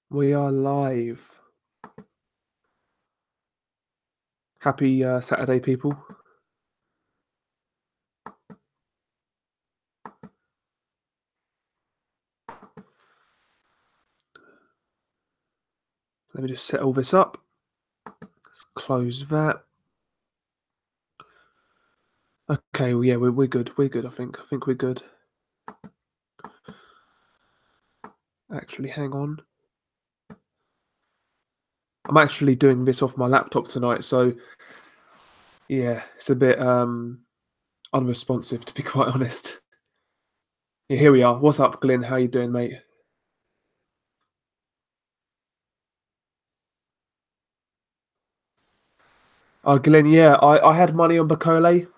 We are live. Happy Saturday, people. Let me just set all this up. Let's close that. Okay, well, yeah, we're good. We're good, I think. I think we're good. Actually, hang on. I'm actually doing this off my laptop tonight, so yeah, it's a bit unresponsive, to be quite honest. Yeah, here we are. What's up, Glenn? How you doing, mate? Glenn, yeah, I had money on Bacole.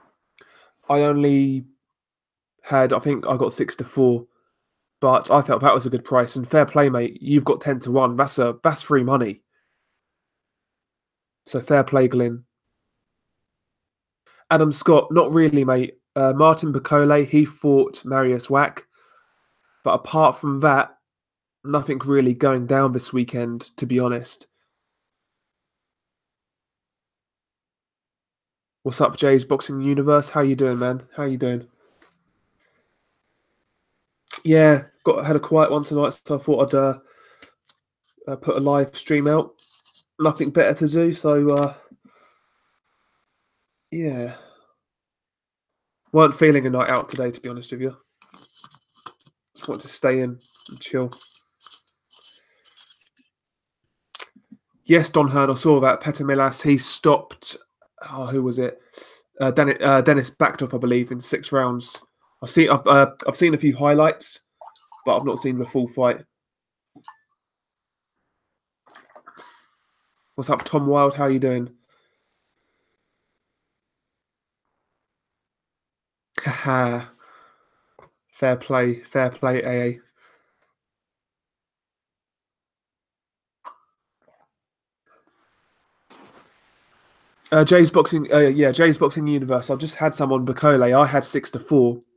I only had, I think I got 6-4, but I felt that was a good price. And fair play, mate. You've got 10-1. That's free money. So fair play, Glenn. Adam Scott, not really, mate. Martin Bacole, he fought Marius Wack, but apart from that, nothing really going down this weekend, to be honest. What's up, Jay's Boxing Universe? How you doing, man? How you doing? Yeah, had a quiet one tonight, so I thought I'd put a live stream out. Nothing better to do, so yeah. Weren't feeling a night out today, to be honest with you. Just wanted to stay in and chill. Yes, Don Hearn, I saw that. Peter Milas, he stopped. Oh, who was it? Dennis Backtoff, I believe, in 6 rounds. I've seen a few highlights, but I've not seen the full fight. What's up, Tom Wild? How you doing? Haha. Fair play, AA. Jay's boxing, Jay's boxing universe. I've just had some on Bacole. I had 6-4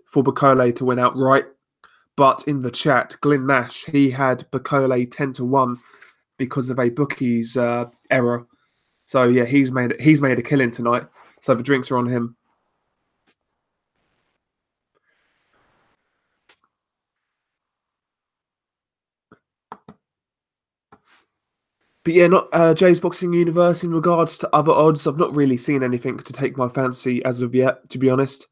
for Bacole to win outright, but in the chat, Glenn Nash he had Bacole 10-1 because of a bookie's error. So yeah, he's made a killing tonight. So the drinks are on him. But yeah, not Jay's Boxing Universe. In regards to other odds, I've not really seen anything to take my fancy as of yet. To be honest,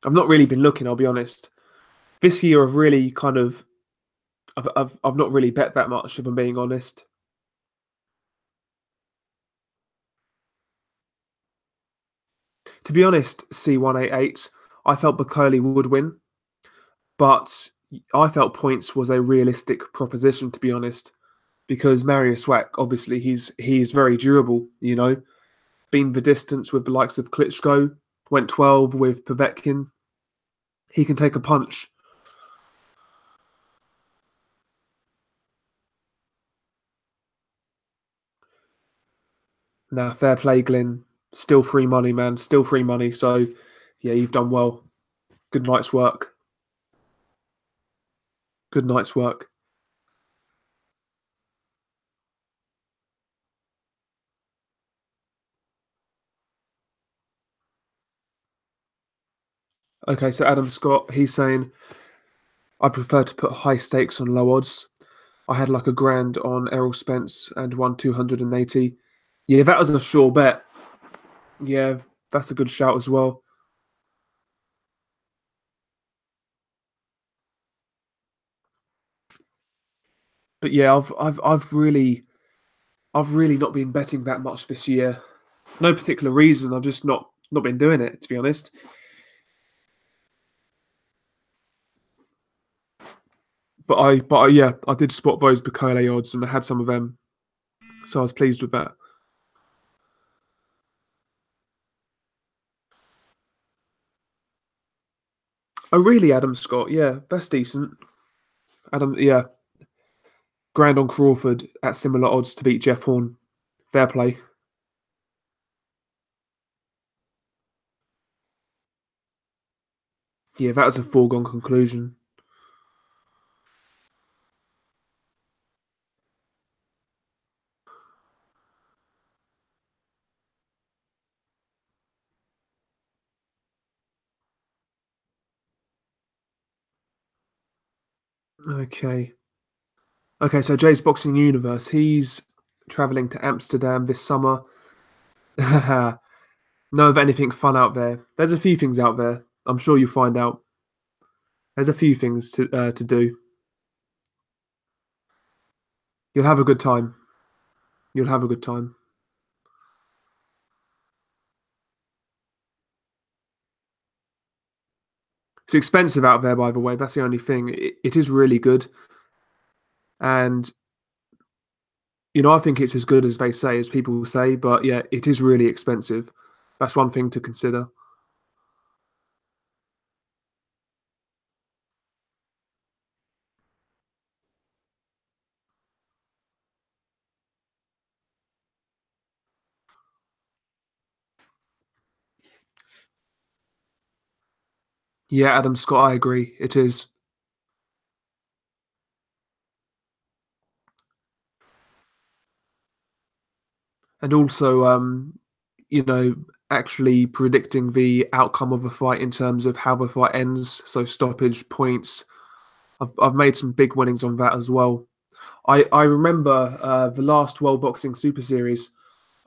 I've not really been looking. I'll be honest. This year, I've really kind of, I've not really bet that much. If I'm being honest. To be honest, C188, I felt Bacoli would win, but I felt points was a realistic proposition. To be honest, because Marius Wack, obviously, he's very durable. You know, been the distance with the likes of Klitschko, went 12 with Povetkin. He can take a punch. Now, fair play, Glenn. Still free money, man. Still free money. So, yeah, you've done well. Good night's work. Good night's work. Okay, so Adam Scott, he's saying, I prefer to put high stakes on low odds. I had like a grand on Errol Spence and won 280. Yeah, that was a sure bet. Yeah, that's a good shout as well. But yeah, I've really not been betting that much this year. No particular reason. I've just not been doing it, to be honest. Yeah, I did spot those Bacole odds and I had some of them, so I was pleased with that. Oh, really, Adam Scott? Yeah, that's decent. Adam, yeah, grand on Crawford at similar odds to beat Jeff Horn. Fair play. Yeah, that was a foregone conclusion. Okay. Okay, so Jay's Boxing Universe, he's traveling to Amsterdam this summer. Know of anything fun out there? There's a few things out there. I'm sure you'll find out. There's a few things to do. You'll have a good time. You'll have a good time. It's expensive out there, by the way. That's the only thing. It is really good, and I think it's as good as they say, as people say. But yeah, it is really expensive. That's one thing to consider. Yeah, Adam Scott, I agree. It is, and also, you know, actually predicting the outcome of a fight in terms of how the fight ends, so stoppage points. I've made some big winnings on that as well. I remember the last World Boxing Super Series.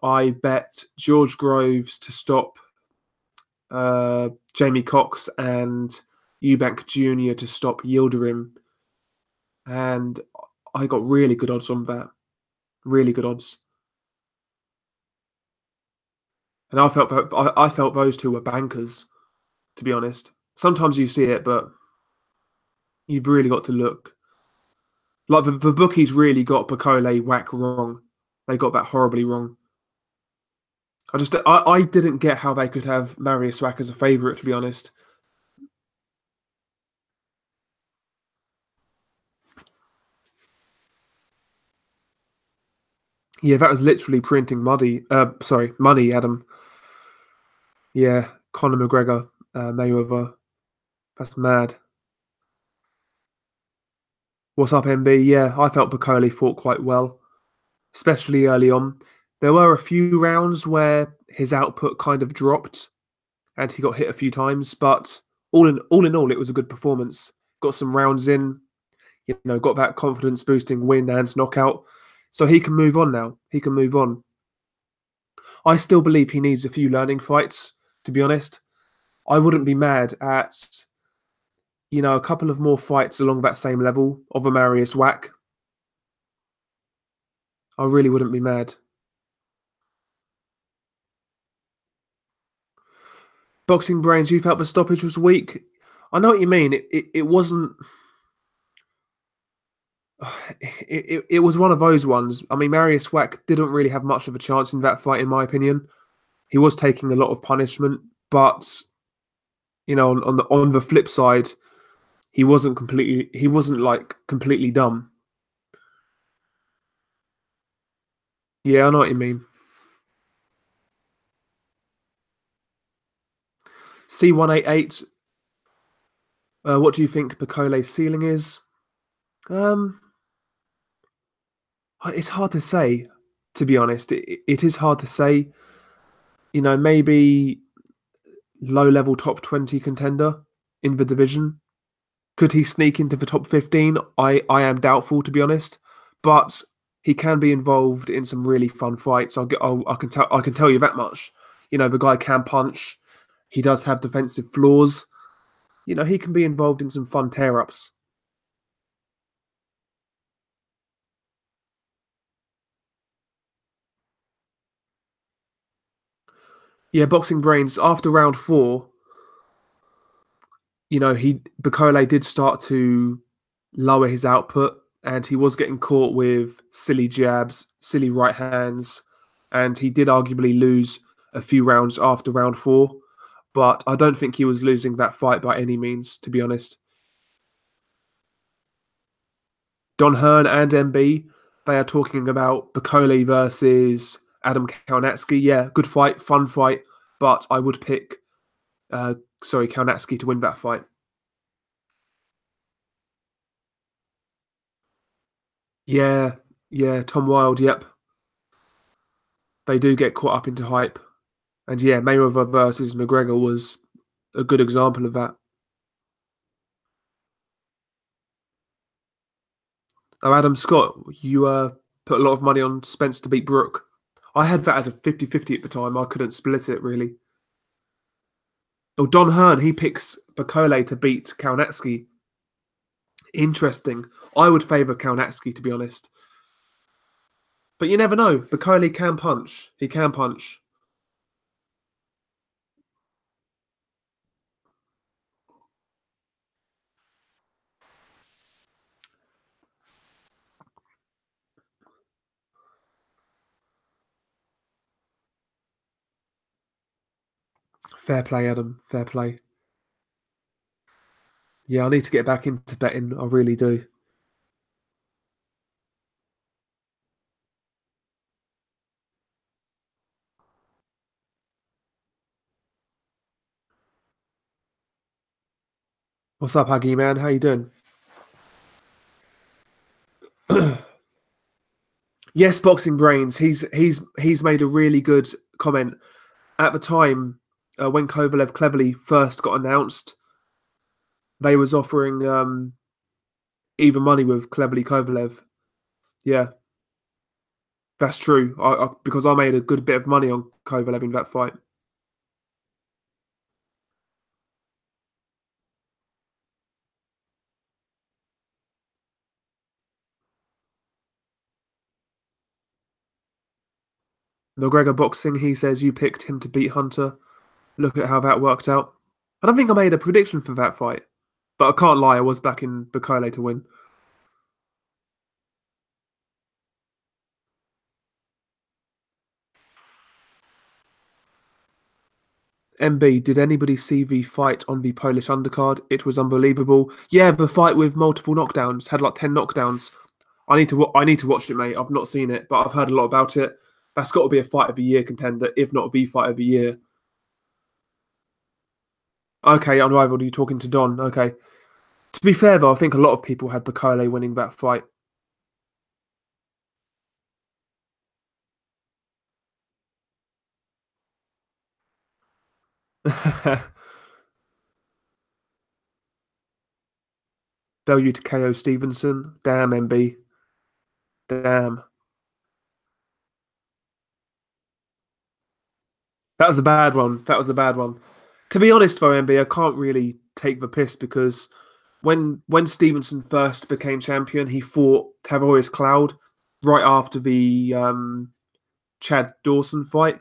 I bet George Groves to stop Jamie Cox and Eubank Jr. to stop Yildirim, and I got really good odds on that. Really good odds, and I felt those two were bankers. To be honest, sometimes you see it, but you've really got to look. Like the bookies really got Bacole whack wrong. They got that horribly wrong. I didn't get how they could have Marius Wack as a favourite. To be honest, yeah, that was literally printing money, Adam. Yeah, Conor McGregor, Mayweather. That's mad. What's up, MB? Yeah, I felt Bacoli fought quite well, especially early on. There were a few rounds where his output kind of dropped and he got hit a few times, but all, it was a good performance. Got some rounds in, got that confidence boosting win and knockout. So he can move on now. He can move on. I still believe he needs a few learning fights, to be honest. I wouldn't be mad at, a couple of more fights along that same level of a Marius Wack. I really wouldn't be mad. Boxing Brains, you felt the stoppage was weak. I know what you mean. It wasn't. It was one of those ones. I mean, Marius Wack didn't really have much of a chance in that fight, in my opinion. He was taking a lot of punishment, but on the flip side, he wasn't like completely dumb. Yeah, I know what you mean. C188. What do you think Bacole's ceiling is? Um, it's hard to say. To be honest, it is hard to say. Maybe low level top 20 contender in the division. Could he sneak into the top 15? I am doubtful, to be honest, but he can be involved in some really fun fights. I can tell you that much. The guy can punch. He does have defensive flaws. He can be involved in some fun tear ups. Yeah, boxing brains after round four. He Bacole did start to lower his output, and he was getting caught with silly jabs, silly right hands, and he did arguably lose a few rounds after round four. But I don't think he was losing that fight by any means, to be honest. Don Hearn and MB, they are talking about Bacole versus Adam Kalnatsky. Yeah, good fight, fun fight, but I would pick, Kalnatsky to win that fight. Yeah, yeah, Tom Wilde, yep. They do get caught up into hype. And yeah, Mayweather versus McGregor was a good example of that. Oh, Adam Scott, you put a lot of money on Spence to beat Brook. I had that as a 50-50 at the time. I couldn't split it, really. Oh, Don Hearn, he picks Bakole to beat Kaunatski. Interesting. I would favour Kaunatski, to be honest. But you never know. Bakole can punch. He can punch. Fair play, Adam. Fair play. Yeah, I need to get back into betting. I really do. What's up, Huggy man? How you doing? Yes, boxing brains. He's made a really good comment at the time when Kovalev Cleverly first got announced. They was offering even money with Cleverly Kovalev. Yeah, that's true. Because I made a good bit of money on Kovalev in that fight. McGregor boxing. He says you picked him to beat Hunter. Look at how that worked out. I don't think I made a prediction for that fight, but I can't lie. I was backing Bakole to win. MB, did anybody see the fight on the Polish undercard? It was unbelievable. Yeah, the fight with multiple knockdowns had like 10 knockdowns. I need to watch it, mate. I've not seen it, but I've heard a lot about it. That's got to be a fight of the year contender, if not the fight of the year. Okay, Unrivaled, you're talking to Don. Okay. To be fair, though, I think a lot of people had Bakole winning that fight. Bellew to KO Stevenson. Damn, MB. Damn. That was a bad one. That was a bad one. To be honest, though, MB, I can't really take the piss because when Stevenson first became champion, he fought Tavoris Cloud right after the Chad Dawson fight,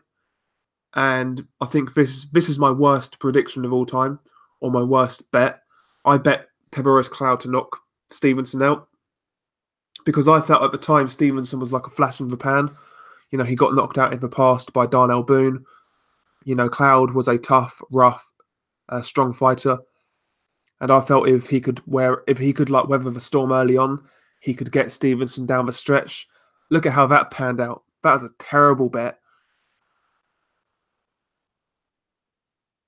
and I think this is my worst prediction of all time, or my worst bet. I bet Tavoris Cloud to knock Stevenson out because I felt at the time Stevenson was like a flash in the pan. You know, he got knocked out in the past by Darnell Boone. You know, Cloud was a tough, rough, strong fighter. And I felt if he could like weather the storm early on, he could get Stevenson down the stretch. Look at how that panned out. That was a terrible bet.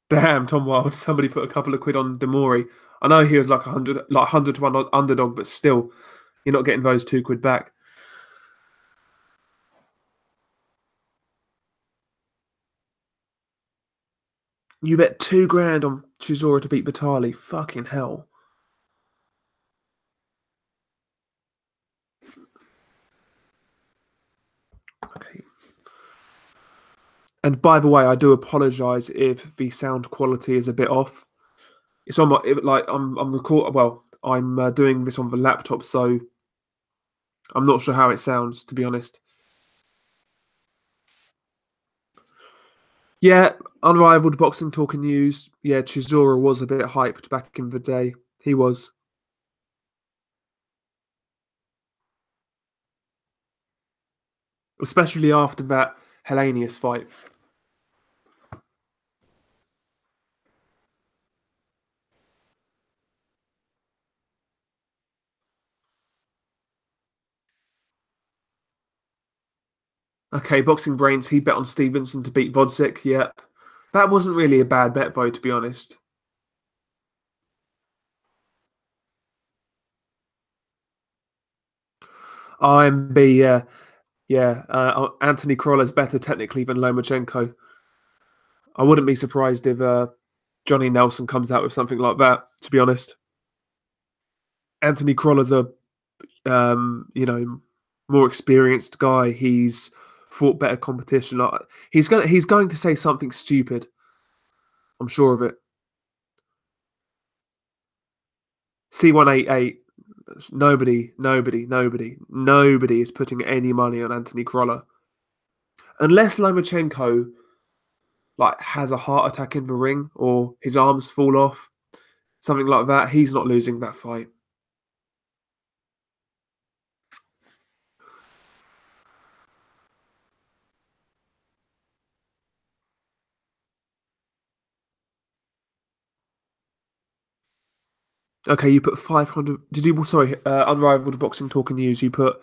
Damn, Tom Wild. Somebody put a couple of quid on Demori. I know he was like 100 to 1 underdog, but still, you're not getting those 2 quid back. You bet 2 grand on Chisora to beat Vitali. Fucking hell. Okay. And by the way, I do apologise if the sound quality is a bit off. It's on my I'm recording. Well, I'm doing this on the laptop, so I'm not sure how it sounds, to be honest. Yeah, unrivaled boxing talking news. Yeah, Chisora was a bit hyped back in the day. He was. Especially after that Hellenius fight. Okay, Boxing Brains, he bet on Stevenson to beat Vodzik. Yep. That wasn't really a bad bet, though, to be honest. IMB, yeah. Yeah. Anthony Kroller's better technically than Lomachenko. I wouldn't be surprised if Johnny Nelson comes out with something like that, to be honest. Anthony Kroller's You know, more experienced guy. He's fought better competition. Like, he's going to say something stupid. I'm sure of it. C188. Nobody is putting any money on Anthony Crolla unless Lomachenko like has a heart attack in the ring or his arms fall off, something like that. He's not losing that fight. Okay, you put 500. Did you? Sorry, Unrivaled Boxing Talk and News. You put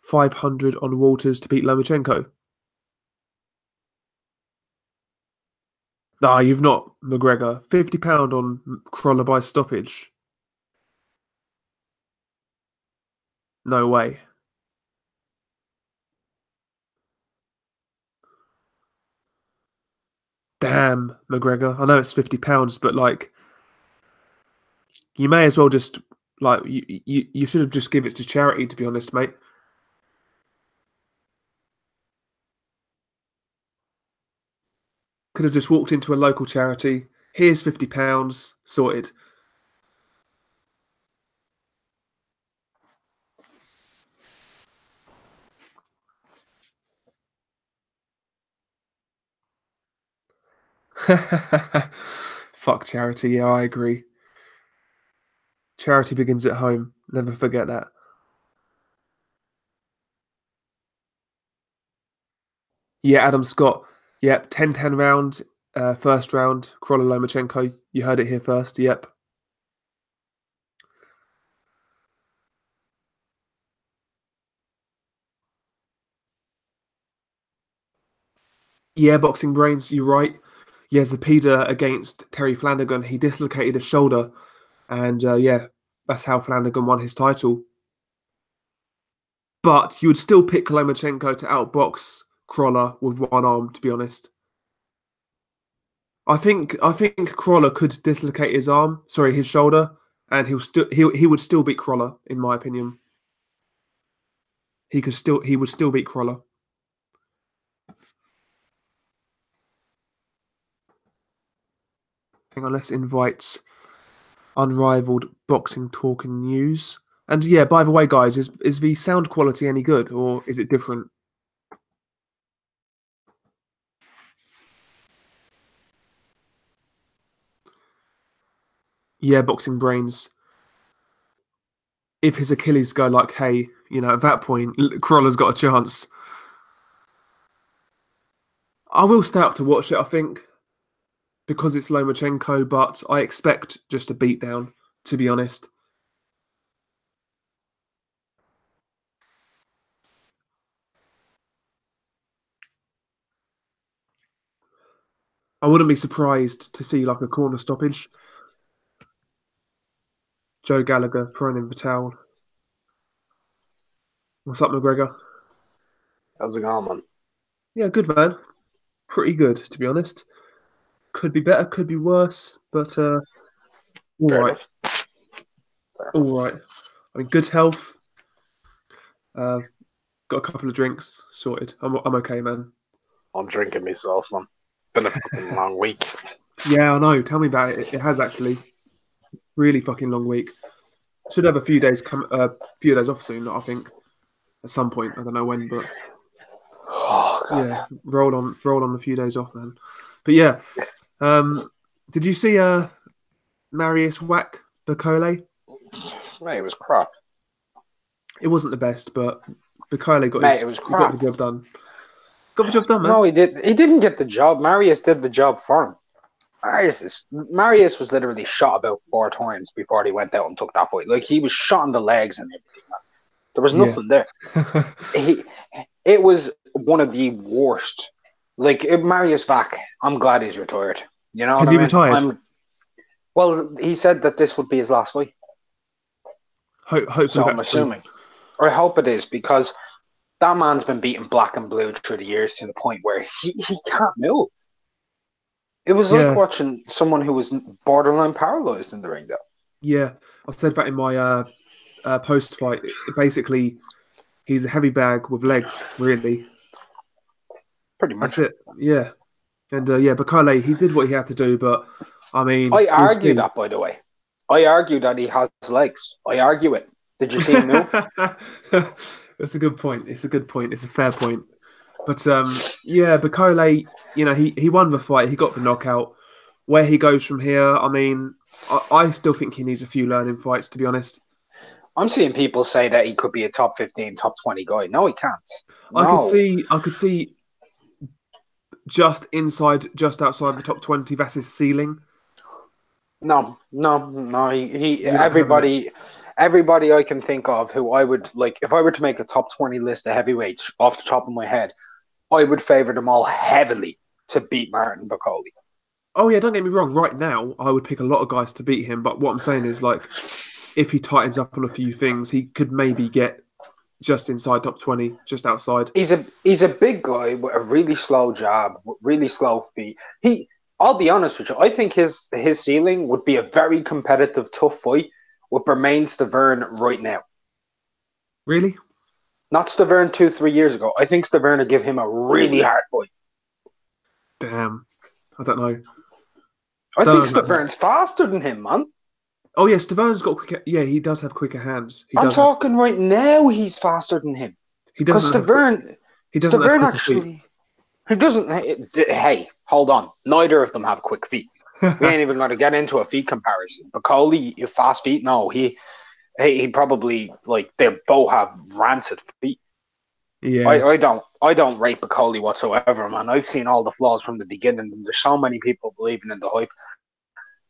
500 on Walters to beat Lomachenko. Nah, you've not, McGregor. £50 on Crolla by stoppage. No way. Damn, McGregor. I know it's £50, but like, you may as well just like you should have just give it to charity. To be honest, mate. Could have just walked into a local charity. Here's £50, sorted. Fuck charity. Yeah, I agree. Charity begins at home. Never forget that. Yeah, Adam Scott. Yep, 10-10 round. First round, Crolla Lomachenko. You heard it here first. Yep. Yeah, Boxing Brains, you're right. Yeah, Zepeda against Terry Flanagan. He dislocated his shoulder. And yeah, that's how Flanagan won his title. But you would still pick Lomachenko to outbox Crolla with one arm, to be honest. I think Crolla could dislocate his shoulder, and he would still beat Crolla, in my opinion. He would still beat Crolla. Hang on, let's invite Unrivaled Boxing Talk and News. And yeah, by the way, guys, is the sound quality any good or is it different? Yeah, Boxing Brains. If his Achilles go like, hey, at that point, Crolla's got a chance. I will stay up to watch it, I think, because it's Lomachenko, but I expect just a beatdown, to be honest. I wouldn't be surprised to see like a corner stoppage. Joe Gallagher throwing in the towel. What's up, McGregor? How's it going, man? Yeah, good, man. Pretty good, to be honest. Could be better, could be worse, but all Fair right. enough. Fair enough. All right. I mean, good health. Got a couple of drinks sorted. I'm okay, man. I'm drinking myself, man. Been a fucking long week. Yeah, I know. Tell me about it. It has actually. Really fucking long week. Should have a few days off soon, I think. At some point. I don't know when, but Oh god. yeah, roll on a few days off, man. But yeah. Did you see Marius whack Bacole? Mate, it was crap. It wasn't the best, but Bacole got Mate, it was crap. got the job done. Got the job done, man. No, he didn't get the job. Marius did the job for him. Marius was literally shot about 4 times before he went out and took that fight. Like, he was shot in the legs and everything, man. There was nothing there. It was one of the worst. Like, Marius Vac, I'm glad he's retired. You know, has he retired? Well, he said that this would be his last fight. Hopefully, so I'm assuming. Or I hope it is, because that man's been beaten black and blue through the years to the point where he can't move. It was like watching someone who was borderline paralyzed in the ring, though. Yeah, I said that in my post fight. Basically, he's a heavy bag with legs. Really, Pretty much. that's it. Yeah, and Bakole, he did what he had to do, but I mean, I we'll argue see. that, by the way. I argue that he has legs. I argue it. Did you see him move? That's a good point. It's a good point. It's a fair point. But Bakole, he won the fight. He got the knockout. Where he goes from here, I mean, I still think he needs a few learning fights, to be honest. I'm seeing people say that he could be a top 15, top 20 guy. No, he can't. No. I could see just outside the top 20. That's his ceiling. No. Everybody I can think of who I would like, if I were to make a top 20 list of heavyweights off the top of my head, I would favor them all heavily to beat Martin Bakole. Oh yeah, don't get me wrong. Right now, I would pick a lot of guys to beat him. But what I'm saying is, like, if he tightens up on a few things, he could maybe get just inside top 20, just outside. He's a big guy with a really slow jab, with really slow feet. I'll be honest with you, I think his ceiling would be a very competitive, tough fight with Bermain Stavern right now. Really? Not Stavern 2-3 years ago. I think Stavern would give him a really hard fight. Damn. I don't know. I think Stavern's faster than him, man. Oh yeah, Stavern's got quicker. Yeah, he does have quicker hands. I'm talking right now. He's faster than him. He doesn't. Stavern. He doesn't Stavern have actually. feet. He doesn't. Hey, hold on. Neither of them have quick feet. We ain't even going to get into a feet comparison. Bakole, fast feet? No, he probably, like, they both have rancid feet. Yeah, I don't rate Bakole whatsoever, man. I've seen all the flaws from the beginning, and there's so many people believing in the hype.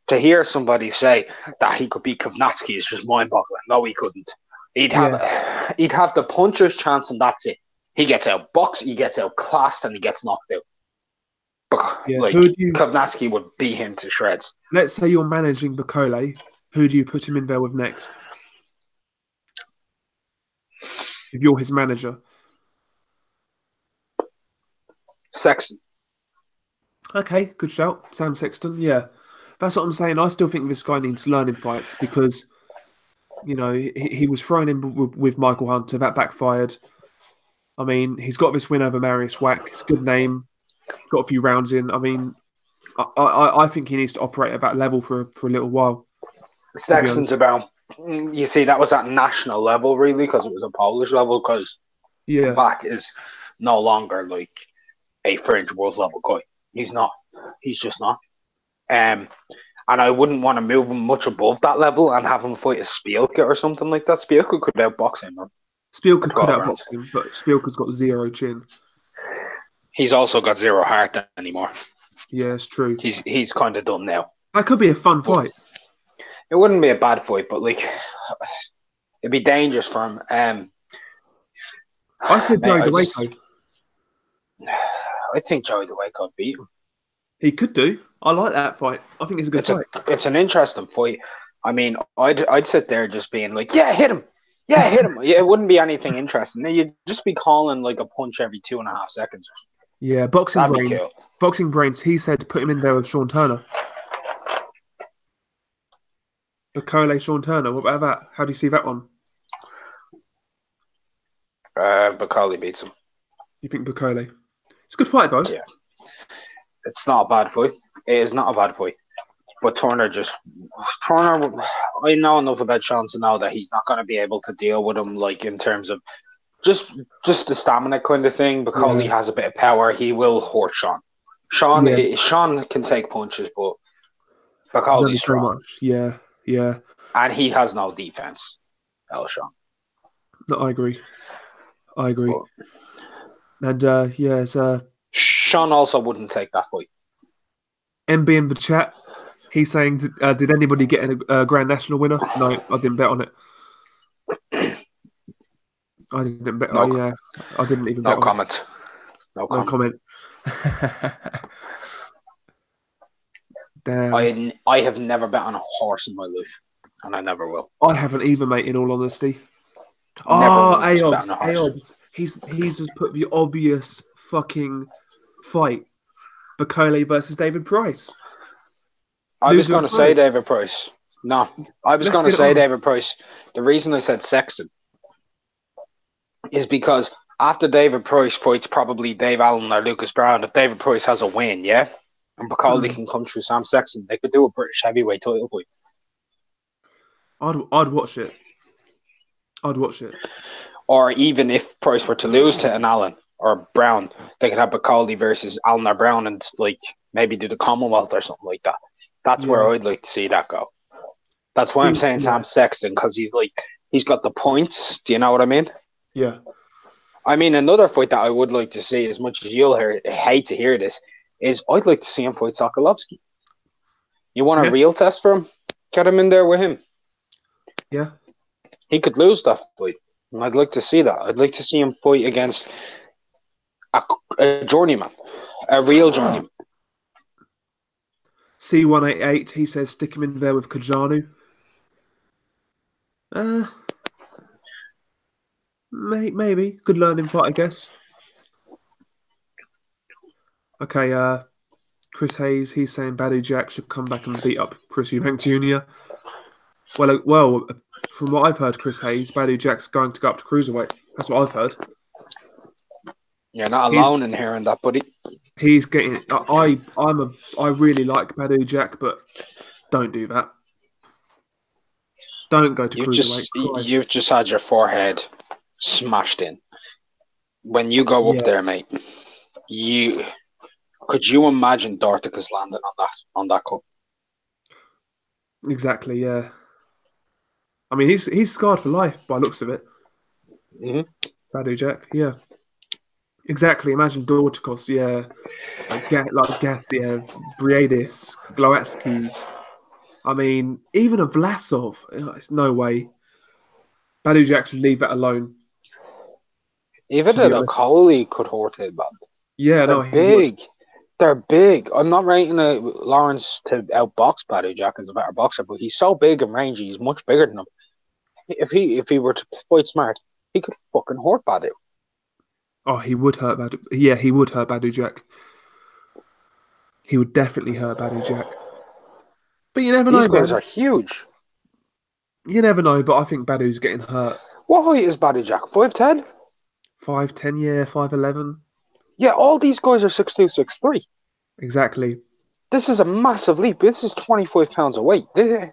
To hear somebody say that he could beat Kovnatski is just mind-boggling. No, he couldn't. He'd have the puncher's chance, and that's it. He gets outboxed, he gets outclassed, and he gets knocked out. Yeah. Kovnatski would beat him to shreds. Let's say you're managing Bakole. Who do you put him in there with next? If you're his manager. Sexton. Okay, good shout. Sam Sexton, yeah. That's what I'm saying. I still think this guy needs learning fights because, he was thrown in with Michael Hunter. That backfired. I mean, he's got this win over Marius Wack. It's a good name. Got a few rounds in. I mean, I think he needs to operate at that level for a little while. Sexton's about, you see, that was at national level, really, because it was a Polish level, because Wack is no longer like a fringe world level guy. He's not. He's just not. And I wouldn't want to move him much above that level and have him fight a Spielka or something like that. Spielka could outbox him, man. Spielka could outbox him, but Spielka's got zero chin. He's also got zero heart anymore. Yeah, it's true. He's kind of done now. That could be a fun fight. It wouldn't be a bad fight, but like it'd be dangerous for him. I said Joey DeWayco. I think Joey DeWayco beat him. He could do. I like that fight. I think it's a good fight. It's an interesting fight. I mean, I'd sit there just being like, yeah, hit him. Yeah, hit him. Yeah, it wouldn't be anything interesting. You'd just be calling like a punch every 2.5 seconds. Yeah, Boxing Brains, he said put him in there with Sean Turner. Bakole, Sean Turner. What about that? How do you see that one? Bakole beats him. You think Bakole? It's a good fight, though. Yeah. It's not a bad fight. It is not a bad fight. But Turner, I know enough about Sean to know that he's not going to be able to deal with him, like, in terms of just the stamina kind of thing. Bakole has a bit of power. He will hurt Sean. Sean can take punches, but Bakole's strong. Yeah. And he has no defense. Sean. No, I agree. But, and Sean also wouldn't take that fight. MB in the chat, he's saying, did anybody get a Grand National winner? No, I didn't bet on it. I didn't bet. I didn't even bet on it. No comment. Damn. I have never bet on a horse in my life, and I never will. I haven't either, mate, in all honesty. Aobs. He's just put the obvious fucking fight. Bakole versus David Price. I was going to say David Price. No, I was Let's going to get it say on. David Price. The reason I said Sexton is because after David Price fights probably Dave Allen or Lucas Brown, if David Price has a win, yeah, and Bacaldi can come through Sam Sexton, they could do a British heavyweight title fight. I'd watch it. I'd watch it. Or even if Price were to lose to an Allen or Brown, they could have Bacaldi versus Allen or Brown and like maybe do the Commonwealth or something like that. That's where I'd like to see that go. That's why I'm saying Sam Sexton, because he's got the points. Do you know what I mean? Yeah. I mean, another fight that I would like to see, as much as you'll hate to hear this, is I'd like to see him fight Sokolovsky. You want a real test for him? Get him in there with him. Yeah. He could lose that fight. And I'd like to see that. I'd like to see him fight against a journeyman, a real journeyman. C188, he says stick him in there with Kajanu. Maybe. Good learning fight, I guess. Okay, Chris Hayes, he's saying Badou Jack should come back and beat up Chris Eubank Jr. Well, from what I've heard, Chris Hayes, Badou Jack's going to go up to cruiserweight. That's what I've heard. You're not alone in hearing that, buddy. He's getting. I really like Badou Jack, but don't do that. Don't go to cruiserweight. You've just had your forehead smashed in. When you go up there, mate, could you imagine Dorticus landing on that cup? Exactly. Yeah. I mean, he's scarred for life by looks of it. Badou Jack. Yeah. Exactly. Imagine Dorticus. Yeah. Like Gastia, Briadis, Glowatsky. I mean, even a Vlasov. It's no way. Badou Jack should leave that alone. Even a Coley could hurt it, man. Yeah, they're big. They're big. I'm not rating Lawrence to outbox Badou Jack as a better boxer, but he's so big and rangy. He's much bigger than him. If he were to fight smart, he could fucking hurt Badou. Oh, he would hurt Badou. Yeah, he would hurt Badou Jack. He would definitely hurt Badou Jack. But you never know. These guys are huge. You never know, but I think Badou's getting hurt. What height is Badou Jack? 5'10"? 5'10", yeah, 5'11". Yeah, all these guys are 6'2", 6'3". Exactly. This is a massive leap. This is 25 pounds of weight. This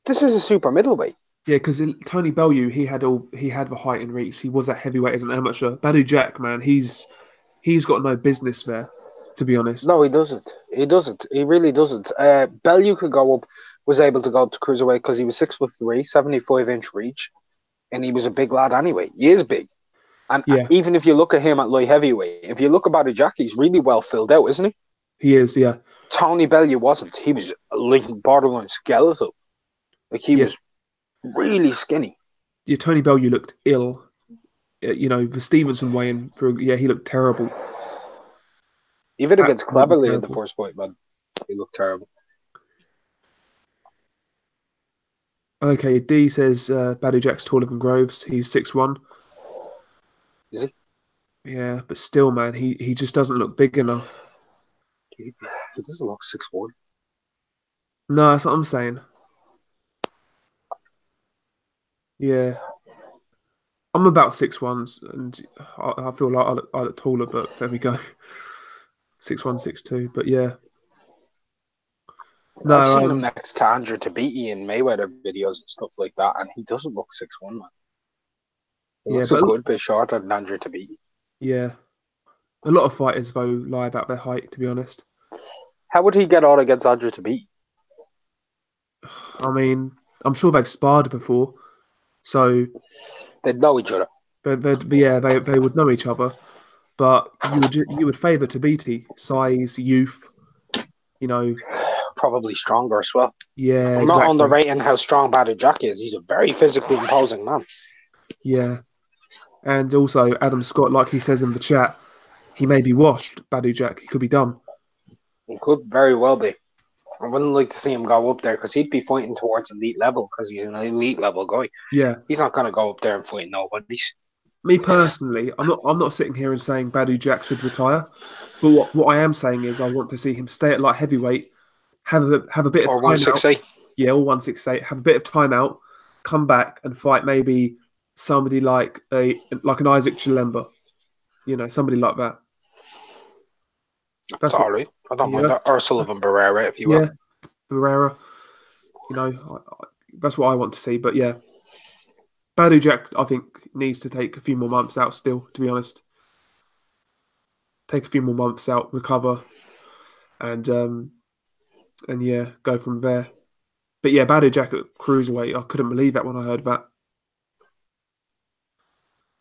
is a super middleweight. Yeah, because Tony Bellew, he had the height and reach. He was a heavyweight as an amateur. Badou Jack, man, he's got no business there, to be honest. No, he doesn't. He doesn't. He really doesn't. Bellew was able to go up to cruiserweight because he was 6'3", 75-inch reach, and he was a big lad anyway. He is big. And even if you look at him at light heavyweight, if you look at Badou Jack, he's really well filled out, isn't he? He is, yeah. Tony Bellew wasn't. He was like borderline skeletal. Like he was really skinny. Yeah, Tony Bellew looked ill. You know, the Stevenson weighing he looked terrible. Even against Cleverly in the first fight, man, he looked terrible. Okay, D says Badou Jack's taller than Groves. He's 6'1". Is he? Yeah, but still, man, he just doesn't look big enough. He doesn't look 6'1". No, that's what I'm saying. Yeah. I'm about 6'1", and I feel like I look taller, but there we go. 6'1", 6'2", but yeah. No, I've seen him next to Andrew Tabiti in Mayweather videos and stuff like that, and he doesn't look 6'1", man. He looks a good bit shorter than Andrew Tabiti. Yeah. A lot of fighters, though, lie about their height, to be honest. How would he get on against Andrew Tabiti? I mean, I'm sure they've sparred before, so they'd know each other. They would know each other, but you would favour Tabiti, size, youth, you know. Probably stronger as well. Yeah, I'm not underrating how strong Badou Jack is. He's a very physically imposing man. Yeah. And also, Adam Scott, like he says in the chat, he may be washed, Badou Jack. He could be done. He could very well be. I wouldn't like to see him go up there because he'd be fighting towards elite level because he's an elite level guy. Yeah. He's not going to go up there and fight nobody's. Me personally, I'm not sitting here and saying Badou Jack should retire. But what I am saying is I want to see him stay at light heavyweight, have a bit or of time 160. yeah, all 168, have a bit of time out, come back and fight maybe somebody like an Isaac Chilemba, somebody like that. It's all right. I don't mind that. Or Sullivan Barrera, if you will. Yeah, Barrera. That's what I want to see. But yeah, Badou Jack, I think, needs to take a few more months out still, to be honest. Take a few more months out, recover, and yeah, go from there. But yeah, Badou Jack at cruiserweight, I couldn't believe that when I heard that.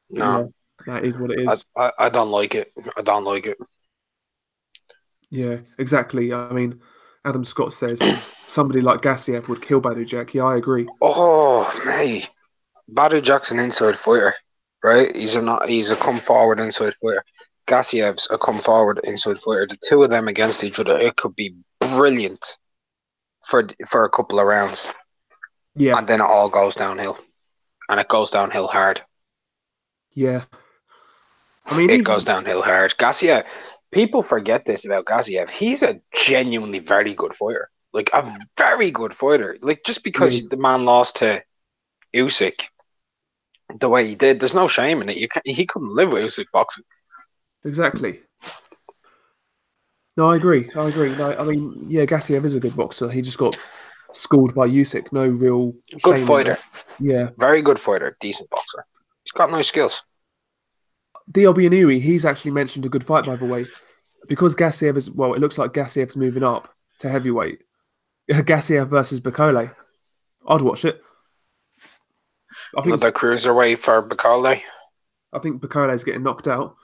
No. Yeah, that is what it is. I don't like it. I don't like it. Yeah, exactly. I mean, Adam Scott says somebody like Gassiev would kill Badou Jack. Yeah, I agree. Oh, mate. Badou Jack's an inside fighter, right? He's a come forward inside fighter. Gassiev's a come forward inside fighter. The two of them against each other, it could be brilliant for a couple of rounds. Yeah. And then it all goes downhill. And it goes downhill hard. Yeah. I mean, it goes downhill hard. Gassiev, people forget this about Gassiev. He's a genuinely very good fighter. Like, a very good fighter. Like, just because the man lost to Usyk the way he did, there's no shame in it. He couldn't live with Usyk boxing. Exactly. No, I agree. No, I mean, yeah, Gassiev is a good boxer. He just got schooled by Usyk. No real good fighter. Yeah. Very good fighter. Decent boxer. He's got nice skills. DLB Inui, he's actually mentioned a good fight, by the way. Because Gassiev is, well, it looks like Gassiev's moving up to heavyweight. Gassiev versus Bakole. I'd watch it. I think another cruiserweight for Bakole. I think Bacole's getting knocked out.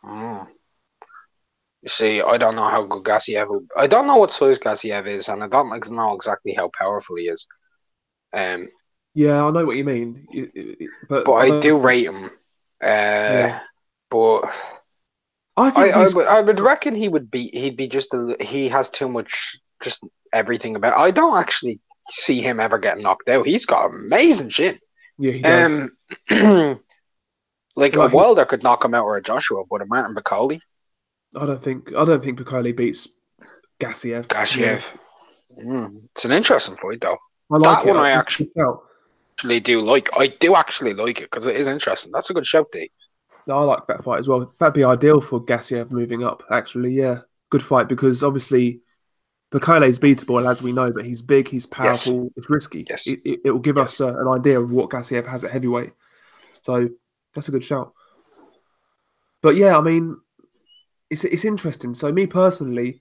You see, I don't know how good Gassiev will. I don't know what size Gassiev is, and I don't know exactly how powerful he is. Yeah, I know what you mean, but I do rate him. But I would reckon he'd be just he has too much just everything about. I don't actually see him ever getting knocked out. He's got amazing chin. Yeah, he does. Like a Wilder could knock him out, or a Joshua, but a Martin Bakole. I don't think Bakole beats Gassiev. It's an interesting fight, though. I like that one. I actually do like. I do actually like it because it is interesting. That's a good shout, Dave. No, I like that fight as well. That'd be ideal for Gassiev moving up. Actually, yeah, good fight because obviously Bacole's beatable, as we know, but he's big, he's powerful, yes. It's risky. Yes. It will give us an idea of what Gassiev has at heavyweight. So that's a good shout. But yeah, I mean, it's interesting. So me personally,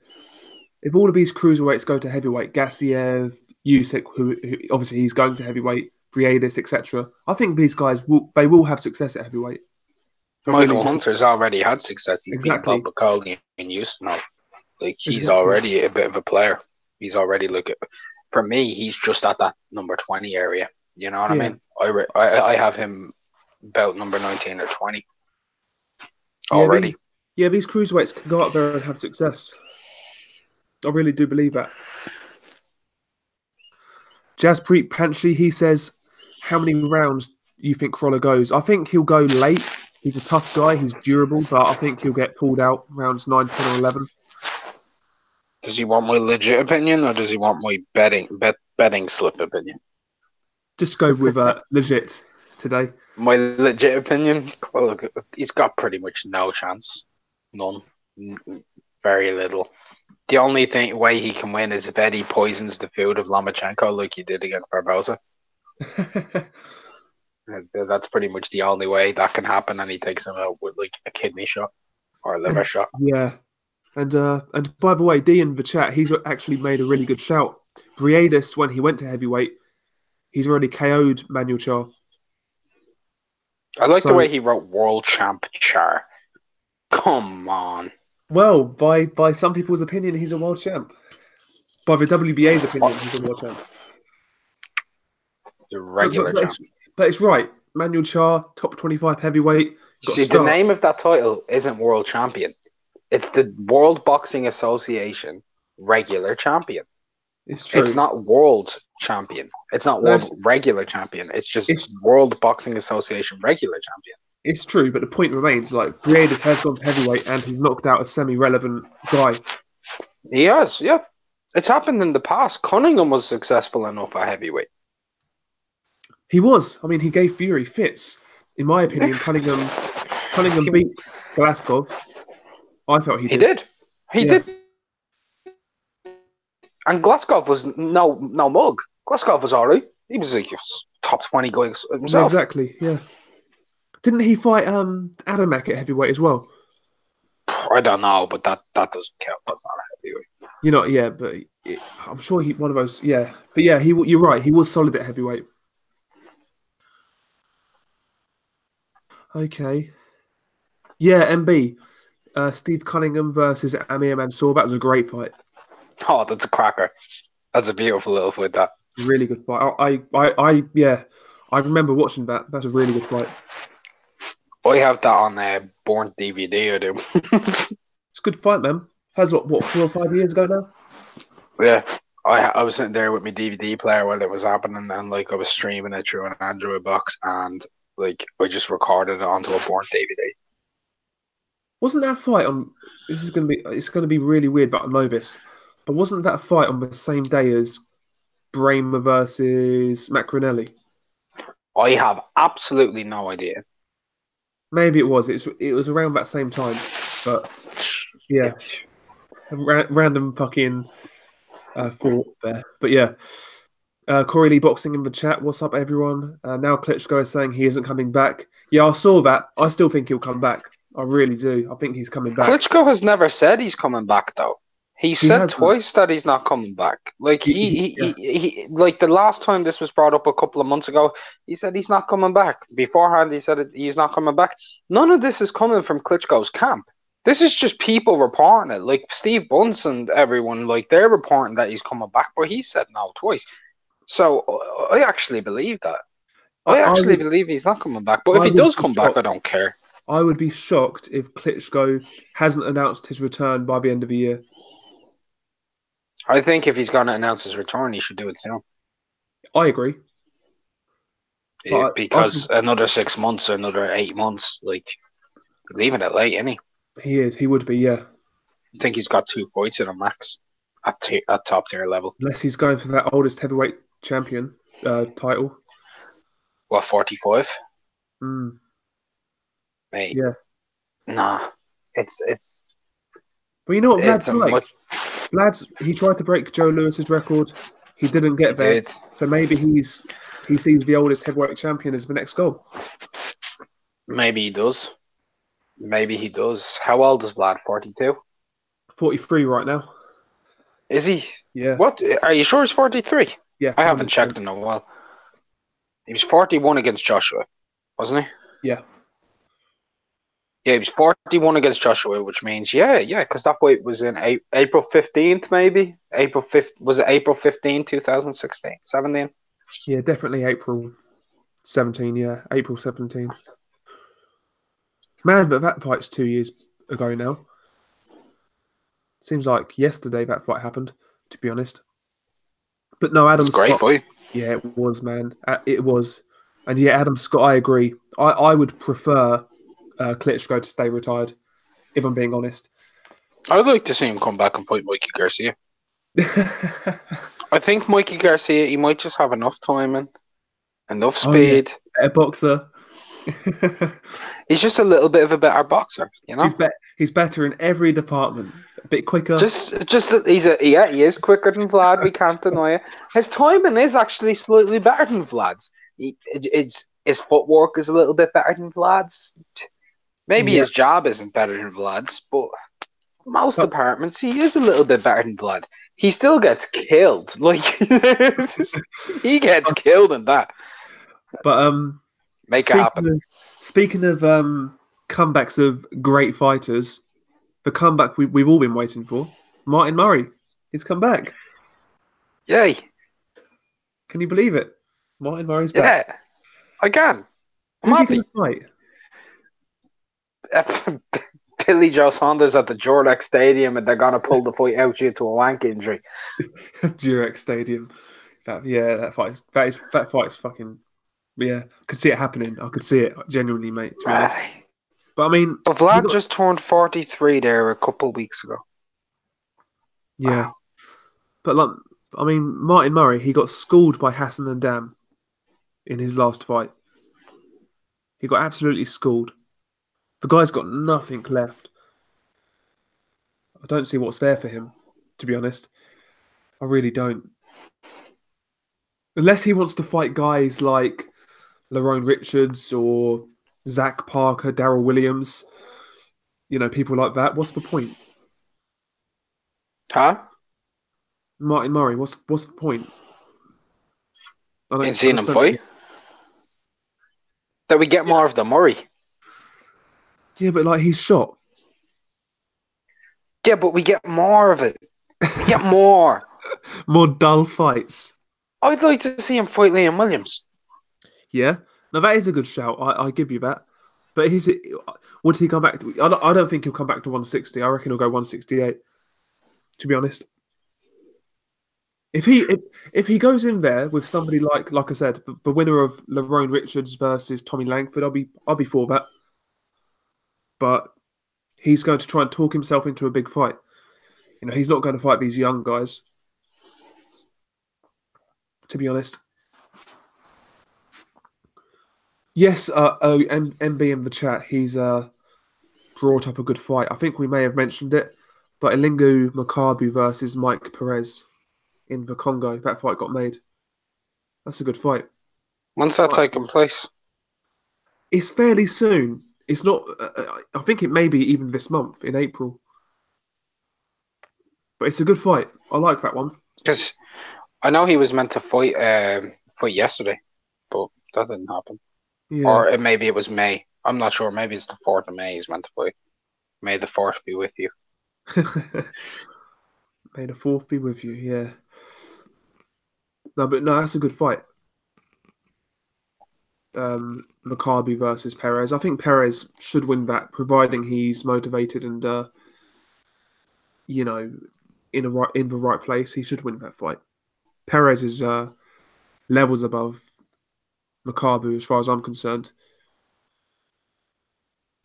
if all of these cruiserweights go to heavyweight, Gassiev, Usyk, who obviously he's going to heavyweight, Briedis, etc., I think these guys will have success at heavyweight. Michael Hunter's already had success. He's beat Bob Bakole and Houston now. Like, he's already a bit of a player. He's already for me, he's just at that number 20 area. You know what I mean? I have him about number 19 or 20 already. These cruiserweights can go up there and have success. I really do believe that. Jaspreet Panchi, he says, how many rounds do you think Crolla goes? I think he'll go late. He's a tough guy. He's durable, but I think he'll get pulled out rounds 9, 10, or 11. Does he want my legit opinion, or does he want my betting slip opinion? Just go with legit today. My legit opinion? Well, look, he's got pretty much no chance. None. Very little. The only way he can win is if Eddie poisons the food of Lomachenko like he did against Barboza. That's pretty much the only way that can happen, and he takes him out with like a kidney shot or a liver shot. Yeah. And by the way, D in the chat, he's actually made a really good shout. Briedis, when he went to heavyweight, he's already KO'd Manuel Char. I like the way he wrote World Champ Char. Come on. Well, by some people's opinion, he's a world champ. By the WBA's opinion, he's a world champ. The regular champ. But it's right. Manuel Char, top 25 heavyweight. See, the name of that title isn't World Champion. It's the World Boxing Association regular champion. It's true. It's not World Champion. It's not World Regular Champion. It's just World Boxing Association regular champion. It's true, but the point remains, like, Briedis has gone to heavyweight and he's knocked out a semi-relevant guy. He has, yeah. It's happened in the past. Cunningham was successful enough at heavyweight. He was. I mean, he gave Fury fits. In my opinion, Cunningham beat Glasgow. I felt he He did. did. He Yeah. did. And Glasgow was no mug. Glasgow was all right. He was like top 20 guy himself. Exactly. Yeah. Didn't he fight Adamek at heavyweight as well? I don't know, but that doesn't count. That's not a heavyweight. You know, yeah, but I'm sure he one of those. Yeah, but yeah, you're right. He was solid at heavyweight. Okay. Yeah, MB. Steve Cunningham versus Amir Mansour. That was a great fight. Oh, that's a cracker. That's a beautiful little fight. That really good fight. I remember watching that. That's a really good fight. I have that on Born DVD. I do. It's a good fight, man. That's what 4 or 5 years ago now. Yeah, I was sitting there with my DVD player while it was happening, and like I was streaming it through an Android box, and like I just recorded it onto a Born DVD. Wasn't that fight on? It's gonna be really weird, but I know this. But wasn't that fight on the same day as Bramer versus Macronelli? I have absolutely no idea. Maybe it was. It was around that same time, but yeah, random fucking thought there. But yeah, Corey Lee Boxing in the chat. What's up, everyone? Now Klitschko is saying he isn't coming back. Yeah, I saw that. I still think he'll come back. I really do. I think he's coming back. Klitschko has never said he's coming back, though. He said twice that he's not coming back. Like he like the last time this was brought up a couple of months ago, he said he's not coming back. Beforehand, he said he's not coming back. None of this is coming from Klitschko's camp. This is just people reporting it. Like Steve Bunce and everyone, like they're reporting that he's coming back, but he said no twice. So I actually believe that. I actually believe he's not coming back. But if he does come back, I don't care. I would be shocked if Klitschko hasn't announced his return by the end of the year. I think if he's going to announce his return, he should do it soon. I agree. Because another 6 months or another 8 months, like, leaving it late, isn't he? He is. He would be, yeah. I think he's got 2 fights in a max at top tier level. Unless he's going for that oldest heavyweight champion title. What, 45? Mate. Yeah. Nah. It's. But you know what Vlad's like? Vlad's, he tried to break Joe Lewis's record. He didn't get there. So maybe he sees the oldest heavyweight champion as the next goal. Maybe he does. How old is Vlad? 42? 43 right now. Is he? Yeah. What? Are you sure he's 43? Yeah. I haven't checked in a while. He was 41 against Joshua, wasn't he? Yeah. Yeah, he was 41 against Joshua, which means, because that fight was in April 15th, maybe? Was it April 15, 2016, 17? Yeah, definitely April 17, yeah. April 17. Man, but that fight's 2 years ago now. Seems like yesterday that fight happened, to be honest. But no, Adam Scott. Great fight. Yeah, it was, man. It was. And yeah, Adam Scott, I agree. I would prefer Klitschko to stay retired, if I'm being honest. I'd like to see him come back and fight Mikey Garcia. I think Mikey Garcia, he might just have enough timing, enough speed. Oh, yeah. A boxer. He's just a little bit of a better boxer, you know? He's better in every department. A bit quicker. He is quicker than Vlad, we can't deny it. His timing is actually slightly better than Vlad's. His footwork is a little bit better than Vlad's. Maybe his job isn't better than Vlad's, but most departments he is a little bit better than Vlad. He still gets killed. Like he gets killed in that. But make it happen. Speaking of comebacks of great fighters, the comeback we've all been waiting for, Martin Murray, he's come back. Yay! Can you believe it? Martin Murray's back. Yeah, I can. Who's he going to fight? Billy Joe Saunders at the Durex Stadium, and they're gonna pull the fight out due to a wank injury. Durex Stadium. That fight is fucking. Yeah, I could see it happening. I could see it genuinely, mate. To be honest. But I mean, but Vlad just turned 43 there a couple of weeks ago. Yeah, wow. But like, I mean, Martin Murray, he got schooled by Hassan and Dam in his last fight. He got absolutely schooled. The guy's got nothing left. I don't see what's there for him, to be honest. I really don't. Unless he wants to fight guys like Lerone Richards or Zach Parker, Daryl Williams, people like that. What's the point? Huh? Martin Murray, what's the point? In seeing him fight? That we get more of the Murray. Yeah, but like he's shot. Yeah, but we get more of it. We get more. More dull fights. I'd like to see him fight Liam Williams. Yeah. Now that is a good shout. I give you that. But would he come back to? I don't think he'll come back to 160. I reckon he'll go 168. To be honest, if he goes in there with somebody like I said, the winner of Lerone Richards versus Tommy Langford, I'll be for that. But he's going to try and talk himself into a big fight. He's not going to fight these young guys. To be honest. Yes, MB in the chat, he's brought up a good fight. I think we may have mentioned it, but Ilingu Makabu versus Mike Perez in the Congo, that fight got made. That's a good fight. When's that taking place? It's fairly soon. It's not. I think it may be even this month in April. But it's a good fight. I like that one. Because I know he was meant to fight yesterday, but that didn't happen. Yeah. Or maybe it was May. I'm not sure. Maybe it's the 4th of May he's meant to fight. May the 4th be with you. May the 4th be with you, yeah. No, that's a good fight. Makabu versus Perez. I think Perez should win that, providing he's motivated and in the right place. He should win that fight. Perez is levels above Makabu as far as I'm concerned.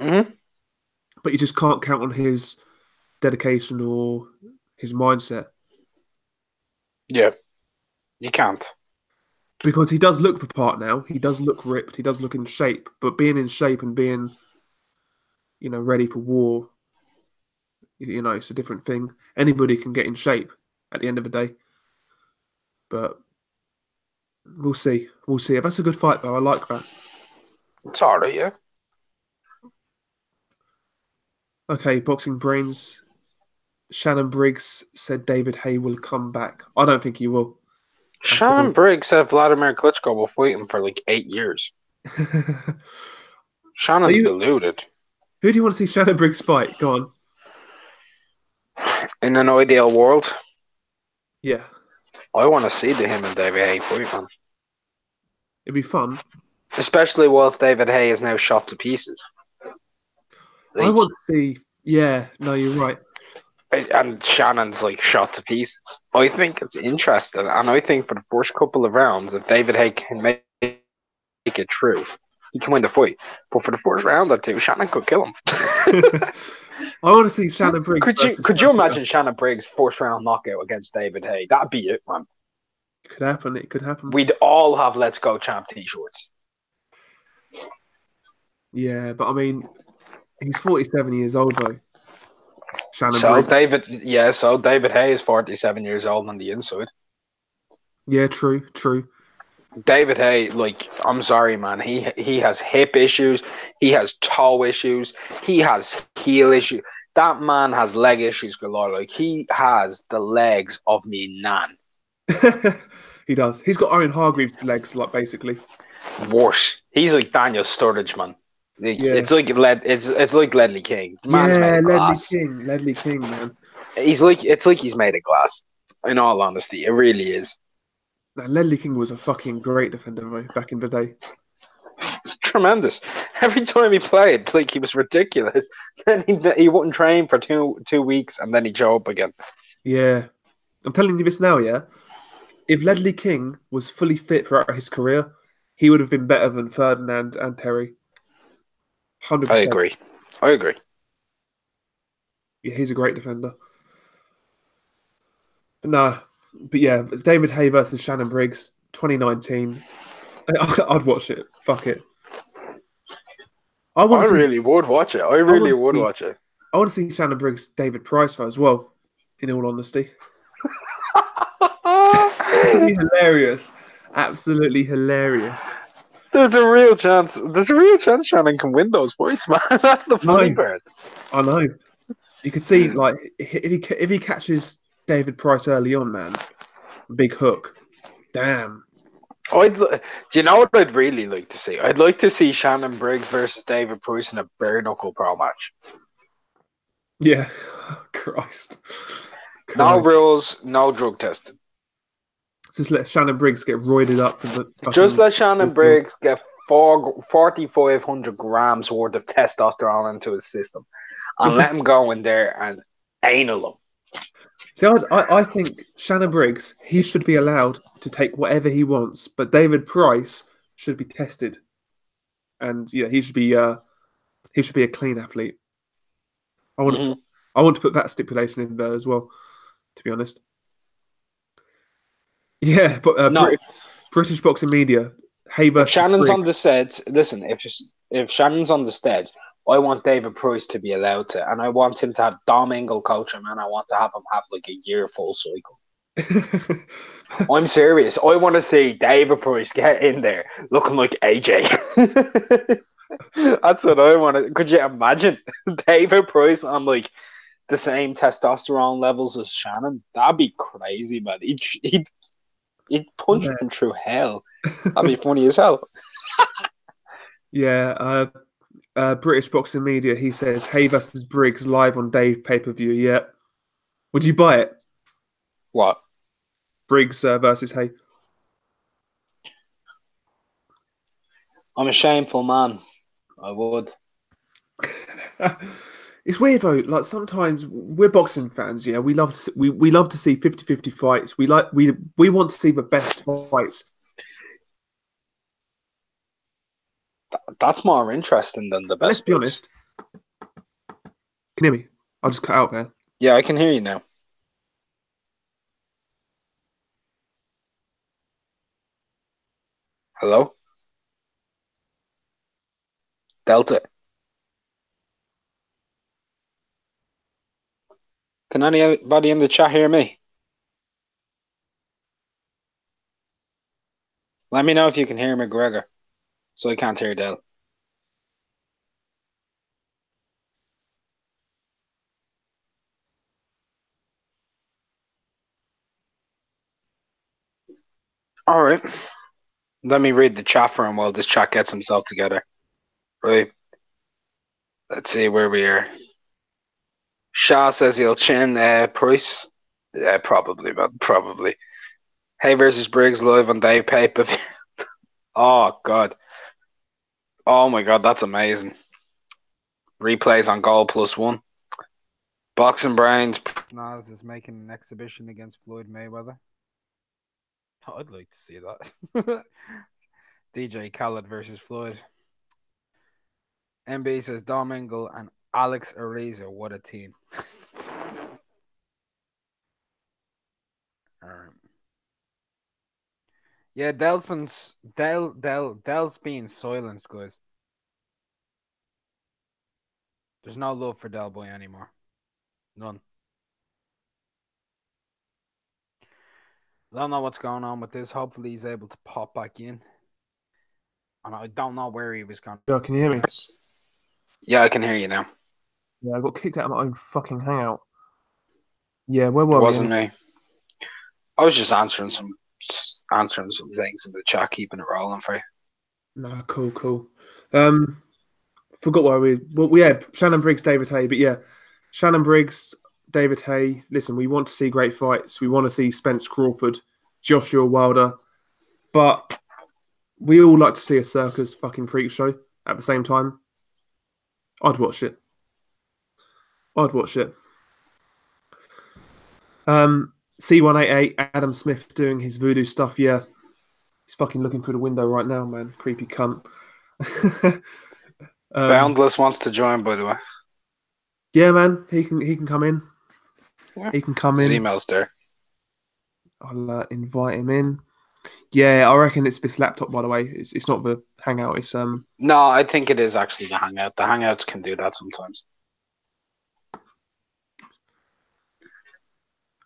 Mm-hmm. But you just can't count on his dedication or his mindset. Yeah, you can't. Because he does look the part now. He does look ripped. He does look in shape. But being in shape and being, ready for war, it's a different thing. Anybody can get in shape at the end of the day. But we'll see. We'll see. That's a good fight, though. I like that. It's all right, yeah. Okay, Boxing Brains. Shannon Briggs said David Haye will come back. I don't think he will. Shannon Briggs said Vladimir Klitschko will fight him for like 8 years. Shannon's deluded. Who do you want to see Shannon Briggs fight? Go on. In an ideal world. Yeah. I want to see him and David Haye fight, man. It'd be fun. Especially whilst David Haye is now shot to pieces. I want to see... Yeah, no, you're right. And Shannon's like shot to pieces. I think it's interesting, and I think for the first couple of rounds, if David Haye can make it through, he can win the fight. But for the first round or two, Shannon could kill him. I want to see Shannon Briggs. Could you imagine Shannon Briggs' first round knockout against David Haye? That'd be it, man. It could happen. It could happen. We'd all have "Let's Go Champ" t-shirts. Yeah, but I mean, he's 47 years old though. So David Haye is 47 years old on the inside. Yeah, true. David Haye, I'm sorry, man. He has hip issues. He has toe issues. He has heel issues. That man has leg issues galore. He has the legs of me nan. He does. He's got Owen Hargreaves' legs, basically. Worse. He's like Daniel Sturridge, man. It's like Ledley King. Ledley King, man. It's like he's made of glass. In all honesty, it really is. Now, Ledley King was a fucking great defender back in the day. Tremendous. Every time he played, he was ridiculous. Then he wouldn't train for two weeks, and then he'd show up again. Yeah, I'm telling you this now. Yeah, if Ledley King was fully fit throughout his career, he would have been better than Ferdinand and Terry. 100%. I agree. Yeah, he's a great defender. But no, But yeah, David Hay versus Shannon Briggs, 2019. I'd watch it. Fuck it. I want I to see. really would watch it. I I really want to would see. watch it. I want to see Shannon Briggs, David Price though as well. In all honesty, it'd be hilarious. Absolutely hilarious. There's a real chance. There's a real chance Shannon can win those fights, man. That's the funny No, part. I know. You could see like if he catches David Price early on, man, big hook. Damn. Do you know what I'd really like to see? I'd like to see Shannon Briggs versus David Price in a bare knuckle pro match. Yeah. Christ. No Christ. rules, no drug testing. Just let Shannon Briggs get roided up to the Just fucking. let Shannon Briggs get 4,500 grams worth of testosterone into his system and let him go in there and anal him. See, I think Shannon Briggs, he should be allowed to take whatever he wants, but David Price should be tested, and yeah, he should be a clean athlete. I want to put that stipulation in there as well. To be honest, yeah, but No, British boxing media, Hay if versus Shannon's on Briggs. the stead, listen, if Shannon's on the stead, I want David Price to be allowed to, and I want him to have Dom Ingle coach him, and I want to have him have like a year full cycle. I'm serious. I want to see David Price get in there looking like AJ. That's what I want to. Could you imagine David Price on like the same testosterone levels as Shannon? That'd be crazy, man. He'd punch him through hell. That'd be funny as hell. Yeah, British boxing media. He says Hay versus Briggs live on Dave pay-per-view. Yeah, would you buy it? What? Briggs versus Hay. I'm a shameful man. I would. It's weird though. Like sometimes we're boxing fans. Yeah, we love we love to see 50-50 fights. We want to see the best fights. That's more interesting than the best. But let's be honest. Can you hear me? I'll just cut out there. Yeah, I can hear you now. Hello? Delta. Can anybody in the chat hear me? Let me know if you can hear McGregor, so I can't hear Del. All right. Let me read the chat for him while this chat gets himself together. Right. Let's see where we are. Shah says he'll chin Price. Yeah, probably, man. Probably. Hay versus Briggs live on Dave pay-per-view. Oh, God. Oh, my God. That's amazing. Replays on Goal+1. Boxing Brains. Nas is making an exhibition against Floyd Mayweather. I'd like to see that. DJ Khaled versus Floyd. MB says Dom Ingle and Alex Ariza. What a team. Yeah, Dell's being silenced, guys. There's no love for Del Boy anymore. None. I don't know what's going on with this. Hopefully he's able to pop back in. And I don't know where he was going. Yo, can you hear me? Yeah, I can hear you now. Yeah, I got kicked out of my own fucking hangout. Yeah, where were It we? wasn't me. I was just answering some things in the chat, keeping it rolling for you. No, cool. Forgot where we. Well, yeah, Shannon Briggs, David Hay, but yeah, Shannon Briggs, David Hay. Listen, we want to see great fights. We want to see Spence Crawford, Joshua Wilder, but we all like to see a circus fucking freak show at the same time. I'd watch it. C188, Adam Smith doing his voodoo stuff. Yeah, he's fucking looking through the window right now, man. Creepy cunt. Boundless wants to join, by the way. Yeah, man, he can come in. Yeah. He can come His in. email's there. I'll invite him in. Yeah, I reckon it's this laptop. By the way, it's not the Hangout. It's No, I think it is actually the Hangout. The Hangouts can do that sometimes.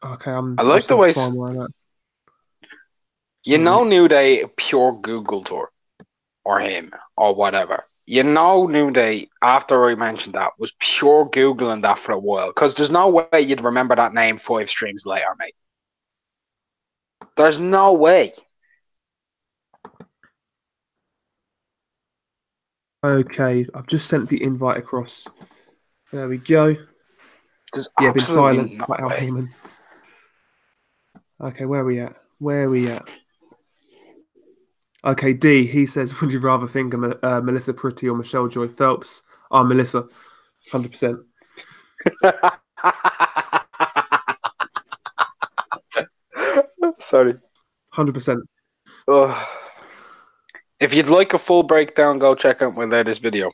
Okay. I like the way you know New Day pure Googled her or him or whatever. You know New Day, after I mentioned that, was pure Googling that for a while. Because there's no way you'd remember that name 5 streams later, mate. There's no way. Okay, I've just sent the invite across. There we go. There's Yeah, been absolutely silent no by Al way. Heyman. Okay, where are we at? Okay, D, he says, would you rather think of Melissa Pretty or Michelle Joy Phelps? Melissa, 100%. Sorry. 100%. If you'd like a full breakdown, go check out my latest video.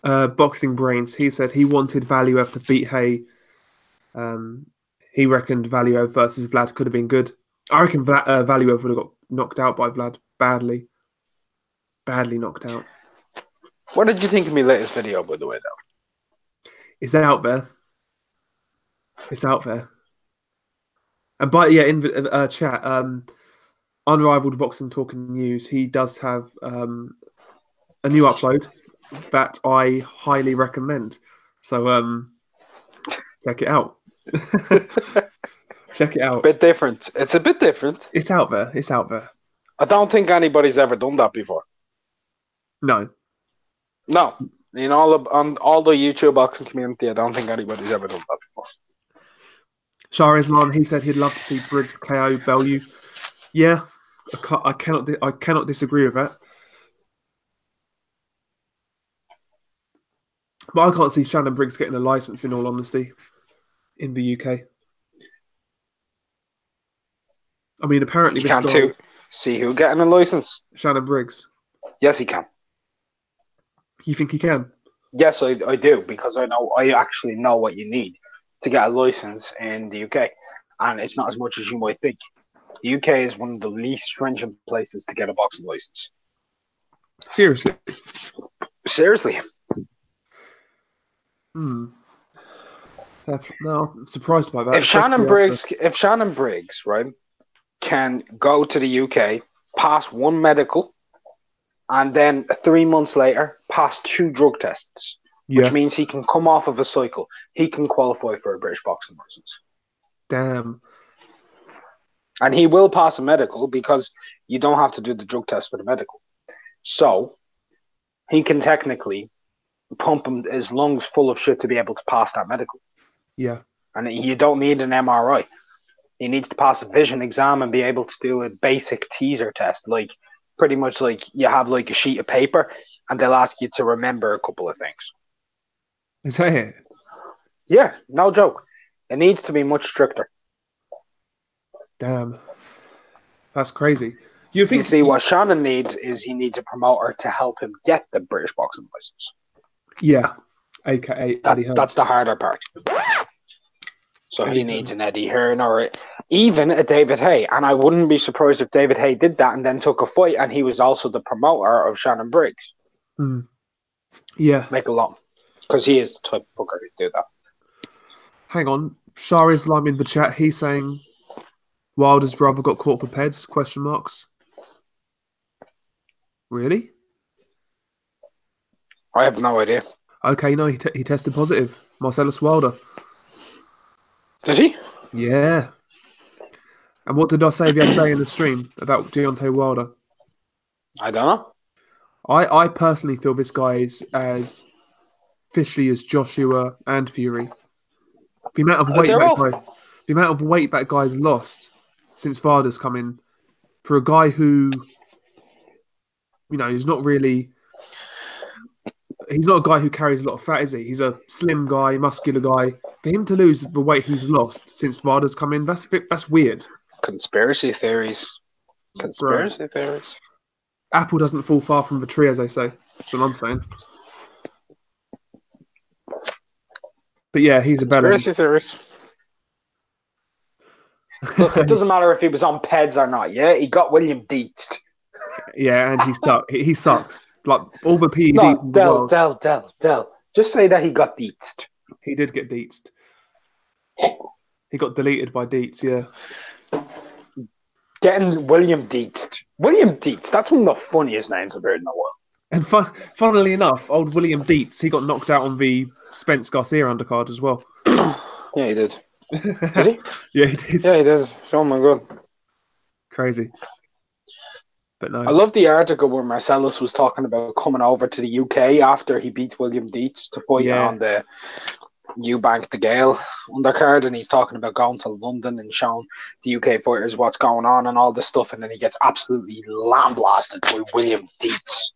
Boxing Brains, he said he wanted Valuev to beat Hay. He reckoned Valuev versus Vlad could have been good. I reckon Valuev would have got knocked out by Vlad badly. Badly knocked out. What did you think of my latest video, by the way, though? It's out there. It's out there. And in the chat, Unrivaled Boxing Talking News, he does have a new upload that I highly recommend. So check it out. Check it out. Bit different. It's a bit different. It's out there. It's out there. I don't think anybody's ever done that before. No. In all the YouTube boxing community, I don't think anybody's ever done that before. Shah Islam, he said he'd love to see Briggs KO Bellew. Yeah, I cannot disagree with that. But I can't see Shannon Briggs getting a license, in all honesty, in the UK. I mean, apparently He can too. See who getting a license? Shannon Briggs. Yes, he can. You think he can? Yes, I do, because I actually know what you need to get a license in the UK, and it's not as much as you might think. The UK is one of the least stringent places to get a boxing license. Seriously? Seriously. No, I'm surprised by that. If Shannon Briggs, right, can go to the UK, pass one medical, and then 3 months later pass 2 drug tests, which means he can come off of a cycle, he can qualify for a British boxing license. Damn. And he will pass a medical because you don't have to do the drug test for the medical. So he can technically pump his lungs full of shit to be able to pass that medical. Yeah. And you don't need an MRI. He needs to pass a vision exam and be able to do a basic teaser test, like pretty much like you have like a sheet of paper and they'll ask you to remember a couple of things. Is that it? Yeah, no joke. It needs to be much stricter. Damn. That's crazy. You see, what Shannon needs is he needs a promoter to help him get the British boxing license. Yeah. AKA Eddie Hearn. That's the harder part. So he needs an Eddie Hearn or even a David Hay. And I wouldn't be surprised if David Hay did that and then took a fight and he was also the promoter of Shannon Briggs. Yeah. Make a lot. Because he is the type of booker who'd do that. Hang on. Shah Islam in the chat, he's saying Wilder's brother got caught for peds? Question marks. Really? I have no idea. Okay, no, he tested positive. Marcellus Wilder. Did he? Yeah. And what did I say the other day in the stream about Deontay Wilder? I don't know. I personally feel this guy is as fishy as Joshua and Fury. The amount of weight that guy's lost since Wilder's come in, for a guy who, he's not a guy who carries a lot of fat, is he? He's a slim guy, muscular guy. For him to lose the weight he's lost since Wilder's come in, that's weird. Conspiracy theories. Theories. Apple doesn't fall far from the tree, as they say. That's what I'm saying. But yeah, he's a bellend. Conspiracy theories. Look, it doesn't matter if he was on Peds or not. Yeah, he got William Dietz. Yeah, and he sucks. Like all the PEDs No, in the world, Del. Just say that he got Dietz. he did get Dietzed. He got deleted by Dietz, yeah. Getting William Dietz. William Dietz, that's one of the funniest names I've heard in the world. And funnily enough, old William Dietz, he got knocked out on the Spence Garcia undercard as well. Yeah, he did. Did he? Yeah, he did. Yeah, he did. Oh my god. Crazy. But no. I love the article where Marcellus was talking about coming over to the UK after he beat William Dietz to fight on the Eubank the Gale undercard, and he's talking about going to London and showing the UK fighters what's going on and all this stuff, and then he gets absolutely lambasted by William Dietz.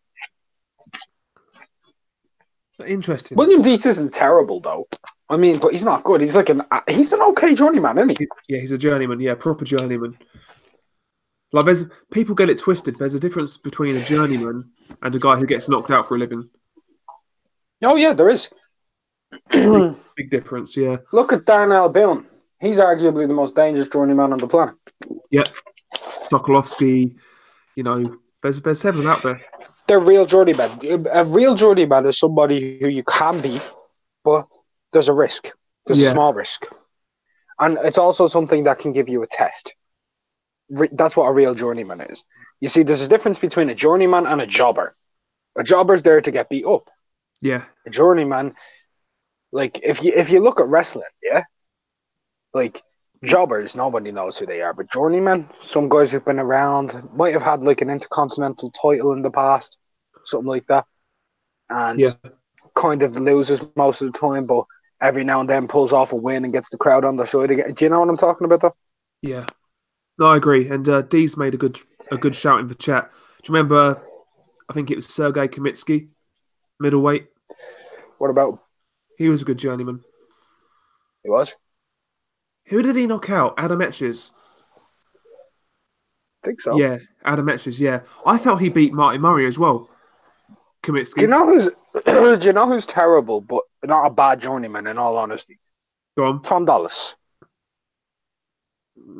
Interesting. William Dietz isn't terrible though. I mean, but he's not good. He's like he's an okay journeyman, isn't he? Yeah, he's a journeyman. Yeah, proper journeyman. Like, people get it twisted. There's a difference between a journeyman and a guy who gets knocked out for a living. Oh yeah, there is. Big difference. Yeah. Look at Darnell Boone. He's arguably the most dangerous journeyman on the planet. Yeah. Sokolovsky. You know, there's several out there. They're real journeymen. A real journeyman is somebody who you can beat, but there's a risk. There's a small risk. And it's also something that can give you a test. That's what a real journeyman is. You see, there's a difference between a journeyman and a jobber. A jobber's there to get beat up. Yeah. A journeyman, like, if you look at wrestling, yeah? Like, jobbers, nobody knows who they are. But journeymen, some guys who've been around, might have had, like, an intercontinental title in the past, something like that. And kind of loses most of the time, but every now and then pulls off a win and gets the crowd on their side again. Do you know what I'm talking about, though? Yeah. No, I agree. And Dee's made a good shout in the chat. Do you remember, I think it was Sergei Kamitsky, middleweight? What about? He was a good journeyman. He was? Who did he knock out? Adam Etches. I think so. Yeah, Adam Etches, yeah. I felt he beat Marty Murray as well. Kamitsky. Do you know who's terrible, but not a bad journeyman, in all honesty? Go on. Tom Dallas.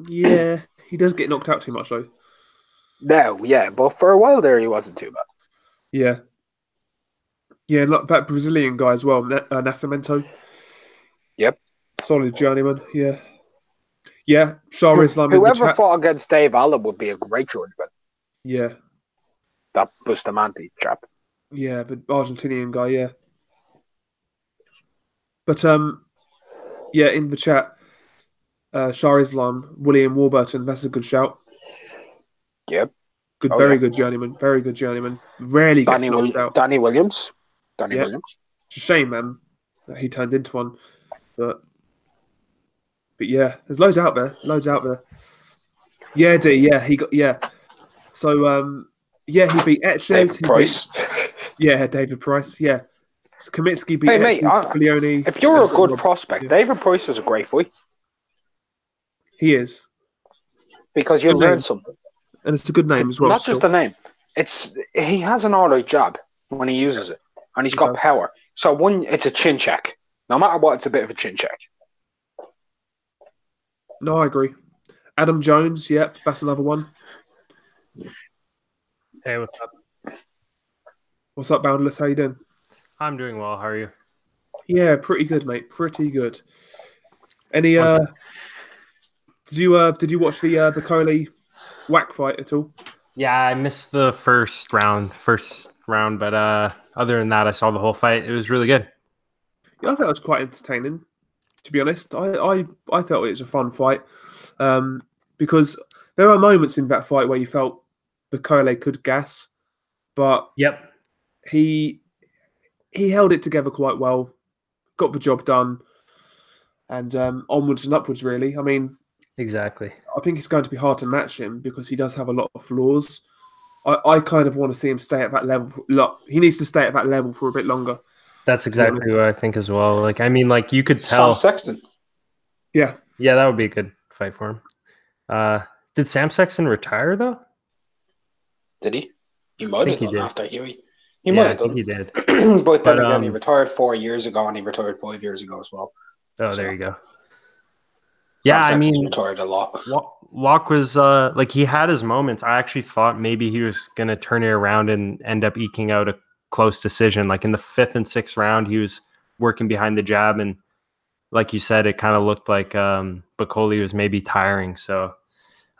Yeah, he does get knocked out too much, though. No, yeah, but for a while there, he wasn't too bad. Yeah. Yeah, look, that Brazilian guy as well, Nascimento. Yep. Solid journeyman, yeah. Yeah, Shah Islam. Whoever fought against Dave Allen would be a great journeyman. Yeah. That Bustamante chap. Yeah, the Argentinian guy, yeah. But, yeah, in the chat, Shah Islam, William Warburton, that's a good shout. Yep. Good, very good journeyman. Very good journeyman. Rarely gets knocked out. Danny Williams. Williams. It's a shame, man, that he turned into one. But yeah, there's loads out there. Yeah, D. Yeah, he got. Yeah. So yeah, he beat Etches. David Price. David Price. Yeah. So Kamitsky beat. Hey mate, Leone. If you're a good prospect, David Price is a great fight. He is. Because you learn something. And it's a good name as well. Not just a name. He has an alright jab when he uses it. And he's got power. So it's a chin check. No matter what, it's a bit of a chin check. No, I agree. Adam Jones, yep, that's another one. Hey, what's up? What's up, Boundless? How you doing? I'm doing well. How are you? Yeah, pretty good, mate. Pretty good. Any did you watch the Coley whack fight at all? Yeah, I missed the first round, but other than that, I saw the whole fight. It was really good. Yeah, I thought it was quite entertaining, to be honest. I felt it was a fun fight because there are moments in that fight where you felt Bakole could gas, but he held it together quite well, got the job done, and onwards and upwards, really. I mean, exactly. I think it's going to be hard to match him because he does have a lot of flaws. I kind of want to see him stay at that level. Look, he needs to stay at that level for a bit longer. That's exactly what I think as well. Like, I mean, like, you could tell. Sam Sexton. Yeah. Yeah, that would be a good fight for him. Did Sam Sexton retire, though? Did he? He might have done after Huey. He might have done. He did. But then again, he retired 4 years ago and he retired 5 years ago as well. Oh, there you go. Yeah, Sam I Sexton's mean, retired a lot. Locke was like he had his moments. I actually thought maybe he was going to turn it around and end up eking out a close decision. Like in the 5th and 6th round, he was working behind the jab, and like you said, it kind of looked like Bacoli was maybe tiring. So,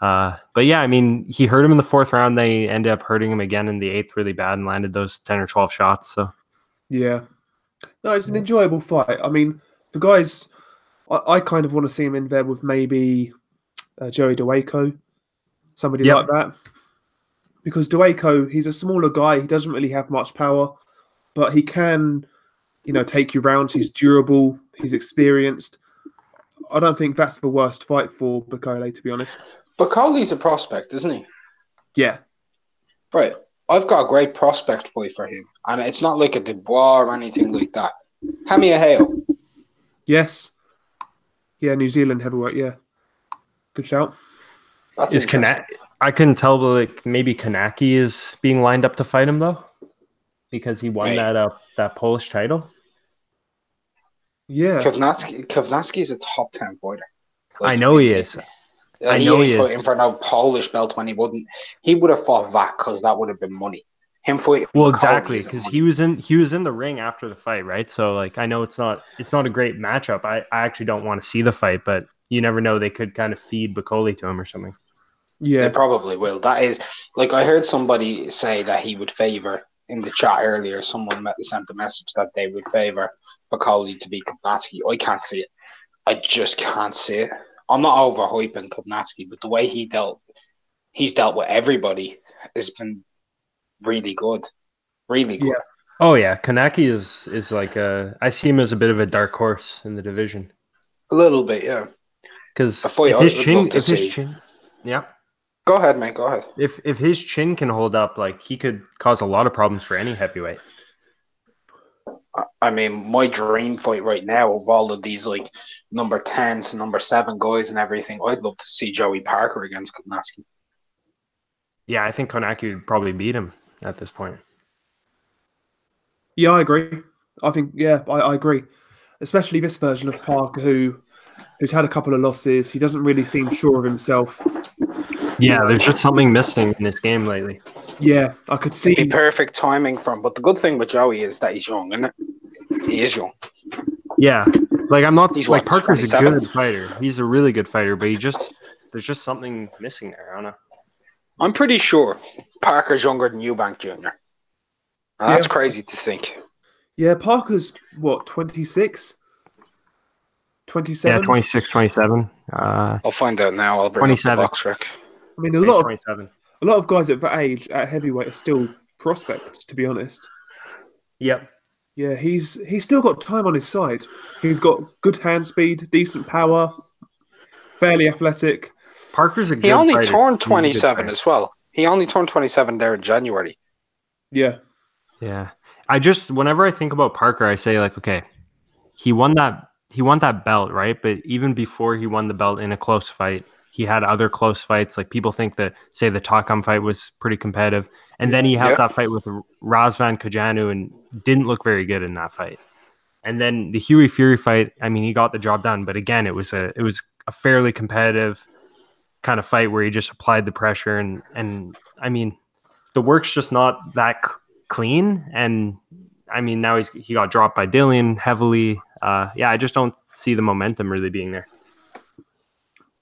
but yeah, I mean, he hurt him in the 4th round. They ended up hurting him again in the 8th really bad and landed those 10 or 12 shots. So Yeah. No, it's an enjoyable fight. I mean, the guys, I kind of want to see him in there with maybe Joey Dawejko, somebody Yep. like that. Because Dawejko, he's a smaller guy. He doesn't really have much power, but he can, take you rounds. He's durable. He's experienced. I don't think that's the worst fight for Bacoli, to be honest. Bacoli's a prospect, isn't he? Yeah. Right. I've got a great prospect fight for him. And it's not like a Dubois or anything like that. Hamia Hale. Yes. Yeah, New Zealand heavyweight, yeah. Good shout. That's is interesting. I couldn't tell, but like maybe Kanaki is being lined up to fight him though, because he won Right. that Polish title. Yeah. Kovnatsky is a top 10 fighter. I know he is. I know he ain't is. fighting for no Polish belt when he wouldn't. He would have fought that because that would have been money. Him fighting. Well, Bacoli exactly, isn't because money. he was in the ring after the fight, right? So like I know it's not a great matchup. I actually don't want to see the fight, but you never know, they could kind of feed Bacoli to him or something. They Yeah. probably will. That is like I heard somebody say that he would favor in the chat earlier. Someone sent a message that they would favor Bacoli to beat Kovnatsky. I can't see it. I just can't see it. I'm not overhyping Kovnatsky, but the way he's dealt with everybody has been really good. Really good. Yeah. Oh yeah, Kanaki is like I see him as a bit of a dark horse in the division A little bit, yeah. because A fight if I his would chin, love to see. yeah, Go ahead, mate. Go ahead. if his chin can hold up, like he could cause a lot of problems for any heavyweight. I mean, my dream fight right now of all of these like number 10 to number 7 guys and everything, I'd love to see Joey Parker against Kovnatsky. Yeah, I think Kanaki would probably beat him at this point. Yeah, I agree. I think, I agree. Especially this version of Parker who's had a couple of losses. He doesn't really seem sure of himself. Yeah, there's just something missing in his game lately. Yeah, I could see. It'd be perfect timing for him. But the good thing with Joey is that he's young, isn't it? He is young. Yeah, like I'm not He's like what, Parker's 27? a good fighter. He's a really good fighter, but there's just something missing there. I don't know. I'm pretty sure Parker's younger than Eubank Jr. And that's crazy to think. Yeah, Parker's, what, 26? 27? Yeah, 26, 27. I'll find out now. I'll bring up the 27. box rec. I mean, a lot 27. of guys at that age, at heavyweight, are still prospects, to be honest. Yep. Yeah, he's still got time on his side. He's got good hand speed, decent power, fairly athletic. Parker's a good He only fighter. turned He's a good 27 fighter. as well. He only turned 27 there in January. Yeah. Yeah. Whenever I think about Parker, I say like, okay, he won that belt, right? But even before he won the belt in a close fight, he had other close fights. Like people think that, say, the Takam fight was pretty competitive. And then he has that fight with Razvan Kajanu and didn't look very good in that fight. And then the Huey Fury fight, I mean, he got the job done. But again, it was a fairly competitive kind of fight where he just applied the pressure. And I mean, the work's just not that clean. And I mean, now he got dropped by Dillian heavily. I just don't see the momentum really being there.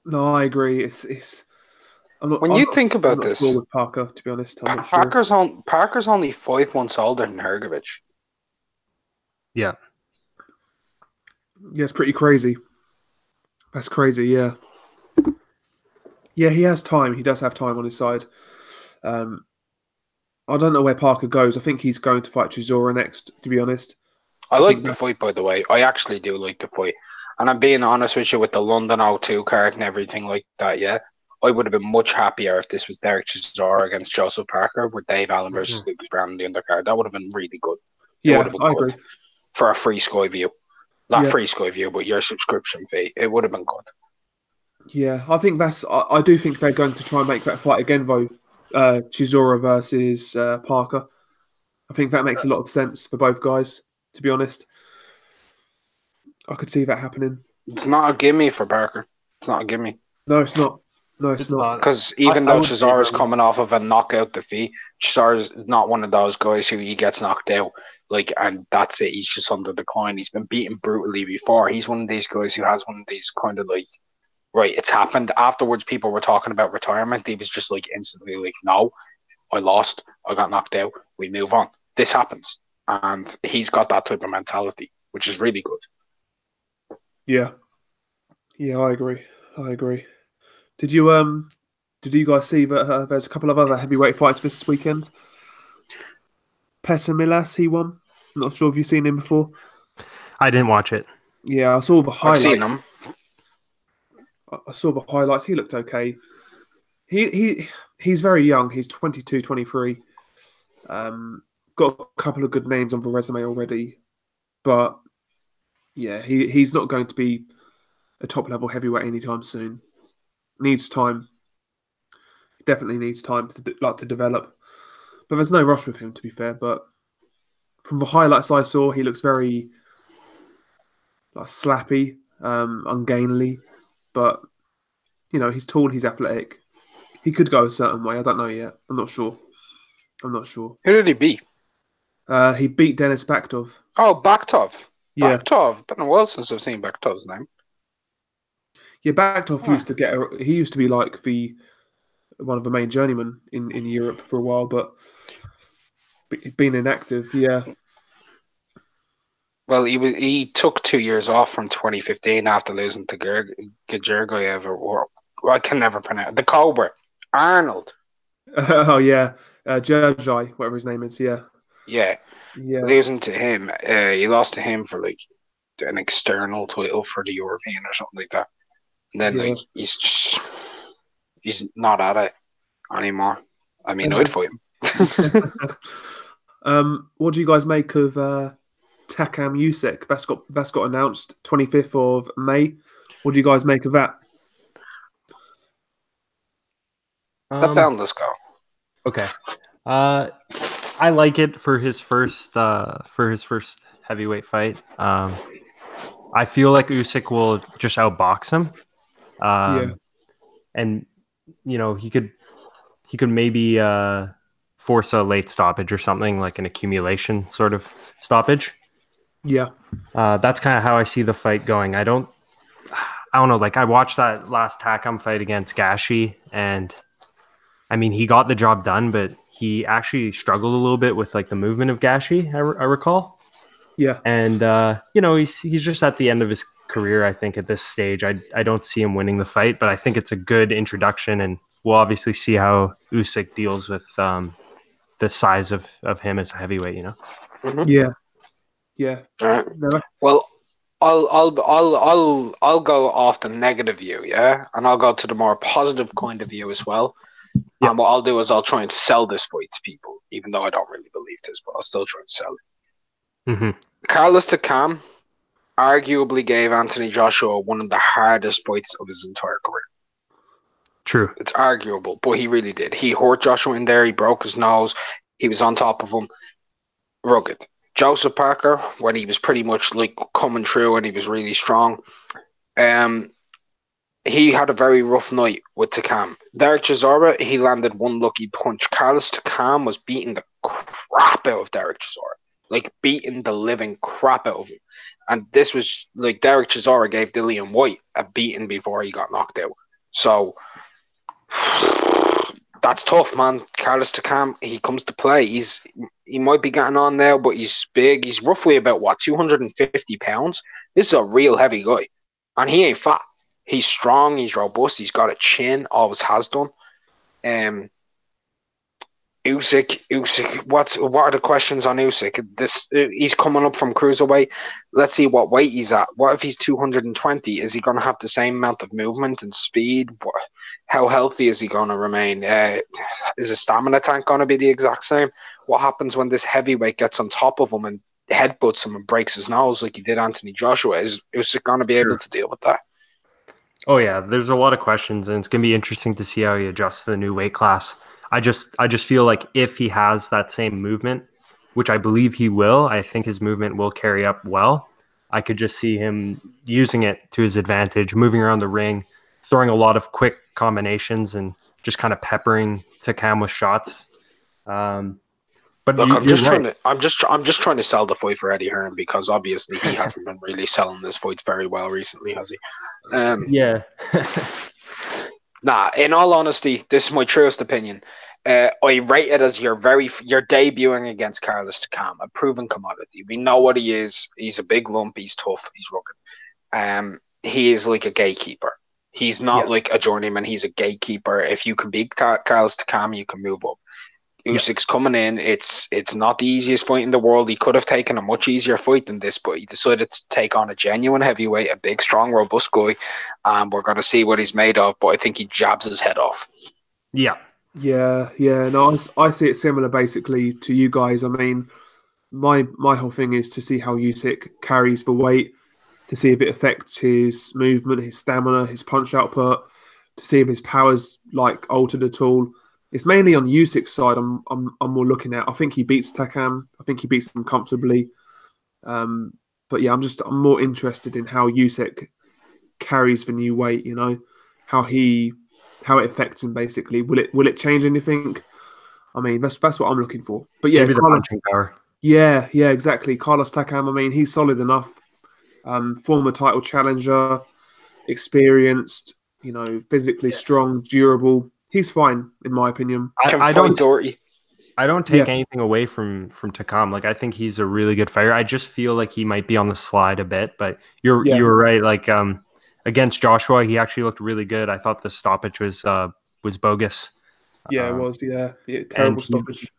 No, I agree. When you think about this, sure with Parker, to be honest, I'm not Parker's only 5 months older than Hrgovic. Yeah. Yeah, it's pretty crazy. That's crazy, yeah. Yeah, he has time. He does have time on his side. I don't know where Parker goes. I think he's going to fight Chisora next, to be honest. I like the fight, by the way. I actually do like the fight. And I'm being honest with you, with the London O2 card and everything like that, yeah. I would have been much happier if this was Derek Chisora against Joseph Parker with Dave Allen versus Lucas Brown in the undercard. That would have been really good. Yeah, I agree. For a free Sky View. Not free Sky View, but your subscription fee. It would have been good. Yeah, I do think they're going to try and make that fight again, though. Chisora versus Parker. I think that makes a lot of sense for both guys, to be honest. I could see that happening. It's not a gimme for Parker. It's not a gimme. No, it's not. No, it's It's not. not. Because even I though would say Cesaro's no. coming off of a knockout defeat, Cesaro's not one of those guys who he gets knocked out, and that's it. He's just on the decline. He's been beaten brutally before. He's one of these guys who has one of these kind of right, it's happened. Afterwards, people were talking about retirement. He was just instantly no, I lost. I got knocked out. We move on. This happens. And he's got that type of mentality, which is really good. Yeah. Yeah, I agree. Did you guys see that there's a couple of other heavyweight fights this weekend? Petr Milas, he won. Not sure if you've seen him before. I didn't watch it. Yeah, I saw the I've highlights. seen him. I saw the highlights. He looked okay. He's very young. He's 22, 23. Got a couple of good names on the resume already. But yeah, he's not going to be a top level heavyweight anytime soon. Needs time. Definitely needs time to develop. But there's no rush with him, to be fair. But from the highlights I saw, he looks very slappy, ungainly. But he's tall, he's athletic. He could go a certain way. I don't know yet. I'm not sure. Who did he beat? He beat Denis Baktov. Oh, Baktov. Yeah. Baktov. Been a while since I've seen Baktov's name. Yeah, Baktov he used to be like one of the main journeymen in Europe for a while, but been inactive. Yeah. Well, he took 2 years off from 2015 after losing to Georgiev, or I can never pronounce the Cobra. Arnold. Oh yeah, Gergely, whatever his name is. Yeah. Yeah. Losing to him, he lost to him for an external title for the European or something like that. And then he's not at it anymore. I mean, I'd fight him. What do you guys make of Takam Usyk? That's got announced 25th of May. What do you guys make of that? Let Boundless go. Okay. I like it for his first heavyweight fight. I feel like Usyk will just outbox him. And he could maybe force a late stoppage or something, like an accumulation sort of stoppage. Yeah. That's kind of how I see the fight going. I don't know. I watched that last Takam fight against Gashi, and I mean, he got the job done, but he actually struggled a little bit with the movement of Gashi, I recall. Yeah. And, he's just at the end of his career, I think, at this stage. I don't see him winning the fight, but I think it's a good introduction, and we'll obviously see how Usyk deals with the size of him as a heavyweight, Mm-hmm. Yeah. Yeah. Right. Well, I'll go off the negative view, yeah? And I'll go to the more positive kind of view as well. Yeah. And what I'll do is I'll try and sell this fight to people, even though I don't really believe this, but I'll still try and sell it. Mm-hmm. Carlos Takam arguably gave Anthony Joshua one of the hardest fights of his entire career. True. It's arguable, but he really did. He hurt Joshua in there. He broke his nose. He was on top of him. Rugged. Joseph Parker, when he was pretty much coming through and he was really strong, he had a very rough night with Takam. Derek Chisora, he landed one lucky punch. Carlos Takam was beating the crap out of Derek Chisora. Beating the living crap out of him. And this was Derek Chisora gave Dillian White a beating before he got knocked out. So that's tough, man. Carlos Takam, he comes to play. He might be getting on now, but he's big. He's roughly about 250 pounds. This is a real heavy guy. And he ain't fat. He's strong, he's robust, he's got a chin, always has done. Usyk, what are the questions on Usyk? He's coming up from cruiserweight. Let's see what weight he's at. What if he's 220? Is he going to have the same amount of movement and speed? How healthy is he going to remain? Is his stamina tank going to be the exact same? What happens when this heavyweight gets on top of him and headbutts him and breaks his nose like he did Anthony Joshua? Is Usyk going to be able to deal with that? Oh yeah, there's a lot of questions, and it's gonna be interesting to see how he adjusts to the new weight class. I just feel like if he has that same movement, which I believe he will, I think his movement will carry up well. I could just see him using it to his advantage, moving around the ring, throwing a lot of quick combinations and just kind of peppering Takam with shots. But Look, you're right. I'm just trying to sell the fight for Eddie Hearn because obviously he hasn't been really selling his fights very well recently, has he? Yeah. Nah, in all honesty, this is my truest opinion. I rate it as you're debuting against Carlos Takam, a proven commodity. We know what he is. He's a big lump. He's tough. He's rugged. He is like a gatekeeper. He's not like a journeyman. He's a gatekeeper. If you can beat Carlos Takam, you can move up. Usyk's coming in. It's not the easiest fight in the world. He could have taken a much easier fight than this, but he decided to take on a genuine heavyweight, a big, strong, robust guy. We're going to see what he's made of, but I think he jabs his head off. Yeah. No, I see it similar basically to you guys. I mean, my whole thing is to see how Usyk carries the weight, to see if it affects his movement, his stamina, his punch output, to see if his power's like altered at all. It's mainly on Usyk's side I'm more looking at. I think he beats Takam. I think he beats him comfortably. But yeah, I'm more interested in how Usyk carries the new weight, you know, how it affects him basically. Will it change anything? I mean, that's what I'm looking for. But yeah, maybe the punching power. Yeah, exactly. Carlos Takam, I mean, he's solid enough. Former title challenger, experienced, you know, physically strong, durable. He's fine, in my opinion. I don't take anything away from Takam. Like, I think he's a really good fighter. I just feel like he might be on the slide a bit. But you were right. Like against Joshua, he actually looked really good. I thought the stoppage was bogus. Yeah, it was. Yeah, terrible stoppage.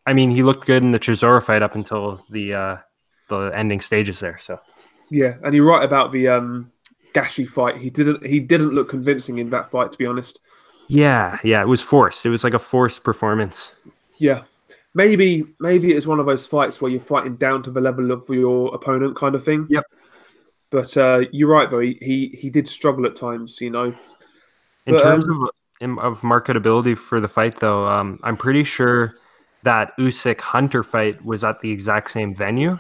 I mean, he looked good in the Chisora fight up until the ending stages there. So yeah, and you're right about the Gashi fight. He didn't look convincing in that fight, to be honest. Yeah, it was forced. It was like a forced performance. Yeah, maybe it's one of those fights where you're fighting down to the level of your opponent, kind of thing. Yep. But you're right, though. He did struggle at times, you know. In terms of marketability for the fight, though, I'm pretty sure that Usyk Hunter fight was at the exact same venue.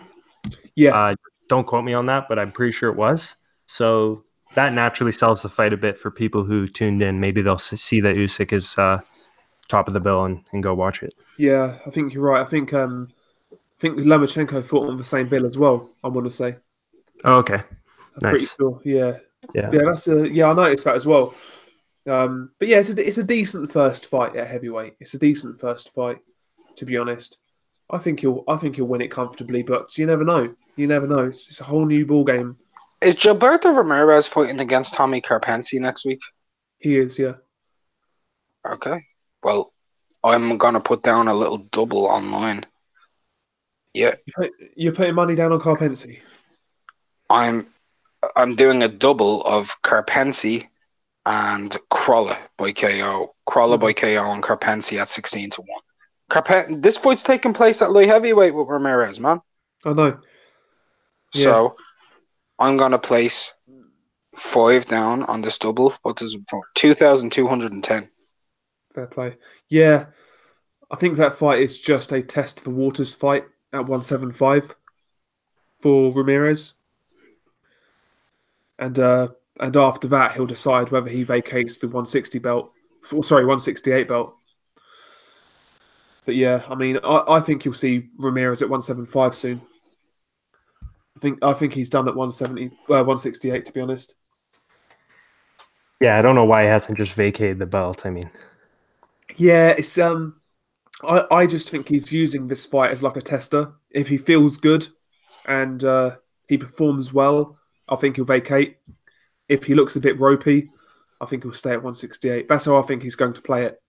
Yeah. Don't quote me on that, but I'm pretty sure it was. So that naturally sells the fight a bit for people who tuned in. Maybe they'll see that Usyk is top of the bill and go watch it. Yeah, I think you're right. I think Lomachenko fought on the same bill as well, I want to say. Oh, okay. I'm pretty sure. Yeah. Yeah, I noticed that as well. But yeah, it's a decent first fight at heavyweight. It's a decent first fight, to be honest. I think he'll win it comfortably, but you never know. It's a whole new ball game. Is Gilberto Ramirez fighting against Tommy Karpency next week? He is, yeah. Okay. Well, I'm gonna put down a little double online. Yeah. You're putting money down on Karpency? I'm doing a double of Karpency and Crawler by KO. Crawler by KO and Karpency at 16-1. This fight's taking place at light heavyweight with Ramirez, man. I know. Yeah. So I'm gonna place 5 down on this double. What does it for? 2,210. Fair play. Yeah, I think that fight is just a test for Waters' fight at 175 for Ramirez, and after that he'll decide whether he vacates the 168 belt. But yeah, I mean, I think you'll see Ramirez at 175 soon. I think he's done at 168, to be honest. Yeah, I don't know why he hasn't just vacated the belt. I mean, yeah, it's I just think he's using this fight as like a tester. If he feels good and he performs well, I think he'll vacate. If he looks a bit ropey, I think he'll stay at 168. That's how I think he's going to play it.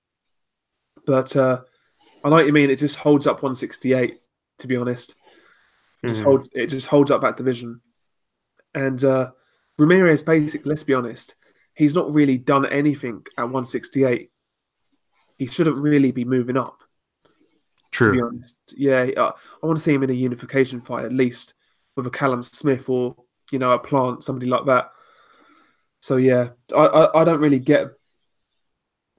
But I know what you mean. It just holds up 168, to be honest. It just holds up that division. And Ramirez, basically, let's be honest, he's not really done anything at 168. He shouldn't really be moving up. True. To be honest. Yeah, I want to see him in a unification fight at least with a Callum Smith or, you know, a Plant, somebody like that. So yeah, I don't really get.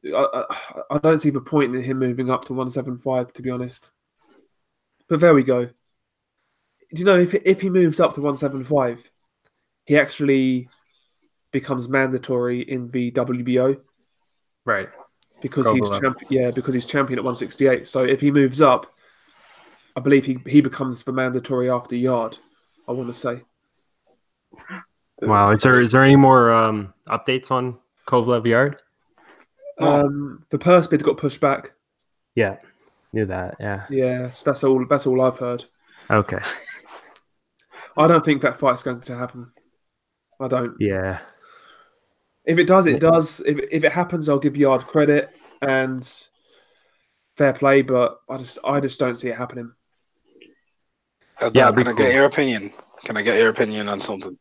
I don't see the point in him moving up to 175, to be honest. But there we go. Do you know if he moves up to 175, he actually becomes mandatory in the WBO Right. because Kovalev. because he's champion at 168. So if he moves up, I believe he becomes the mandatory after Yard. I want to say. Wow. Is there any more updates on Kovalev Yard? The purse bid got pushed back. Yeah. Knew that. Yeah. Yeah, that's all I've heard. Okay. I don't think that fight's going to happen. I don't. Yeah. If it does, it does. If it happens, I'll give Yard credit and fair play, but I just don't see it happening. Yeah, Can I get your opinion? Can I get your opinion on something?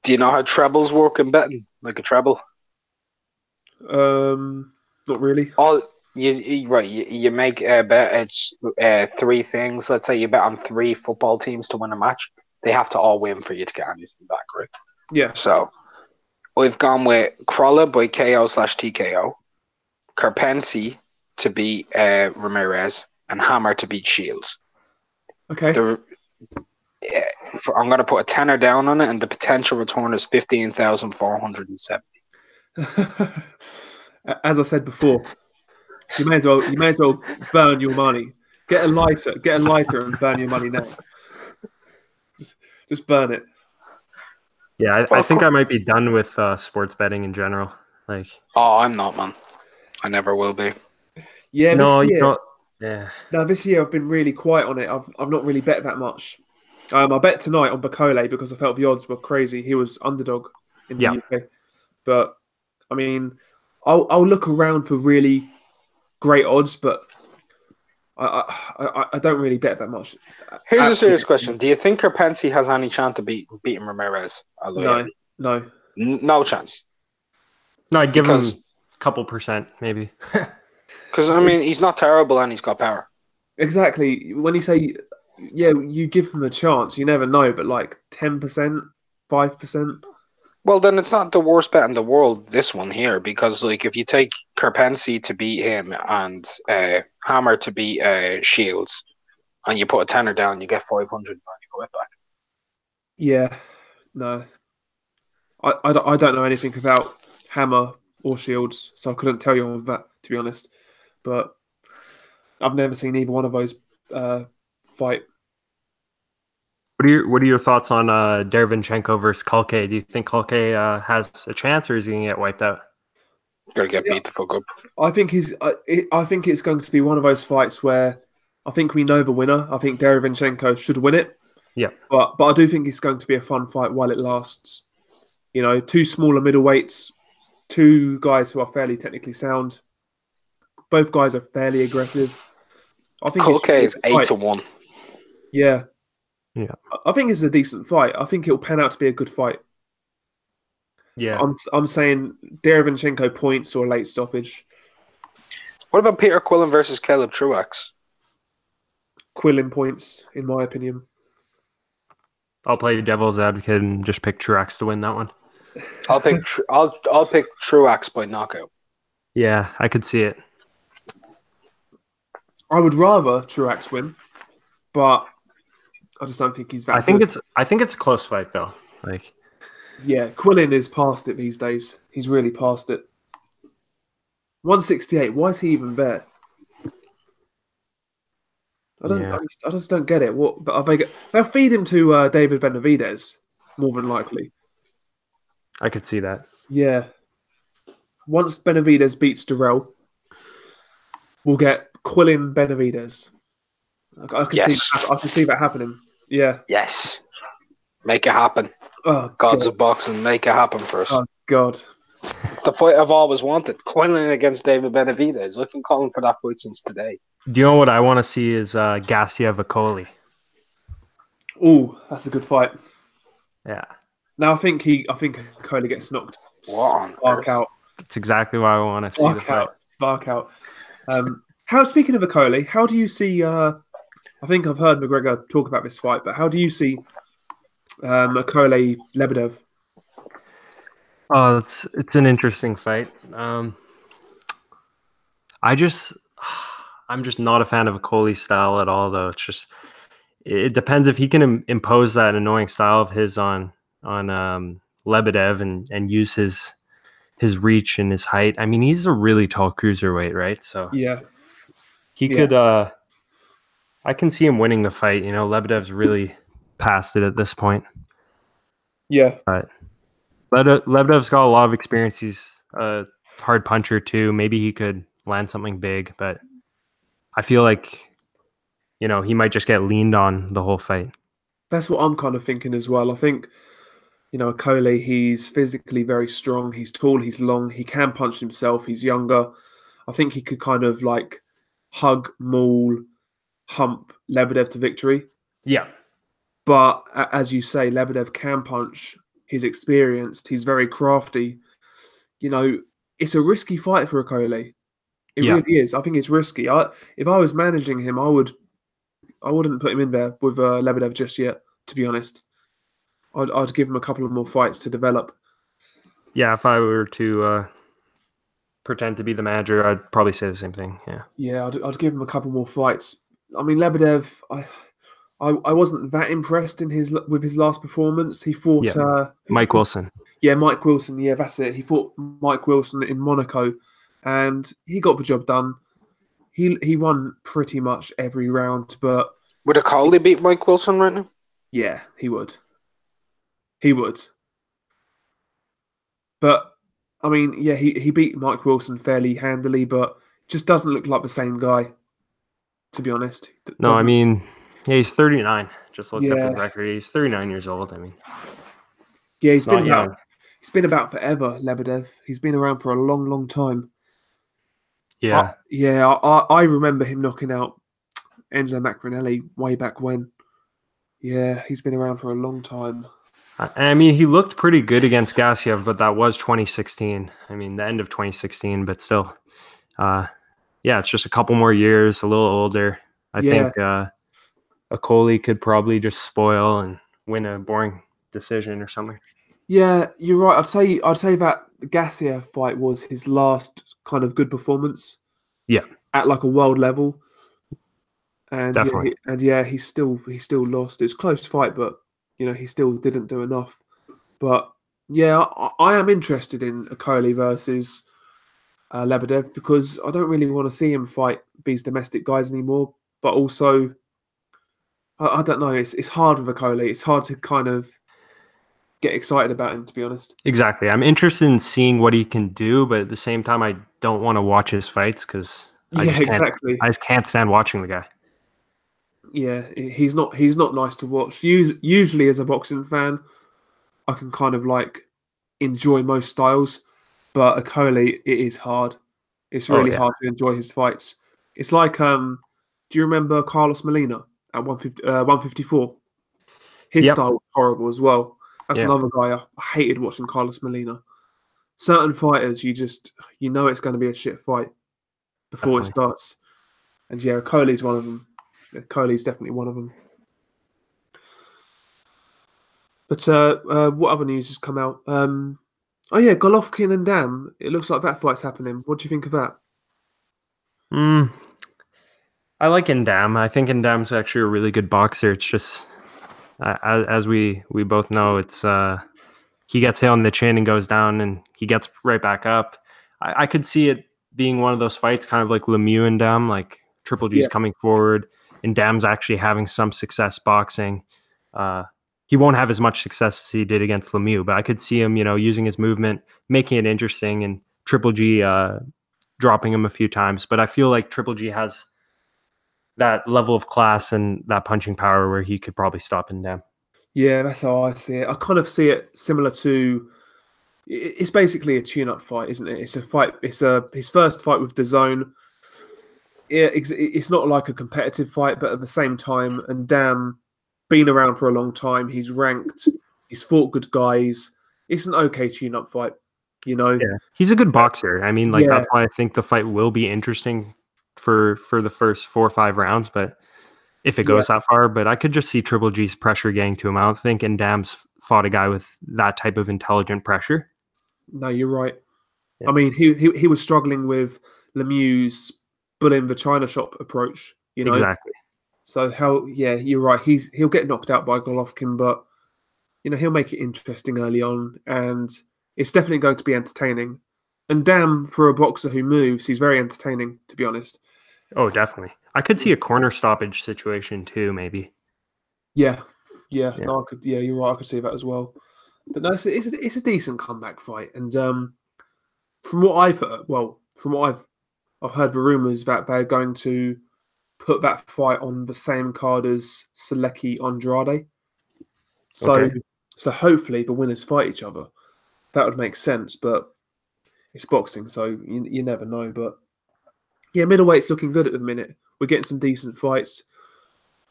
Do you know how trebles work in betting? Like a treble? Not really. You make a bet. It's three things. Let's say you bet on 3 football teams to win a match. They have to all win for you to get anything back, right? Yeah. So we've gone with Crawler by KO/TKO, Karpensi to beat Ramirez, and Hammer to beat Shields. Okay. I'm going to put a tenner down on it, and the potential return is 15,470. As I said before, you may as well burn your money. Get a lighter, and burn your money now. Just burn it. Yeah, I think I might be done with sports betting in general. Like, oh, I'm not, man. I never will be. Yeah, no, this year, you don't. Yeah. Now this year I've been really quiet on it. I've not really bet that much. I bet tonight on Bakole because I felt the odds were crazy. He was underdog in the UK, but I mean, I'll look around for really great odds, but I don't really bet that much. Here's a serious question: do you think Karpensi has any chance of beating Ramirez? No. No chance. No, I'd give him a couple percent, maybe. Because, I mean, he's not terrible and he's got power. Exactly. When you say, yeah, you give him a chance, you never know, but like 10%, 5%. Well, then it's not the worst bet in the world, this one here, because, like, if you take Karpensi to beat him and Hammer to beat Shields, and you put a tenner down, you get 500 and you go it back. Yeah. No. I don't know anything about Hammer or Shields, so I couldn't tell you on that, to be honest. But I've never seen either one of those fight. What are your thoughts on Derevyanchenko versus Kalke? Do you think Kalke has a chance, or is he going to get wiped out? Gonna get beat the fuck up. I think it's going to be one of those fights where I think we know the winner. I think Derevyanchenko should win it. Yeah. But I do think it's going to be a fun fight while it lasts. You know, 2 smaller middleweights, 2 guys who are fairly technically sound. Both guys are fairly aggressive. I think Kalke is 8-1. Yeah. Yeah. I think it's a decent fight. I think it'll pan out to be a good fight. Yeah. I'm saying Derevyanchenko points or late stoppage. What about Peter Quillen versus Caleb Truax? Quillen points, in my opinion. I'll play devil's advocate and just pick Truax to win that one. I'll pick Truax by knockout. Yeah, I could see it. I would rather Truax win, but I just don't think he's that. I think it's a close fight though. Like, yeah, Quillen is past it these days. He's really past it. 168. Why is he even there? I just don't get it. What are they? They'll feed him to David Benavidez, more than likely. I could see that. Yeah. Once Benavidez beats Durrell, we'll get Quillen Benavidez. I can see that happening. Yeah. Yes. Make it happen. Oh, Gods of boxing, make it happen for us. Oh God. It's the fight I've always wanted. Quillen against David Benavidez. I've been calling for that fight since today. Do you know what I want to see is Garcia Vicoli? Oh, that's a good fight. Yeah. Now I think Coley gets knocked spark out. That's exactly why I want to see the fight. Spark out. Speaking of Vicoli, how do you see? I think I've heard McGregor talk about this fight, but how do you see Coley Lebedev? Oh, it's an interesting fight. I'm just not a fan of Coley's style at all, though. It depends if he can impose that annoying style of his on Lebedev and use his reach and his height. I mean, he's a really tall cruiserweight, right? So Yeah. he could. I can see him winning the fight. You know, Lebedev's really past it at this point. Yeah. But Lebedev's got a lot of experience. He's a hard puncher too. Maybe he could land something big, but I feel like, you know, he might just get leaned on the whole fight. That's what I'm kind of thinking as well. I think, you know, Okolie, he's physically very strong. He's tall, he's long, he can punch himself, he's younger. I think he could kind of like hug, maul, hump Lebedev to victory. Yeah. But as you say, Lebedev can punch. He's experienced. He's very crafty. You know, it's a risky fight for Okolie. It really is. I think it's risky. If I was managing him, I wouldn't put him in there with Lebedev just yet, to be honest. I'd give him a couple of more fights to develop. Yeah, if I were to pretend to be the manager, I'd probably say the same thing. Yeah. Yeah, I'd give him a couple more fights. I mean, Lebedev, I wasn't that impressed with his last performance. He fought Mike Wilson. Yeah, Mike Wilson. Yeah, that's it. He fought Mike Wilson in Monaco, and he got the job done. He won pretty much every round, but would Okolie beat Mike Wilson right now? Yeah, he would. He would. But I mean, yeah, he beat Mike Wilson fairly handily, but just doesn't look like the same guy, to be honest. No, I mean, yeah, he's 39. Just looked up his record. He's 39 years old. I mean, yeah, he's been about forever, Lebedev. He's been around for a long, long time. Yeah. I remember him knocking out Enzo Maccarinelli way back when. Yeah, he's been around for a long time. I mean, he looked pretty good against Gassiev, but that was 2016. I mean, the end of 2016, but still. Yeah, it's just a couple more years, a little older. I think Okolie could probably just spoil and win a boring decision or something. Yeah, you're right. I'd say that the Gassiev fight was his last kind of good performance. Yeah. At like a world level. And definitely. He still lost. It's a close fight, but you know, he still didn't do enough. But yeah, I am interested in Okolie versus Lebedev because I don't really want to see him fight these domestic guys anymore. But also, I don't know. It's hard with Okolie. It's hard to kind of get excited about him, to be honest. Exactly. I'm interested in seeing what he can do, but at the same time, I don't want to watch his fights because I just can't stand watching the guy. Yeah, he's not nice to watch. Usually, as a boxing fan, I can kind of like enjoy most styles, but Okolie, it is hard. It's really hard to enjoy his fights. It's like, do you remember Carlos Molina at 154? His style was horrible as well. That's another guy I hated watching, Carlos Molina. Certain fighters, you know it's going to be a shit fight before it starts. And yeah, Okolie's one of them. Okolie's definitely one of them. But what other news has come out? Golovkin and Dam. It looks like that fight's happening. What do you think of that? I like Ndam. I think Ndam's actually a really good boxer. It's just, as we both know, it's he gets hit on the chin and goes down, and he gets right back up. I could see it being one of those fights, kind of like Lemieux and Ndam, like Triple G's coming forward, and Ndam's actually having some success boxing. He won't have as much success as he did against Lemieux, but I could see him, using his movement, making it interesting, and Triple G dropping him a few times. But I feel like Triple G has that level of class and that punching power where he could probably stop Ndam. Yeah, that's how I see it. I kind of see it similar to, it's basically a tune-up fight, isn't it? It's a fight. It's his first fight with DAZN. It's not like a competitive fight, but at the same time, Ndam been around for a long time. He's ranked. He's fought good guys. It's an okay tune-up fight, Yeah, he's a good boxer. I mean, that's why I think the fight will be interesting for the first 4 or 5 rounds. But if it goes that far, but I could just see Triple G's pressure getting to him. I don't think Ndam's fought a guy with that type of intelligent pressure. No, you're right. Yeah. I mean, he was struggling with Lemieux's bullying the China shop approach. Exactly. So you're right. He'll get knocked out by Golovkin, but he'll make it interesting early on, and it's definitely going to be entertaining. And damn, for a boxer who moves, he's very entertaining, to be honest. Oh, definitely. I could see a corner stoppage situation too, maybe. Yeah. Yeah. No, I could. Yeah, you're right. I could see that as well. But no, it's a decent comeback fight, and from what I've heard, I've heard the rumors that they're going to put that fight on the same card as Selecki Andrade. So, Okay. so hopefully the winners fight each other. That would make sense, but it's boxing, so you never know. But yeah, middleweight's looking good at the minute. We're getting some decent fights.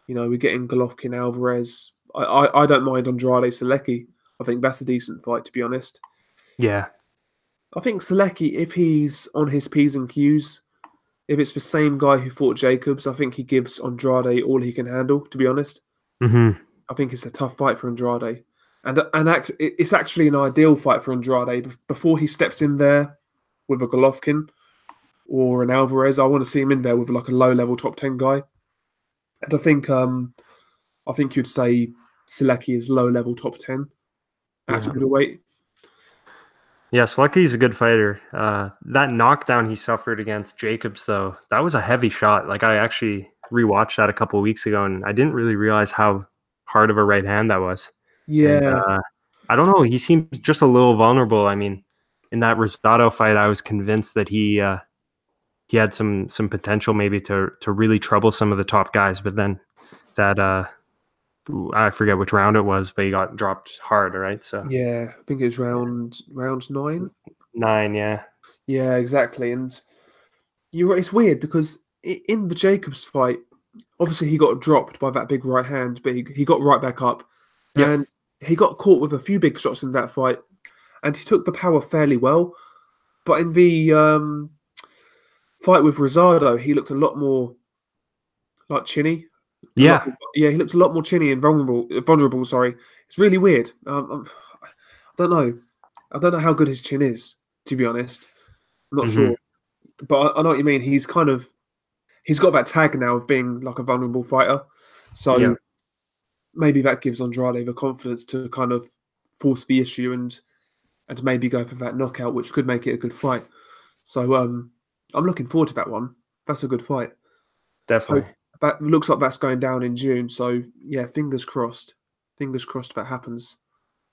We're getting Golovkin, Alvarez. I don't mind Andrade Selecki. I think that's a decent fight, to be honest. Yeah. I think Selecki, if he's on his P's and Q's, if it's the same guy who fought Jacobs, I think he gives Andrade all he can handle, to be honest. Mm-hmm. I think it's a tough fight for Andrade. And it's actually an ideal fight for Andrade. Before he steps in there with a Golovkin or an Alvarez, I want to see him in there with like a low-level top 10 guy. And I think you'd say Selecki is low-level top 10 at middleweight. Yeah, Selecki's a good fighter. That knockdown he suffered against Jacobs, though, that was a heavy shot. Like, I actually rewatched that a couple of weeks ago, and I didn't really realize how hard of a right hand that was. Yeah. And, I don't know. He seems just a little vulnerable. I mean, in that Rosado fight, I was convinced that he had some potential maybe to really trouble some of the top guys, but then that I forget which round it was, but he got dropped hard, right? So Yeah, I think it's round 9. 9, yeah. Yeah, exactly. And it's weird because in the Jacobs fight, obviously he got dropped by that big right hand, but he got right back up. Yep. And he got caught with a few big shots in that fight, and he took the power fairly well. But in the fight with Rosado, he looked a lot more like chinny. Yeah. He looked a lot more chinny and vulnerable. Sorry, it's really weird. I don't know. I don't know how good his chin is, to be honest. I'm not sure, but I know what you mean. He's got that tag now of being like a vulnerable fighter, so maybe that gives Andrade the confidence to kind of force the issue and maybe go for that knockout, which could make it a good fight. So I'm looking forward to that one. That's a good fight. Definitely. That looks like that's going down in June. So yeah, fingers crossed. Fingers crossed that happens.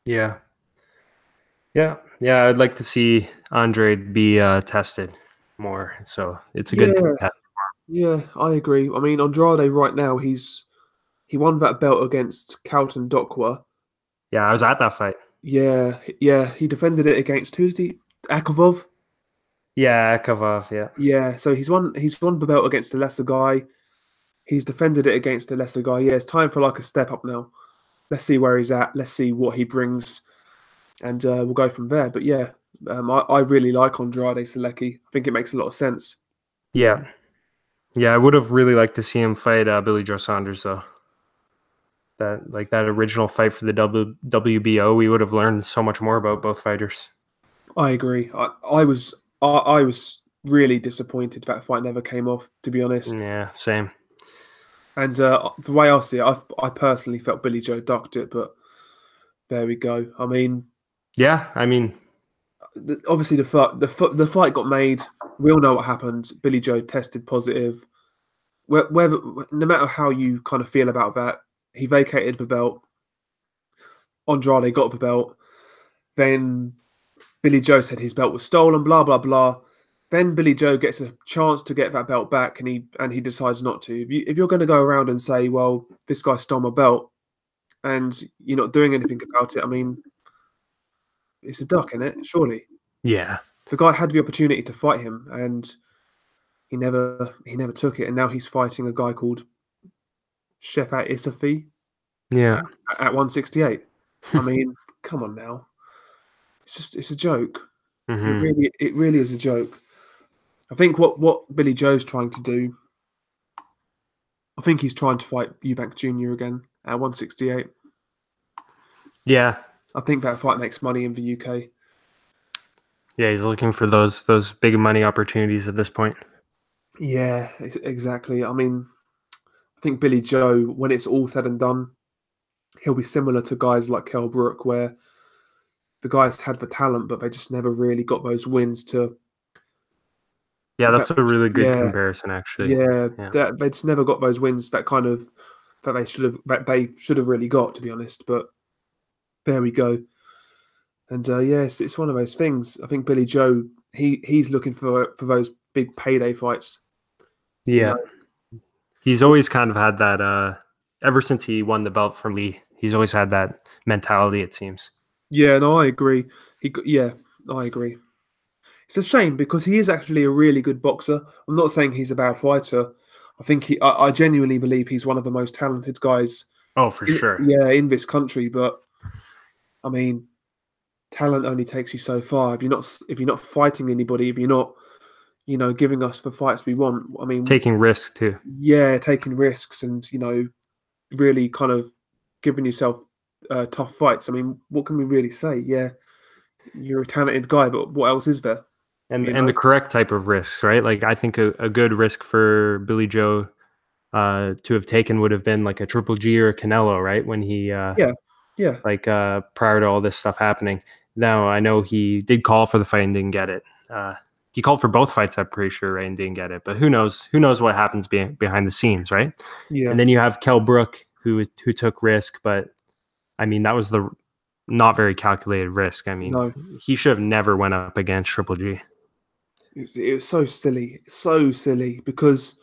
Yeah. I'd like to see Andre be tested more. So it's a good test. Yeah, I agree. I mean, Andrade right now, he won that belt against Carlton Dokwa. Yeah, I was at that fight. Yeah, he defended it against who did he? Akovov. Yeah, Akovov. Yeah. Yeah, so he's won the belt against the lesser guy. He's defended it against the lesser guy. Yeah, it's time for like a step up now. Let's see where he's at. Let's see what he brings, and we'll go from there. But yeah, I really like Andrade Selecki. I think it makes a lot of sense. Yeah, I would have really liked to see him fight Billy Joe Saunders though. That original fight for the WBO, we would have learned so much more about both fighters. I agree. I was really disappointed that fight never came off, to be honest. Yeah, same. And the way I see it, I personally felt Billy Joe ducked it, but there we go. I mean, obviously the fight got made. We all know what happened. Billy Joe tested positive. No matter how you kind of feel about that, he vacated the belt. Andrade got the belt. Then Billy Joe said his belt was stolen. Blah blah blah. Then Billy Joe gets a chance to get that belt back, and he decides not to. If you're going to go around and say, "Well, this guy stole my belt," and you're not doing anything about it, I mean, it's a duck, isn't it? Surely. Yeah. The guy had the opportunity to fight him, and he never took it. And now he's fighting a guy called Shefat Isafi. Yeah. At 168. I mean, come on now. It's a joke. Mm-hmm. It really is a joke. I think what Billy Joe's trying to do, I think he's trying to fight Eubank Jr. again at 168. Yeah. I think that fight makes money in the UK. Yeah, he's looking for those big money opportunities at this point. Yeah, exactly. I mean, I think Billy Joe, when it's all said and done, he'll be similar to guys like Kell Brook, where the guys had the talent, but they just never really got those wins to. Yeah, that's a really good Yeah, comparison, actually. yeah, Yeah. they just never got those wins that they should have really got, to be honest. But there we go. And yes, it's one of those things. I think Billy Joe, he's looking for those big payday fights. Yeah. He's always kind of had that ever since he won the belt from Lee. He's always had that mentality, it seems. Yeah, no, I agree. I agree. It's a shame because he is actually a really good boxer. I'm not saying he's a bad fighter. I think I genuinely believe he's one of the most talented guys. Oh, for sure. Yeah, in this country. But I mean, talent only takes you so far. If you're not fighting anybody, if you're not, giving us the fights we want. I mean, taking risks too. Yeah, taking risks and really kind of giving yourself tough fights. I mean, what can we really say? Yeah, you're a talented guy, but what else is there? And the correct type of risks, right? Like I think a good risk for Billy Joe to have taken would have been like a Triple G or a Canelo, right? When he yeah. Like prior to all this stuff happening. Now I know he did call for the fight and didn't get it. He called for both fights, I'm pretty sure, right, and didn't get it. But who knows? Who knows what happens behind the scenes, right? Yeah. And then you have Kell Brook who took risk, but I mean that was the not very calculated risk. I mean, he should have never went up against Triple G. It was so silly because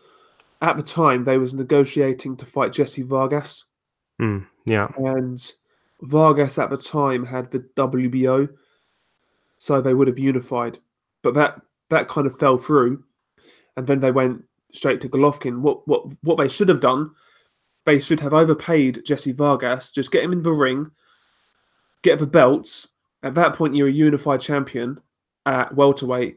at the time they was negotiating to fight Jesse Vargas. Yeah. And Vargas at the time had the WBO, so they would have unified. But that kind of fell through, and then they went straight to Golovkin. What they should have done, they should have overpaid Jesse Vargas, just get him in the ring, get the belts. At that point, you're a unified champion at welterweight,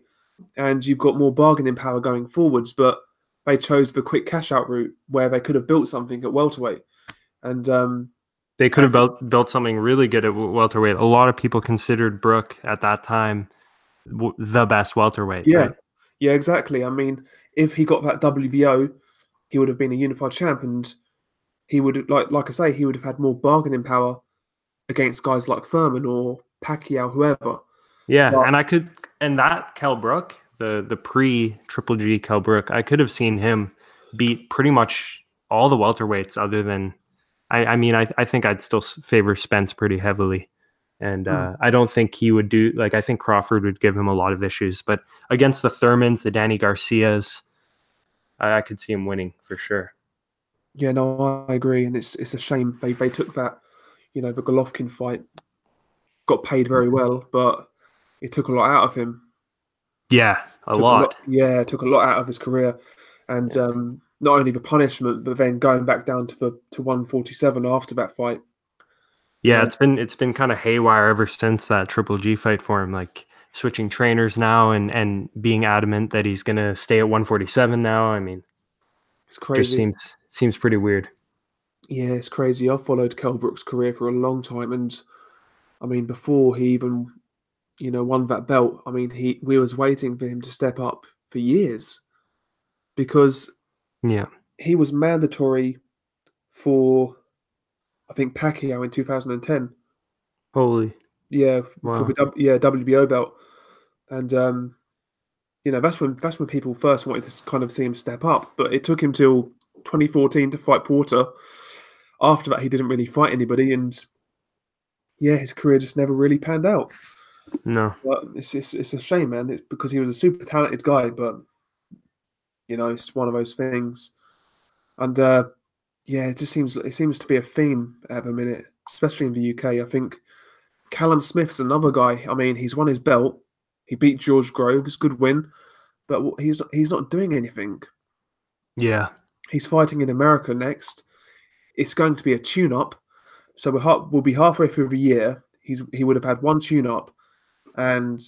and you've got more bargaining power going forwards. But they chose the quick cash out route where they could have built something at welterweight, and they could have built something really good at welterweight. A lot of people considered Brook at that time the best welterweight. Yeah, right? Yeah, exactly. I mean, if he got that WBO, he would have been a unified champ, and he would, like I say, he would have had more bargaining power against guys like Thurman or Pacquiao, whoever. Yeah, but, and that Kell Brook, the pre-Triple G Kell Brook, I could have seen him beat pretty much all the welterweights other than, I think I'd still favor Spence pretty heavily. And I don't think he would do, like, I think Crawford would give him a lot of issues. But against the Thurmans, the Danny Garcias, I could see him winning for sure. Yeah, no, I agree. And it's a shame they took that, the Golovkin fight, got paid very well, but it took a lot out of him. Yeah, a lot. It took a lot out of his career. And not only the punishment, but then going back down to 147 after that fight. Yeah, it's been kind of haywire ever since that Triple G fight for him, like switching trainers now and being adamant that he's gonna stay at 147 now. I mean, it's crazy. Just seems pretty weird. Yeah, it's crazy. I've followed Kell Brook's career for a long time, and I mean, before he even, won that belt, I mean, we was waiting for him to step up for years, because he was mandatory for, I think, Pacquiao in 2010. Holy. Yeah, wow. For the WBO belt. And that's when people first wanted to kind of see him step up. But it took him till 2014 to fight Porter. After that, he didn't really fight anybody, and his career just never really panned out. No. But it's a shame, man. It's because he was a super talented guy, but it's one of those things. And it just seems to be a theme at the minute, especially in the UK. I think Callum Smith's another guy. I mean, he's won his belt. He beat George Groves, good win, but he's not doing anything. Yeah, he's fighting in America next. It's going to be a tune-up, so we'll be halfway through the year. He would have had one tune-up, and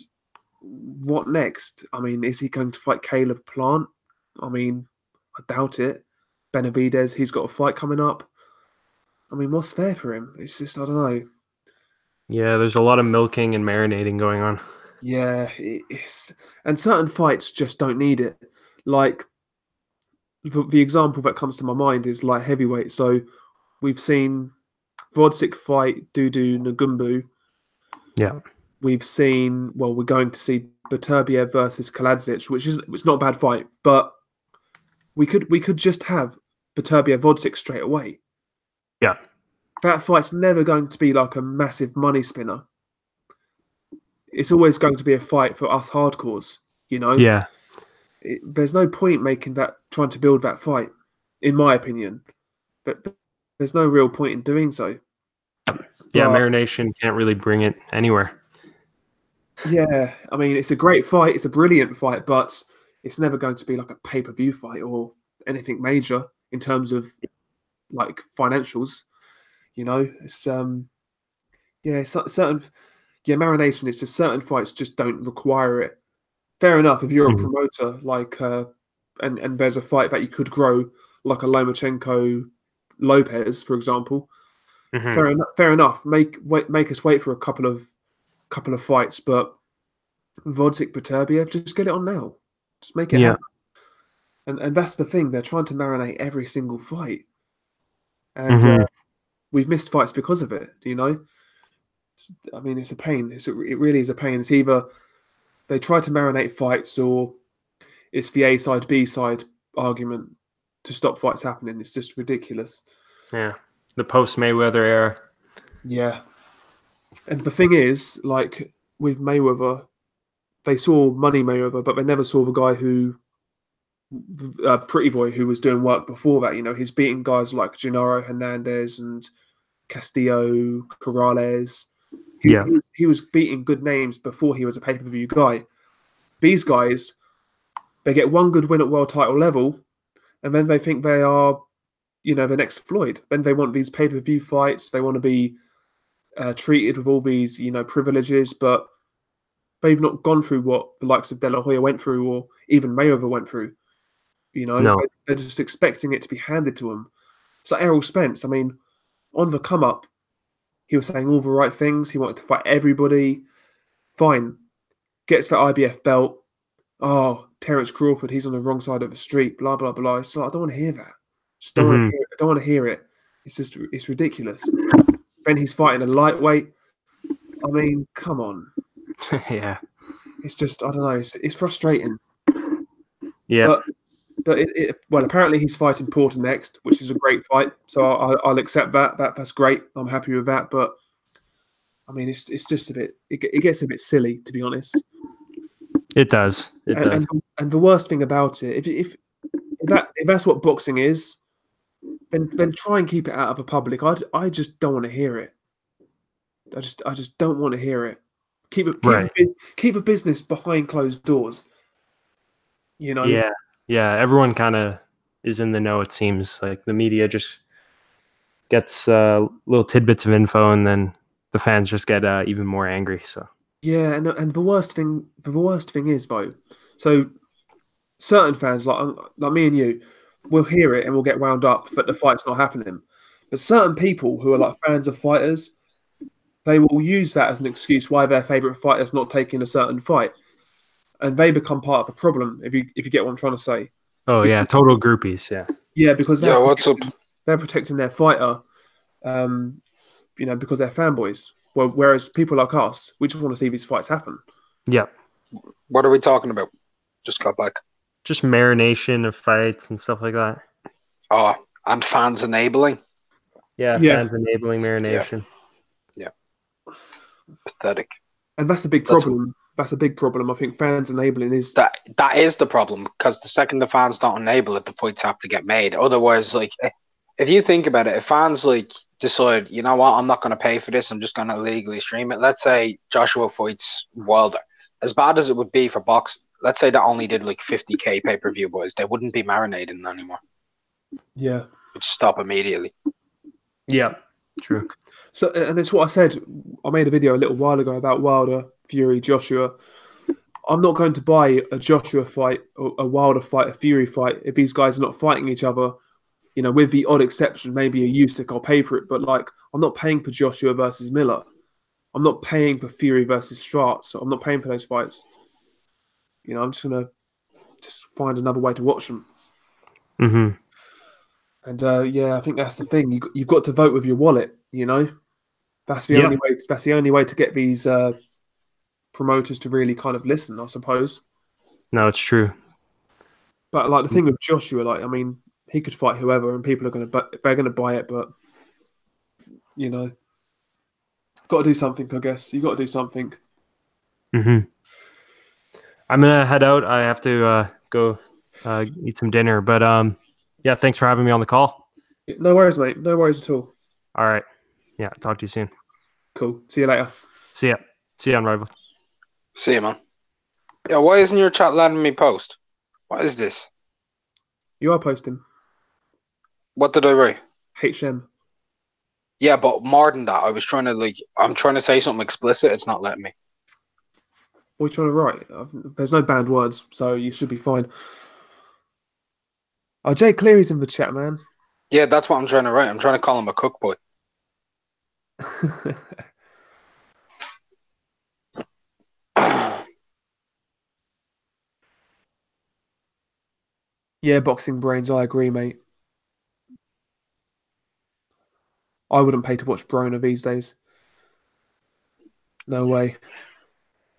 what next? I mean, is he going to fight Caleb Plant? I mean, I doubt it. Benavidez, he's got a fight coming up. I mean, what's fair for him? It's just, I don't know. Yeah, there's a lot of milking and marinating going on. Yeah, and certain fights just don't need it. Like, the example that comes to my mind is light heavyweight. So we've seen Vodzik fight Dudu Nagumbu. Yeah. We've seen, well, we're going to see Beterbiev versus Kaladzic, which is, it's not a bad fight, but we could just have Beterbiev Vodzik straight away. Yeah. That fight's never going to be like a massive money spinner. It's always going to be a fight for us hardcores, you know? Yeah. There's no point trying to build that fight, in my opinion. But there's no real point in doing so. Yeah, Marination can't really bring it anywhere. Yeah, I mean, it's a great fight. It's a brilliant fight, but it's never going to be like a pay-per-view fight or anything major in terms of like financials. You know, it's certain Marination. It's just certain fights just don't require it. Fair enough if you're a promoter like and there's a fight that you could grow like a Lomachenko Lopez, for example. Fair enough. Make us wait for a couple of fights, but Vodzik Beterbiev, just get it on now. Just make it happen. And that's the thing. They're trying to marinate every single fight. And we've missed fights because of it, you know? I mean, it's a pain. It really is a pain. It's either they try to marinate fights or it's the A side, B side argument to stop fights happening. It's just ridiculous. Yeah. The post-Mayweather era. Yeah. And the thing is, like, with Mayweather, they saw Money Mayweather, but they never saw the guy who, Pretty Boy, who was doing work before that. You know, he's beating guys like Gennaro Hernandez and Castillo, Corrales. He was beating good names before he was a pay-per-view guy. These guys, they get one good win at world title level, and then they think they are, you know, the next Floyd. Then they want these pay-per-view fights. They want to be treated with all these, you know, privileges, but they've not gone through what the likes of De La Hoya went through, or even Mayweather went through. You know, they're just expecting it to be handed to them. So Errol Spence, I mean, on the come up, he was saying all the right things. He wanted to fight everybody. Fine, gets the IBF belt. Oh, Terence Crawford, he's on the wrong side of the street. Blah blah blah. So I don't want to hear that. Just don't want to hear it. I don't want to hear it. It's ridiculous. Then he's fighting a lightweight. I mean, come on. Yeah. It's just, I don't know. It's frustrating. Yeah. But well, apparently he's fighting Porter next, which is a great fight. So I'll accept that. That's great. I'm happy with that. But I mean, it's just a bit. It gets a bit silly, to be honest. It does. It does. And the worst thing about it, if that's what boxing is, then try and keep it out of the public. I just don't want to hear it. I just don't want to hear it. Keep the business behind closed doors. You know. Yeah. Everyone kind of is in the know. It seems like the media just gets little tidbits of info, and then the fans just get even more angry. So. Yeah, and the worst thing is though, so certain fans like me and you, will hear it and we'll get wound up that the fight's not happening. But certain people who are like fans of fighters, they will use that as an excuse why their favorite fighter's not taking a certain fight, and they become part of the problem. If you get what I'm trying to say. Oh yeah, total groupies. Yeah, because what's up? They're protecting their fighter, you know, because they're fanboys. Well, whereas people like us, we just want to see these fights happen. Yeah. What are we talking about? Just got back. Just marination of fights and stuff like that. Oh, and fans enabling. Yeah. Fans enabling marination. Yeah. Pathetic. And that's a big problem. That's a big problem. I think fans enabling is that is the problem, because the second the fans don't enable it, the fights have to get made. Otherwise, like, if you think about it, if fans like decide, you know what, I'm not going to pay for this, I'm just going to illegally stream it. Let's say Joshua fights Wilder. As bad as it would be for boxing, let's say that only did like 50K pay-per-view boys, they wouldn't be marinating anymore. Yeah. It would stop immediately. Yeah, true. So, and it's what I said. I made a video a little while ago about Wilder, Fury, Joshua. I'm not going to buy a Joshua fight, or a Wilder fight, a Fury fight, if these guys are not fighting each other. You know, with the odd exception, maybe a Usyk, I'll pay for it. But like, I'm not paying for Joshua versus Miller. I'm not paying for Fury versus Schwartz. So I'm not paying for those fights. You know, I'm just gonna find another way to watch them. Mm-hmm. And yeah, I think that's the thing. You've got to vote with your wallet. That's the Yeah. only way. That's the only way to get these promoters to really kind of listen, I suppose. No, it's true. But like the thing with Joshua, like I mean, he could fight whoever, and people are they're going to buy it. But got to do something. I guess you got to do something. Hmm. I'm gonna head out. I have to go eat some dinner. But yeah, thanks for having me on the call. No worries, mate. No worries at all. All right. Yeah, talk to you soon. Cool. See you later. See ya. See ya on Rival. See you, man. Yeah, why isn't your chat letting me post? What is this? You are posting What did I write? HM. Yeah, but more than that, I'm trying to say something explicit. It's not letting me. What are you trying to write? There's no banned words, so you should be fine. Oh, Jay Cleary's in the chat, man. Yeah, that's what I'm trying to write. I'm trying to call him a cook boy. Yeah, boxing brains. I agree, mate. I wouldn't pay to watch Broner these days. No way.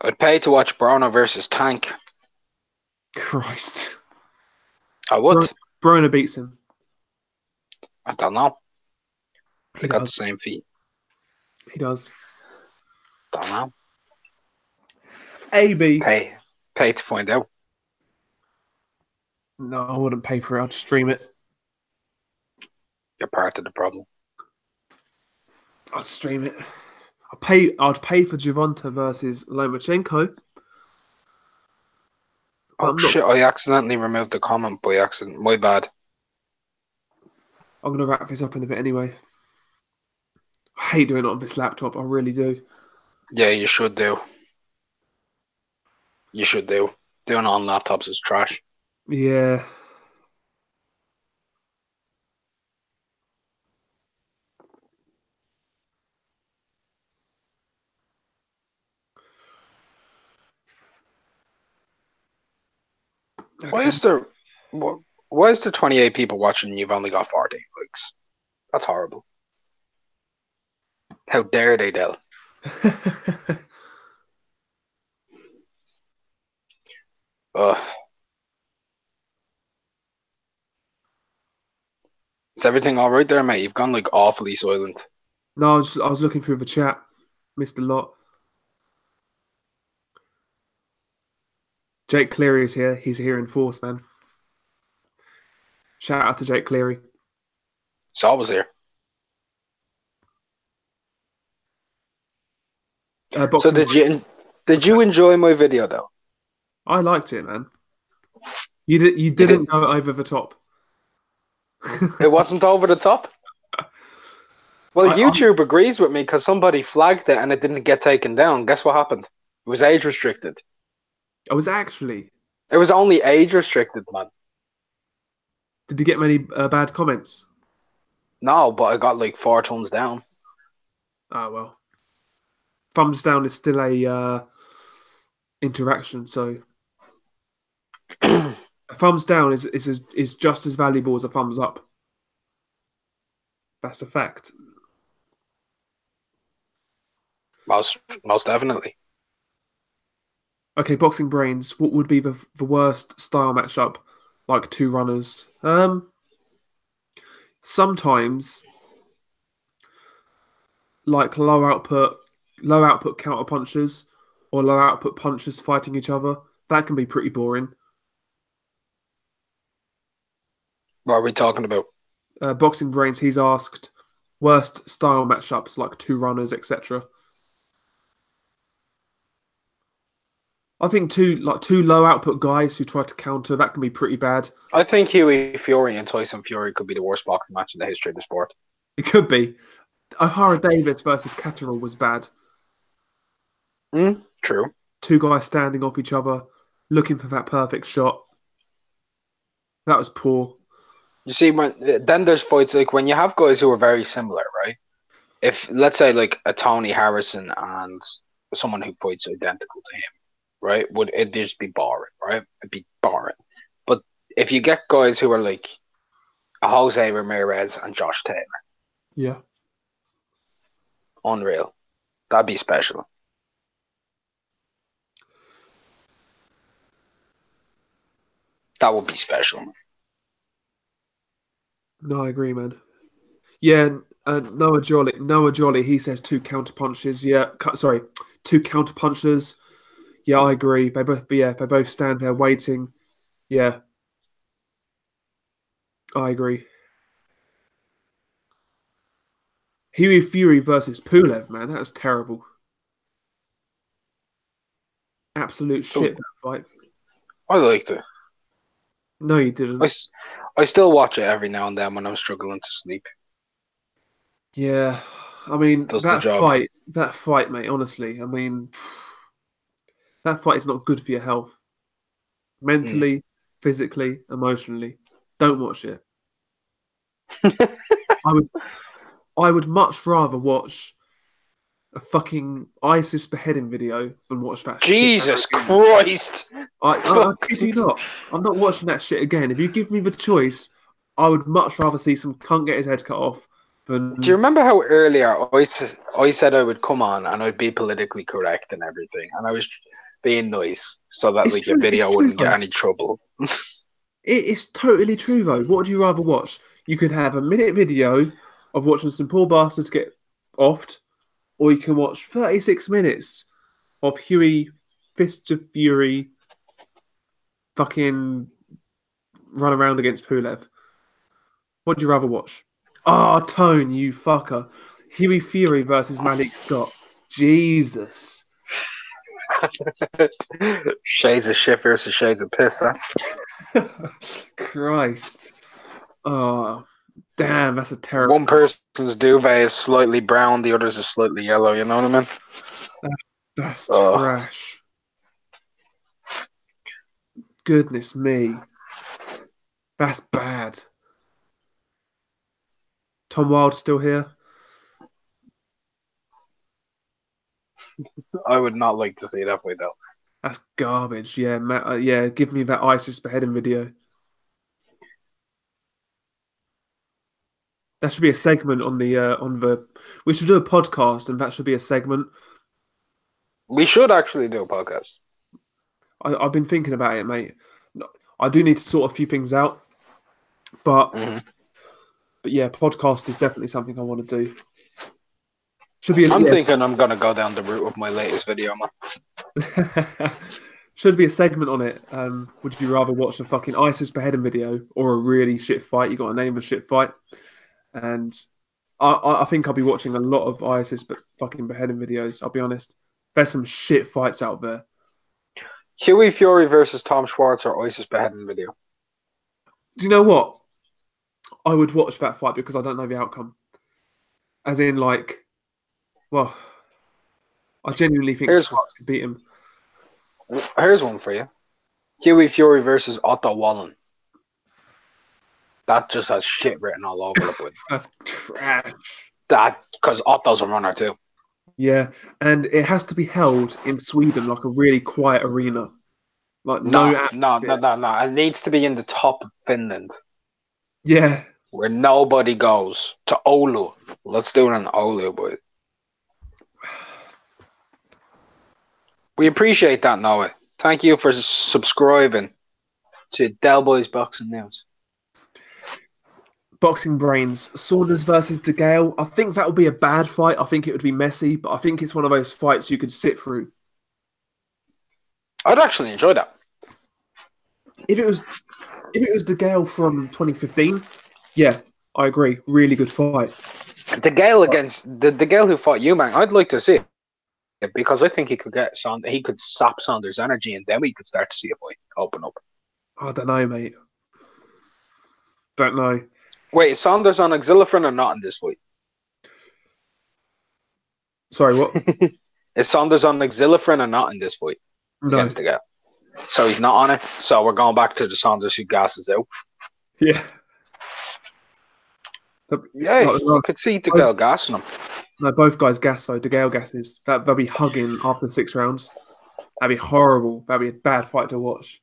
I'd pay to watch Broner versus Tank. Christ. I would. Broner beats him. I don't know. He They got the does. same feet. He does. Don't know. AB. Pay to find out. No, I wouldn't pay for it. I'd stream it. You're part of the problem. I'd stream it. I'd pay for Javonta versus Lomachenko. Oh shit! I accidentally removed the comment by accident. My bad. I'm gonna wrap this up in a bit anyway. I hate doing it on this laptop. I really do. Yeah, you should do. You should do. Doing it on laptops is trash. Yeah. Why Okay. is there 28 people watching and you've only got 14 likes? That's horrible. How dare they, Del? Ugh. Is everything all right there, mate? You've gone like awfully silent. No, I was looking through the chat. Missed a lot. Jake Cleary is here. He's here in force, man. Shout out to Jake Cleary. Saul was here. So Boxing did you enjoy my video though? I liked it, man. You didn't go over the top. It wasn't over the top. Well, YouTube agrees with me because somebody flagged it and it didn't get taken down. Guess what happened? It was age restricted. I was actually. It was only age restricted, man. Did you get many bad comments? No, but I got like 4 thumbs down. Oh well. Thumbs down is still a interaction, so a thumbs down is just as valuable as a thumbs up. That's a fact. Most definitely. Okay, boxing brains. What would be the worst style matchup? Like 2 runners. Sometimes like low output counter punchers or low output punchers fighting each other. That can be pretty boring. What are we talking about? Boxing brains. He's asked worst style matchups like 2 runners, etc. I think two low output guys who try to counter, that can be pretty bad. I think Huey Fury and Tyson Fury could be the worst boxing match in the history of the sport. It could be. O'Hara Davids versus Catterall was bad. True. 2 guys standing off each other, looking for that perfect shot. That was poor. You see, then there's fights like when you have guys who are very similar, right? If let's say like a Tony Harrison and someone who fights identical to him, right? Would it just be boring, right? It'd be boring. But if you get guys who are like Jose Ramirez and Josh Taylor. Yeah. Unreal. That'd be special. That would be special. No, I agree, man. Yeah, Noah Jolly, he says 2 counter punches. Yeah, sorry, 2 counter punches. Yeah, I agree. They both stand there waiting. Yeah, I agree. Huey Fury versus Pulev, man, that was terrible. Absolute shit, that fight. I liked it. No, you didn't. I still watch it every now and then when I'm struggling to sleep. Yeah, I mean, Does the job. that fight, mate, honestly, I mean, that fight is not good for your health. Mentally, physically, emotionally. Don't watch it. I would much rather watch a fucking ISIS beheading video than watch that Jesus shit. Christ! I kid you not. I'm not watching that shit again. If you give me the choice, I would much rather see some cunt get his head cut off than... Do you remember how earlier I said I would come on and I'd be politically correct and everything, and I was being nice so that It's like true, your video it's true, wouldn't get though. any trouble. It's totally true, though. What would you rather watch? You could have a minute video of watching some poor bastards get offed, or you can watch 36 minutes of Huey Fist of Fury fucking run around against Pulev. What would you rather watch? Ah, Tone, you fucker. Huey Fury versus Malik Scott. Jesus. Shades of shit versus shades of piss, huh? Christ. Oh, damn, that's a terrible... One person's duvet is slightly brown, the other's is slightly yellow, you know what I mean? That's trash. Goodness me. That's bad. Tom Wilde still here? I would not like to see that fight though. That's garbage. Yeah, yeah. Give me that ISIS beheading video. That should be a segment on the. We should do a podcast, and that should be a segment. We should actually do a podcast. I've been thinking about it, mate. I do need to sort a few things out, but yeah, podcast is definitely something I want to do. Should be. I'm thinking I'm gonna go down the route of my latest video, man. Should be a segment on it. Would you rather watch a fucking ISIS beheading video or a really shit fight? You got to name a shit fight, and I think I'll be watching a lot of ISIS fucking beheading videos. I'll be honest. There's some shit fights out there. Huey Fury versus Tom Schwartz or ISIS beheading video. Do you know what? I would watch that fight because I don't know the outcome. As in, like, well, I genuinely think Schwartz could beat him. Here's one for you. Huey Fury versus Otto Wallen. That just has shit written all over it. That's trash. That, because Otto's a runner too. Yeah, and it has to be held in Sweden, like a really quiet arena. Like no. It needs to be in the top of Finland. Yeah. Where nobody goes. To Oulu. Let's do it in Oulu, boy. We appreciate that, Noah. Thank you for subscribing to Del Boys Boxing News. Boxing Brains, Saunders versus DeGale. I think that would be a bad fight. I think it would be messy, but I think it's one of those fights you could sit through. I'd actually enjoy that. If it was DeGale from 2015, yeah, I agree. Really good fight. DeGale against the DeGale who fought Eubank, I'd like to see it because I think he could sap Saunders' energy, and then we could start to see a fight open up. I don't know, mate. Don't know. Wait, is Saunders on Xilofren or not in this fight? Sorry, what? Is Saunders on Xilofren or not in this fight? No. Against DeGale. So he's not on it. So we're going back to the Saunders who gasses out. Yeah. Yeah, I could see DeGale gassing him. No, both guys gas though. DeGale gasses. They'll be hugging after 6 rounds. That'd be horrible. That'd be a bad fight to watch.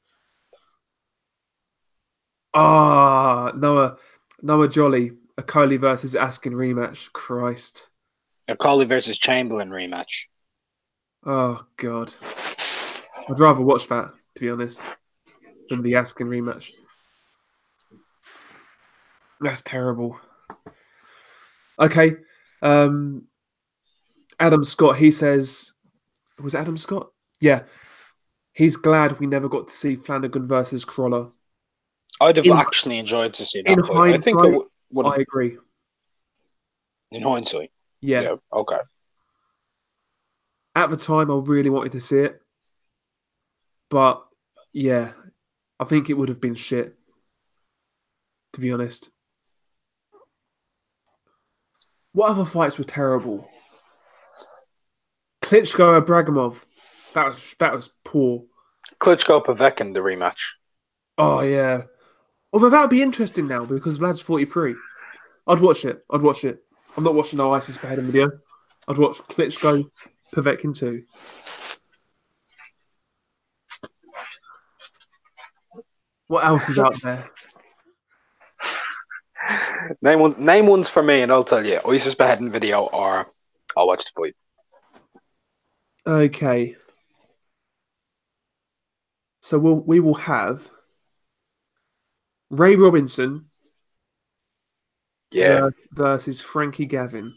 Noah. Noah Jolly, a Coley versus Askin rematch. Christ. A Coley versus Chamberlain rematch. Oh, God. I'd rather watch that, to be honest, than the Askin rematch. That's terrible. Okay. Adam Scott, he says... Was it Adam Scott? Yeah. He's glad we never got to see Flanagan versus Crawler. I'd have actually enjoyed to see that in fight. I think it would I agree. In hindsight. Yeah. Okay. At the time, I really wanted to see it. But, yeah, I think it would have been shit, to be honest. What other fights were terrible? Klitschko Abragimov. That was poor. Klitschko Povetkin, the rematch. Oh, yeah. Although that would be interesting now because Vlad's 43. I'd watch it. I'm not watching no ISIS beheading video. I'd watch Klitschko Povetkin too. What else is out there? Name ones for me, and I'll tell you. ISIS beheading video, or I'll watch the fight. Okay. So we will have Ray Robinson versus Frankie Gavin.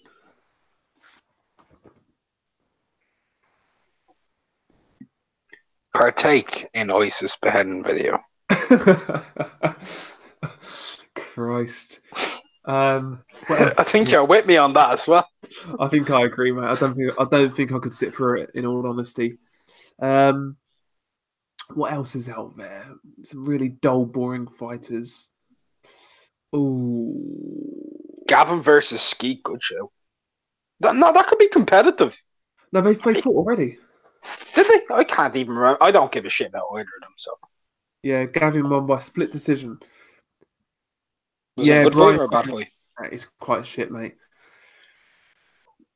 Partake in ISIS beheading video. Christ. I think you're with me on that as well. I think I agree, mate. I don't think I could sit through it, in all honesty. What else is out there? Some really dull, boring fighters. Ooh. Gavin versus Skeet, good show. That could be competitive. No, they fought already. Did they? I can't even remember. I don't give a shit about either of them. So yeah, Gavin won by split decision. Was it a good fight or a bad fight? It's quite shit, mate.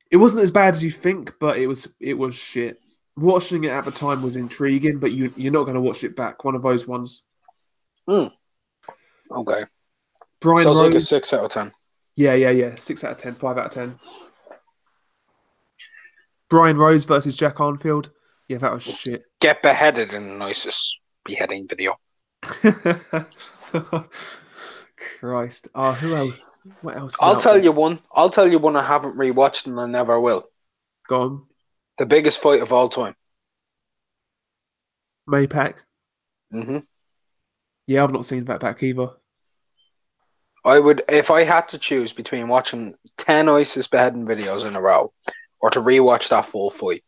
It wasn't as bad as you think, but it was shit. Watching it at the time was intriguing, but you're not going to watch it back. One of those ones. Okay. Brian Sounds Rose, like a 6 out of 10. Yeah. 6 out of 10, 5 out of 10. Brian Rose versus Jack Arnfield. Yeah, that was shit. Get beheaded in an ISIS beheading video. Christ. Oh, who else? What else? I'll tell you one I haven't rewatched and I never will. Go on. The biggest fight of all time. Maypac. Mm-hmm. Yeah, I've not seen that back either. I would, if I had to choose between watching 10 ISIS beheading videos in a row or to rewatch that full fight,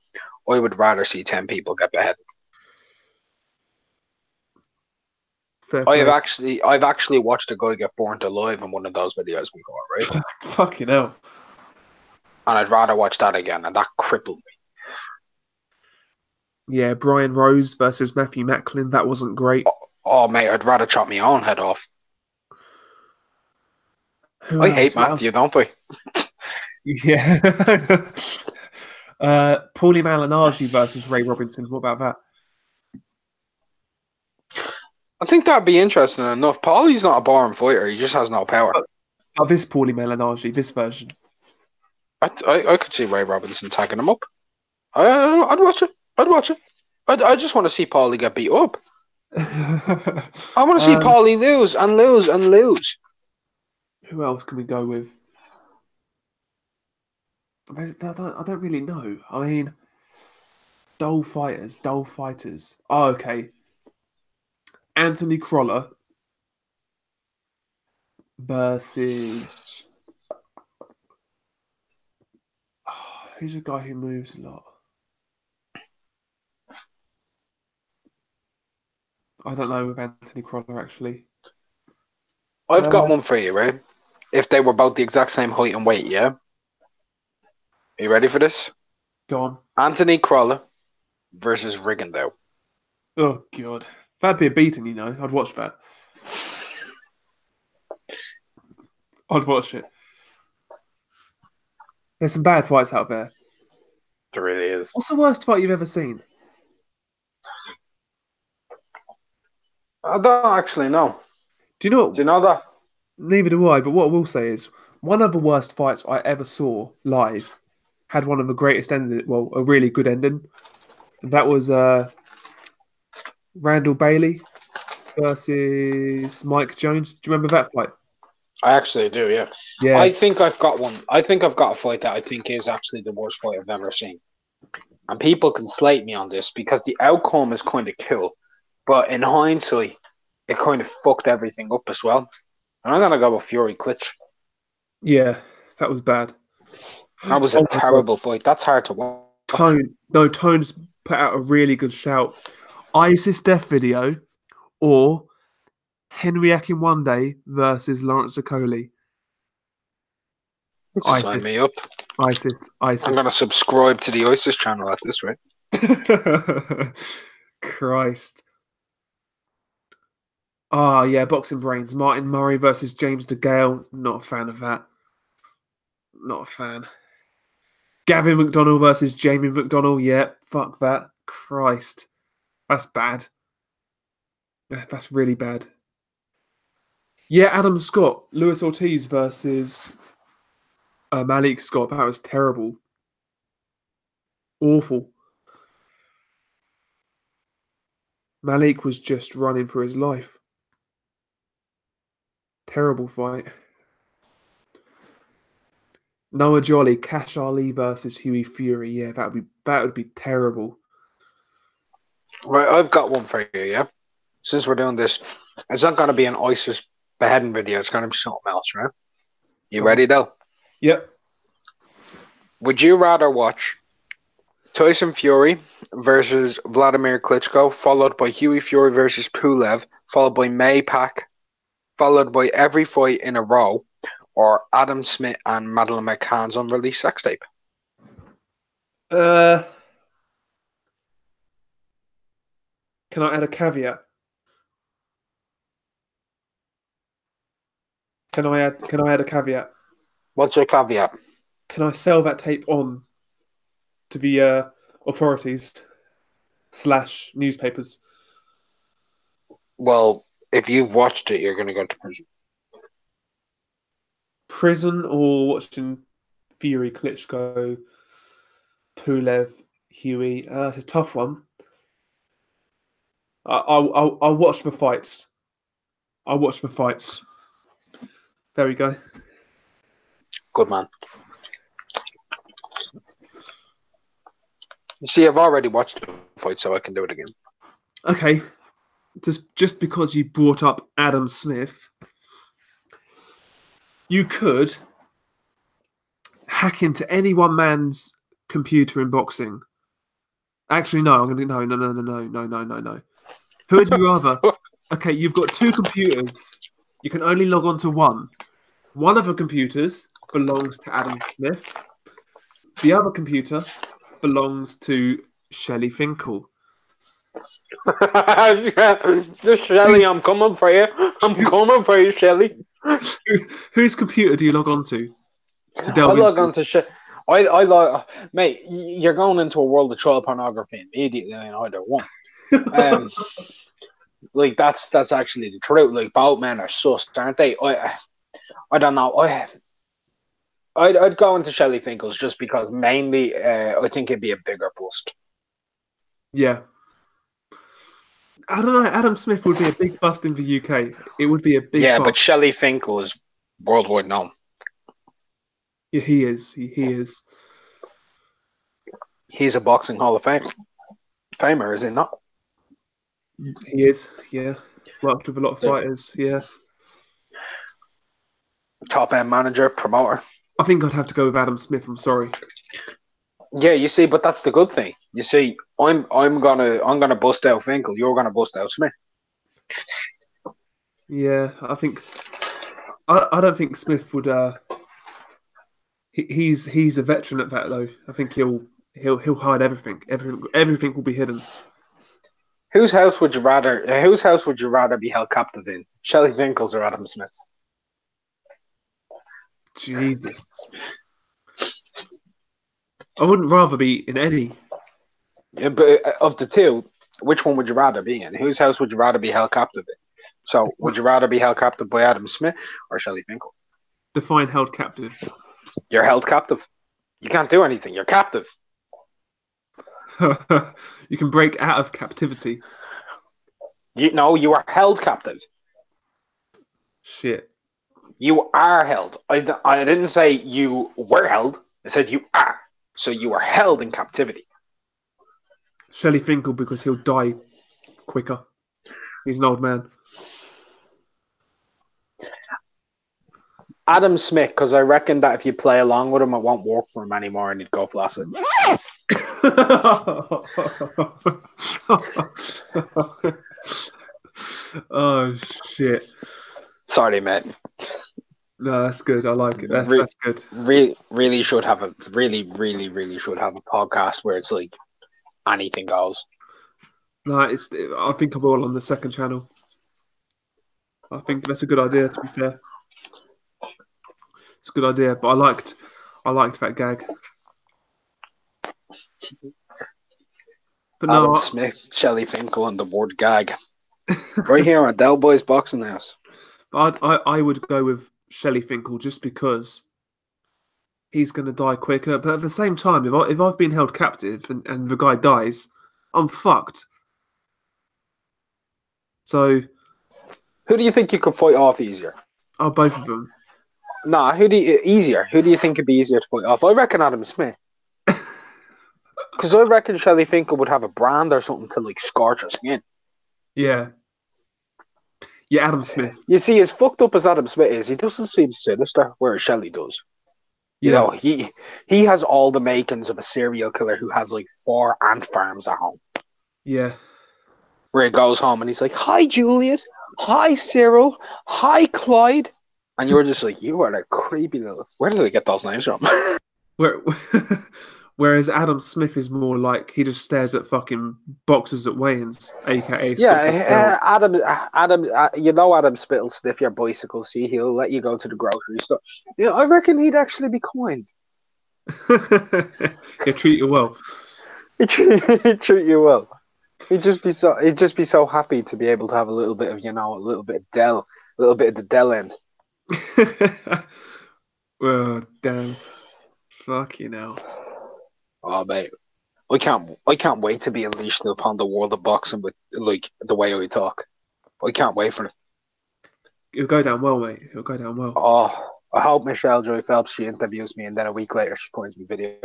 I would rather see 10 people get beheaded. I've actually watched a guy get burnt alive in one of those videos before, right? Fucking hell. And I'd rather watch that again, and that crippled me. Yeah, Brian Rose versus Matthew Macklin. That wasn't great. Oh mate, I'd rather chop my own head off. I hate Matthew, don't I? Yeah. Paulie Malignaggi versus Ray Robinson. What about that? I think that'd be interesting enough. Paulie's not a boring fighter; he just has no power. This Paulie Malignaggi, this version. I could see Ray Robinson tagging him up. I'd watch it. I just want to see Paulie get beat up. I want to see Paulie lose and lose and lose. Who else can we go with? I don't really know. I mean, dull fighters. Oh, okay. Anthony Crawler versus... who's a guy who moves a lot? I don't know with Anthony Crawler, actually. I've got one for you, right? If they were both the exact same height and weight, yeah? Are you ready for this? Go on. Anthony Crawler versus Rigondeaux. Oh, God. That'd be a beating, you know. I'd watch that. I'd watch it. There's some bad fights out there. There really is. What's the worst fight you've ever seen? I don't actually know. Do you know? Do you know that? Neither do I. But what I will say is, one of the worst fights I ever saw live had one of the greatest ending. Well, a really good ending. And that was Randall Bailey versus Mike Jones. Do you remember that fight? I actually do, yeah. Yeah. I think I've got one. I think I've got a fight that I think is actually the worst fight I've ever seen. And people can slate me on this because the outcome is kind of cool. But in hindsight, it kind of fucked everything up as well. And I'm going to go with Fury Klitsch. Yeah, that was bad. That was a terrible fight. That's hard to watch. Tone's put out a really good shout. ISIS death video or Henry Akinwande versus Lawrence Okoli. Sign me up. ISIS. I'm going to subscribe to the ISIS channel at this rate. Christ. Ah, yeah, boxing brains. Martin Murray versus James DeGale. Not a fan of that. Not a fan. Gavin McDonnell versus Jamie McDonnell. Yeah, fuck that. Christ. That's bad. That's really bad. Yeah, Adam Scott. Luis Ortiz versus Malik Scott. That was terrible. Awful. Malik was just running for his life. Terrible fight. Noah Jolly, Cash Ali versus Hughie Fury. Yeah, that would be terrible. Right, I've got one for you, yeah? Since we're doing this, it's not going to be an ISIS beheading video. It's going to be something else, right? You ready, though? Yep. Would you rather watch Tyson Fury versus Vladimir Klitschko, followed by Hughie Fury versus Pulev, followed by Maypac, followed by every fight in a row, or Adam Smith and Madeline McCann's unreleased sex tape? Can I add a caveat? Can I add a caveat? What's your caveat? Can I sell that tape on to the authorities / newspapers? Well, if you've watched it, you're going to go to prison. Prison or watching Fury, Klitschko, Pulev, Huey? It's a tough one. I'll watch the fights. I'll watch the fights. There we go. Good man. You see, I've already watched the fight, so I can do it again. Okay. Just because you brought up Adam Smith, you could hack into any one man's computer in boxing. Actually, no. No. Who would you rather? Okay, you've got two computers. You can only log on to one. One of the computers belongs to Adam Smith. The other computer belongs to Shelley Finkel. Shelley, I'm coming for you. I'm coming for you, Shelley. Whose computer do you log on to? I log on to I log, mate. You're going into a world of child pornography immediately in either one. Like that's actually the truth. Like both men are sus, aren't they? I don't know. I'd go into Shelley Finkel's just because mainly I think it'd be a bigger bust. Yeah. I don't know. Adam Smith would be a big bust in the UK. It would be a big bust. But Shelley Finkel is worldwide known. Yeah, he is. He is. He's a boxing Hall of Famer, is he not? He is, yeah. Worked with a lot of fighters, yeah. Top end manager, promoter. I think I'd have to go with Adam Smith. I'm sorry. Yeah, you see, but that's the good thing. You see, I'm gonna bust out Finkel. You're gonna bust out Smith. Yeah, I think. I don't think Smith would. He's a veteran at that though. I think he'll hide everything. Everything will be hidden. Whose house would you rather be held captive in? Shelley Finkel's or Adam Smith's? Jesus. I wouldn't rather be in any. Yeah, but of the two, which one would you rather be in? Whose house would you rather be held captive in? So, would you rather be held captive by Adam Smith or Shelley Finkel? Define held captive. You're held captive. You can't do anything. You're captive. You can break out of captivity. You are held captive. Shit. You are held. I didn't say you were held. I said you are. So you are held in captivity. Shelley Finkel, because he'll die quicker. He's an old man. Adam Smith, because I reckon that if you play along with him, it won't work for him anymore and he'd go flaccid. Oh, shit. Sorry, mate. No, that's good. I like it. That's good. Really should have a really should have a podcast where it's like anything goes. No, I think I will on the second channel. I think that's a good idea, to be fair. It's a good idea, but I liked that gag. But Adam Smith, Shelley Finkel, and the word gag. Right here on Del Boy's Boxing House. I would go with Shelley Finkel just because he's going to die quicker. But at the same time, if I've been held captive and the guy dies, I'm fucked. So, who do you think you could fight off easier? Oh, both of them. Nah, who do you think would be easier to fight off? I reckon Adam Smith. Because I reckon Shelley Finkel would have a brand or something to like scorch her skin. Yeah. Yeah, Adam Smith. You see, as fucked up as Adam Smith is, he doesn't seem sinister, whereas Shelley does. You know, he has all the makings of a serial killer who has like 4 ant farms at home. Yeah. Where he goes home and he's like, "Hi, Julius. Hi, Cyril. Hi, Clyde." And you're just like, you are a creepy little... Where did they get those names from? Whereas Adam Smith is more like, he just stares at fucking boxers at weigh-ins, a.k.a. Adam, you know Adam Smith will sniff your bicycle, see, he'll let you go to the grocery store. Yeah, I reckon he'd actually be kind. He'll treat you well. He'd treat you well. He'd just be so happy to be able to have a little bit of, a little bit of the Dell end. Well, damn. Fuck you know. Oh, mate. I can't wait to be unleashed upon the world of boxing with, like, the way I talk. I can't wait for it. It'll go down well, mate. It'll go down well. Oh, I hope Michelle Joy Phelps, she interviews me and then a week later she finds me video.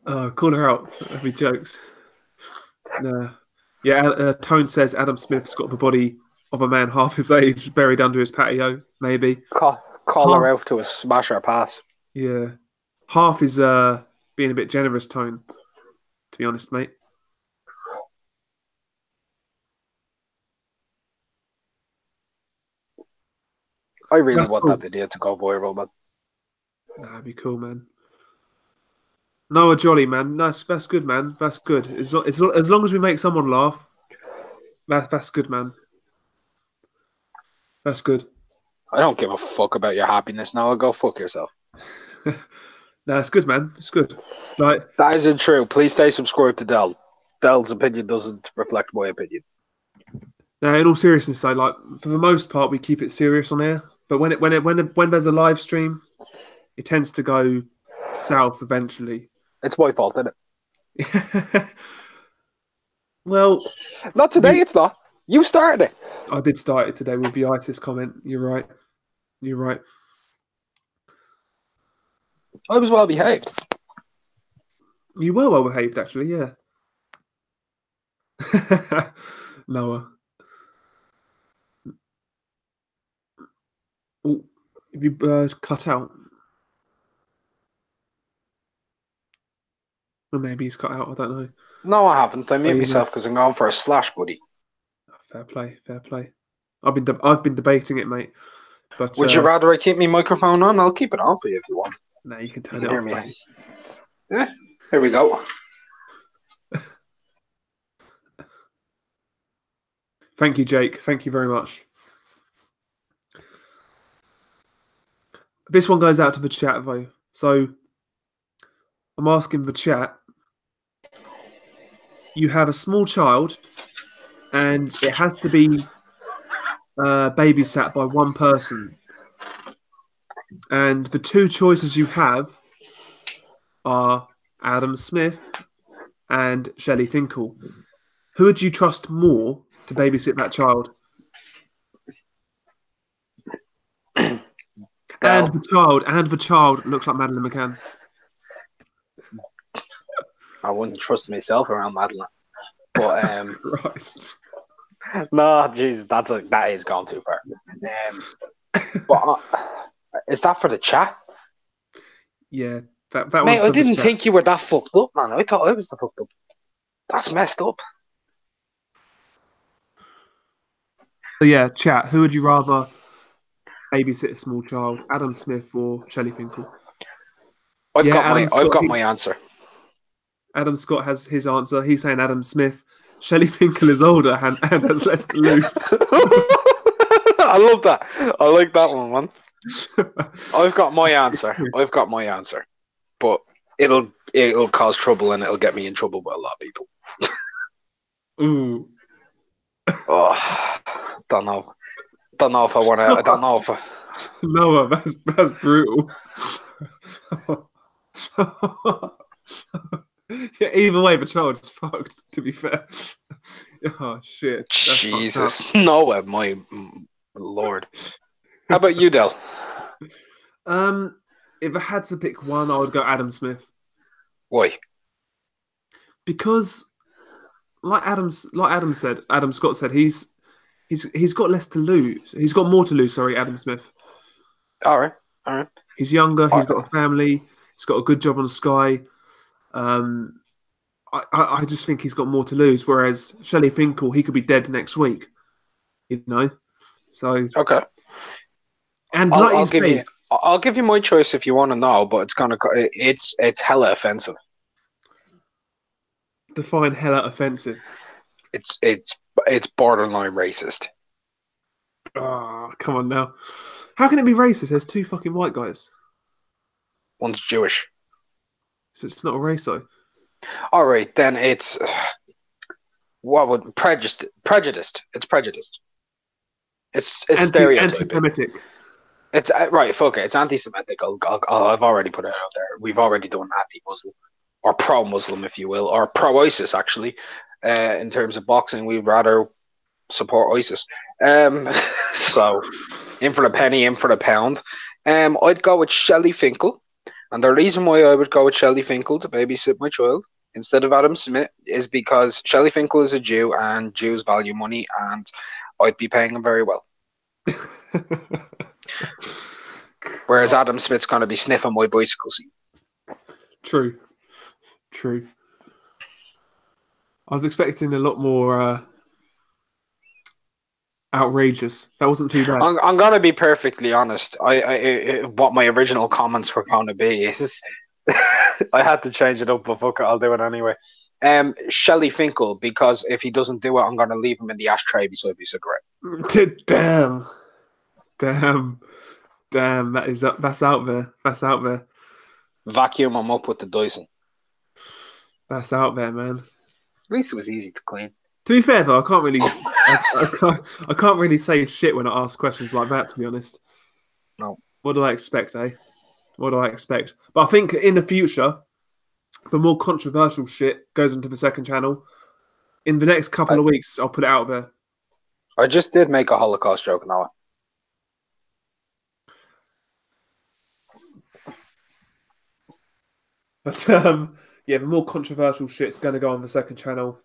Call her out. That'd be jokes. No. Yeah, Tone says Adam Smith's got the body of a man half his age buried under his patio, maybe. Call her out to a smash or pass. Yeah. Half is being a bit generous, Tone, to be honest, mate. I really want that video to go viral, man. That'd be cool, man. Noah Jolly, man. That's good, man. That's good. As long as we make someone laugh, that's good, man. That's good. I don't give a fuck about your happiness now. Go fuck yourself. No, it's good, man. It's good. Like, that isn't true. Please stay subscribed to Del. Del's opinion doesn't reflect my opinion. Now, in all seriousness, though, like for the most part, we keep it serious on air. But when there's a live stream, it tends to go south eventually. It's my fault, isn't it? Well, not today. It's not. You started it. I did start it today with the ISIS comment. You're right. You're right. I was well behaved. You were well behaved, actually. Yeah. Noah. Oh, have you cut out? Or maybe he's cut out. I don't know. No, I haven't. I mute myself because I'm going for a slash, buddy. Fair play. Fair play. I've been debating it, mate. But would you rather I keep my microphone on? I'll keep it on for you if you want. No, you can turn it off. Me. Yeah, here we go. Thank you, Jake. Thank you very much. This one goes out to the chat, though. So I'm asking the chat. You have a small child and it has to be babysat by one person. And the two choices you have are Adam Smith and Shelley Finkel. Who would you trust more to babysit that child? And the child looks like Madeline McCann. I wouldn't trust myself around Madeline. But Christ. no, Jesus, that is gone too far. But is that for the chat? Yeah, that Mate, was. I didn't think you were that fucked up, man. I thought I was the fucked up. That's messed up. So yeah, chat. Who would you rather babysit a small child, Adam Smith or Shelley Finkel? I've got my answer. Adam Scott has his answer. He's saying Adam Smith. Shelley Finkel is older and has less to lose. I love that. I like that one, man. I've got my answer. But it'll cause trouble and it'll get me in trouble with a lot of people. Ooh. Oh, don't know if I want to. I don't know if I. Noah, that's brutal. Yeah, either way, the child is fucked. To be fair. Oh shit! Jesus, Noah, my lord. How about you, Del? If I had to pick one, I would go Adam Smith. Why? Because, like Adam Scott said, he's got less to lose. He's got more to lose. Sorry, Adam Smith. All right. He's younger. He's got a family. He's got a good job on Sky. I just think he's got more to lose. Whereas Shelley Finkel, he could be dead next week. You know. So okay. And I'll give you my choice if you want to know, but it's hella offensive. Define hella offensive. It's borderline racist. Oh, come on now. How can it be racist? There's two fucking white guys. One's Jewish. So it's not a race, though. All right, then it's prejudiced. It's prejudiced. It's stereotyping. Anti-Semitic. It's right. Okay, it's anti-Semitic. I've already put it out there. We've already done anti-Muslim or pro-Muslim, if you will, or pro-ISIS. Actually, in terms of boxing, we'd rather support ISIS. So, in for the penny, in for the pound. I'd go with Shelley Finkel, and the reason why I would go with Shelley Finkel to babysit my child instead of Adam Smith is because Shelley Finkel is a Jew, and Jews value money, and I'd be paying him very well. Whereas Adam Smith's going to be sniffing my bicycle seat. True. I was expecting a lot more outrageous. That wasn't too bad. I'm going to be perfectly honest. What my original comments were going to be is I had to change it up, but fuck it, I'll do it anyway. Shelley Finkel, because if he doesn't do it, I'm going to leave him in the ashtray beside my cigarette. Damn. That's out there. Vacuum him up with the Dyson. That's out there, man. At least it was easy to clean. To be fair, though, I can't really, I can't really say shit when I ask questions like that. To be honest, no. What do I expect, eh? What do I expect? But I think in the future, the more controversial shit goes into the second channel. In the next couple of weeks, I'll put it out there. I just did make a Holocaust joke, Noah. But yeah, the more controversial shit's going to go on the second channel.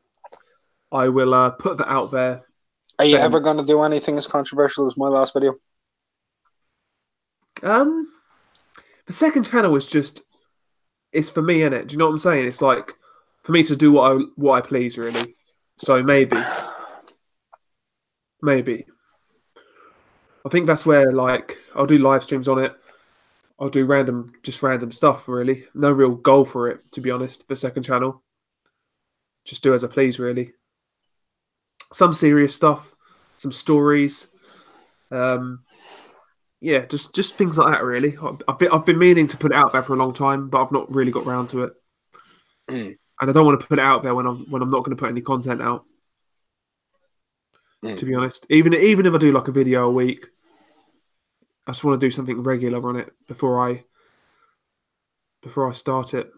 I will put that out there. Are you ever going to do anything as controversial as my last video? The second channel is just, it's for me, innit? Do you know what I'm saying? It's like for me to do what I please, really. So maybe. I think that's where, like, I'll do live streams on it. I'll do random stuff, really. No real goal for it, to be honest, for second channel. Just do as I please, really. Some serious stuff, some stories. Yeah, just things like that, really. I've been meaning to put it out there for a long time, but I've not really got around to it. And I don't want to put it out there when I'm not going to put any content out. To be honest, even if I do like a video a week, I just want to do something regular on it before I start it.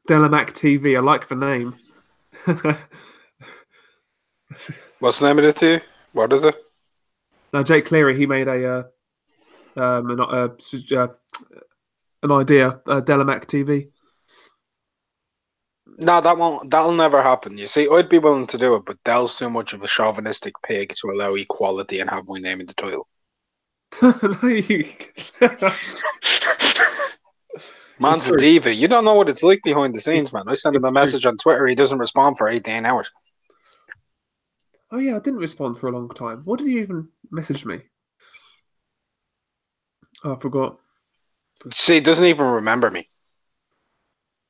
Delamac TV. I like the name. What's the name of it to you? What is it? Now, Jake Cleary, he made an idea, Delamac TV. No, that'll never happen. You see, I'd be willing to do it, but Dell's too much of a chauvinistic pig to allow equality and have my name in the title. Man's a diva. You don't know what it's like behind the scenes, man. I send him a message on Twitter, he doesn't respond for 18 hours. Oh yeah, I didn't respond for a long time. What did you even message me? Oh, I forgot. See, he doesn't even remember me.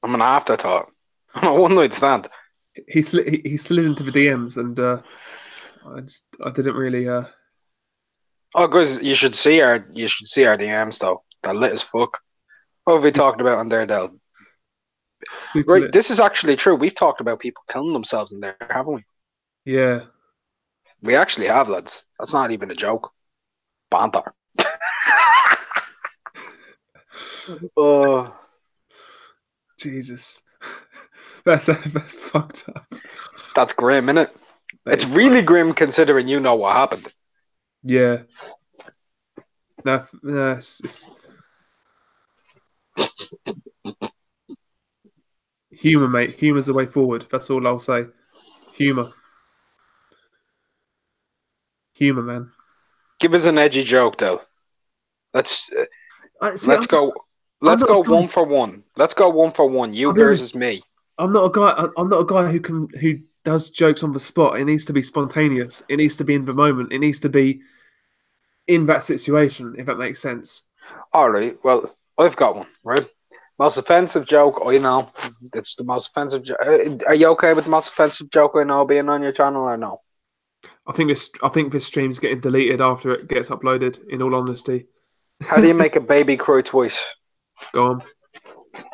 I'm an afterthought. I'm a one-night stand. He slid into the DMs, and I didn't really. Oh, guys, you should see our DMs though. They're lit as fuck. What have we talked about on there, Del? Right, lit. this is actually true. We've talked about people killing themselves in there, haven't we? Yeah. We actually have, lads. That's not even a joke. Banter. Oh, Jesus. That's fucked up. That's grim, innit? It's really grim considering you know what happened. Yeah. No, it's humour, mate. Humour's the way forward. That's all I'll say. Humour. Humour, man. Give us an edgy joke, though. Let's go. Let's go 1 for 1. Let's go 1 for 1. You versus me. I'm not a guy who does jokes on the spot. It needs to be spontaneous. It needs to be in the moment. It needs to be in that situation, if that makes sense. All right. Well, I've got one. Right. Most offensive joke. I know it's the most offensive. Are you okay with the most offensive joke I know being on your channel or no? I think this stream's getting deleted after it gets uploaded. In all honesty. How do you make a baby cry twice? Go on.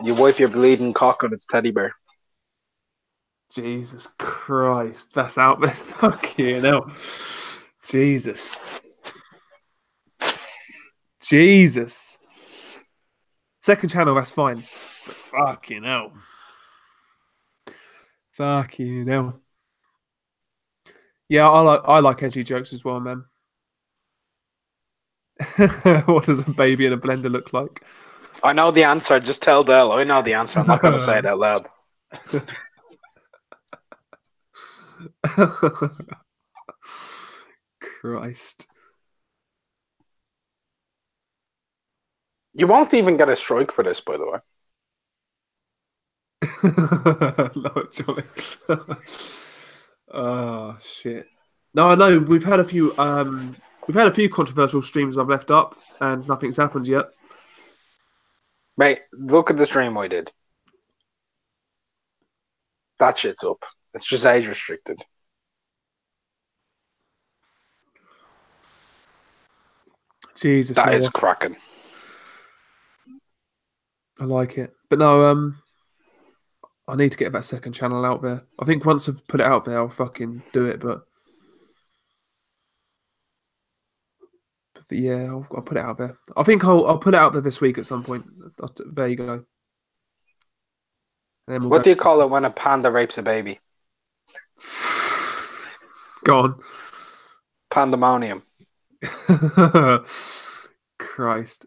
You wipe your bleeding cock on its teddy bear. Jesus Christ, that's out there. Fucking hell. Jesus. Second channel, that's fine. But fucking hell. Yeah, I like edgy jokes as well, man. What does a baby in a blender look like? I know the answer. Just tell Del. I know the answer. I'm not going to say it out loud. Christ. You won't even get a strike for this, by the way. No, Johnny. Oh shit. No, I know we've had a few controversial streams I've left up and nothing's happened yet. Mate, look at the stream I did. That shit's up. It's just age restricted. Jesus, that is cracking. I like it, but no, I need to get that second channel out there. I think once I've put it out there, I'll fucking do it. But yeah, I'll put it out there. I think I'll put it out there this week at some point. There you go. And then what do you call it when a panda rapes a baby? Go on. Pandemonium. Christ.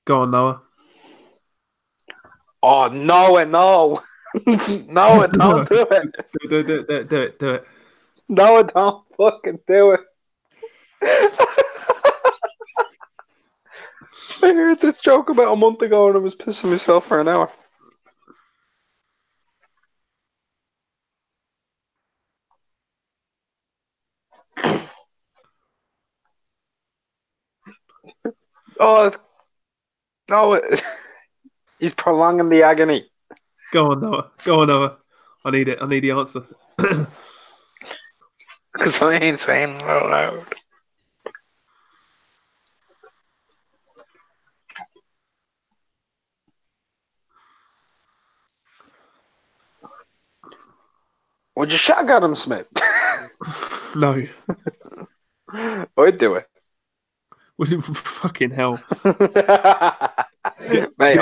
Go on, Noah. Oh, Noah, no. Noah, don't do it. Do it. Noah, don't fucking do it. I heard this joke about a month ago and I was pissing myself for an hour. Oh, no, he's prolonging the agony. Go on, Noah. I need it. I need the answer. Because I ain't saying it out loud. Would you shag Adam Smith? No. I'd do it. Was it fucking hell? Mate,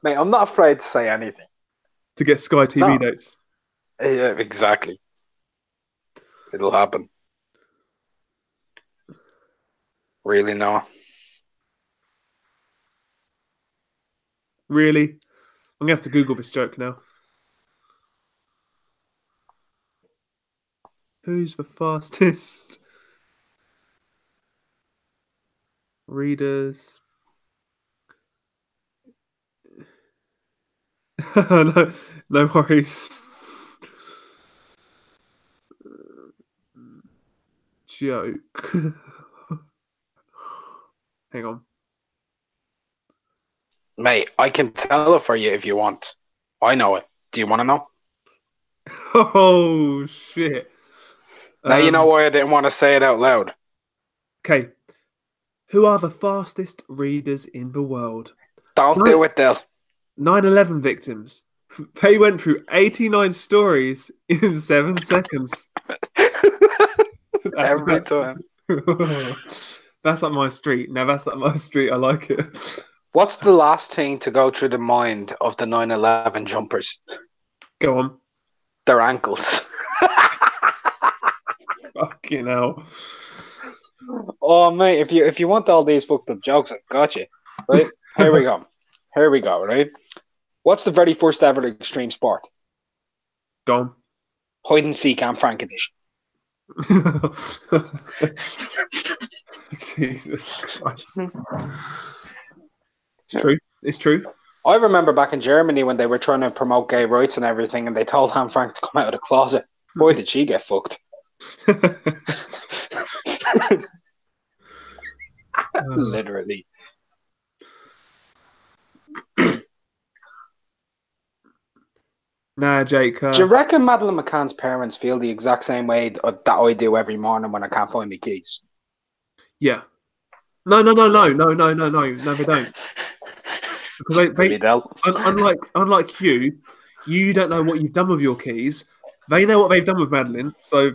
mate, I'm not afraid to say anything. To get Sky TV dates. Yeah, exactly. It'll happen. Really, no. Really? I'm going to have to Google this joke now. Who's the fastest readers? No worries. Joke. Hang on. Mate, I can tell it for you if you want. I know it. Do you want to know? Oh, shit. Now you know why I didn't want to say it out loud. Okay. Who are the fastest readers in the world? Don't do it, Dill. 9/11 victims. They went through 89 stories in 7 seconds. Every time. That's up my street. Now that's up my street. I like it. What's the last thing to go through the mind of the 9/11 jumpers? Go on. Their ankles. Fucking hell. Oh, mate, if you want all these fucked up jokes, I've got you. Right? Here we go. Here we go, right? What's the very first ever extreme sport? Go on. Hide and seek and Frank edition. Jesus Christ. It's true. It's true. I remember back in Germany when they were trying to promote gay rights and everything, and they told Anne Frank to come out of the closet. Boy, did she get fucked. Literally. Nah, Jake. Do you reckon Madeleine McCann's parents feel the exact same way that I do every morning when I can't find my keys? Yeah. No, they don't. Because unlike you don't know what you've done with your keys. They know what they've done with Madeleine. So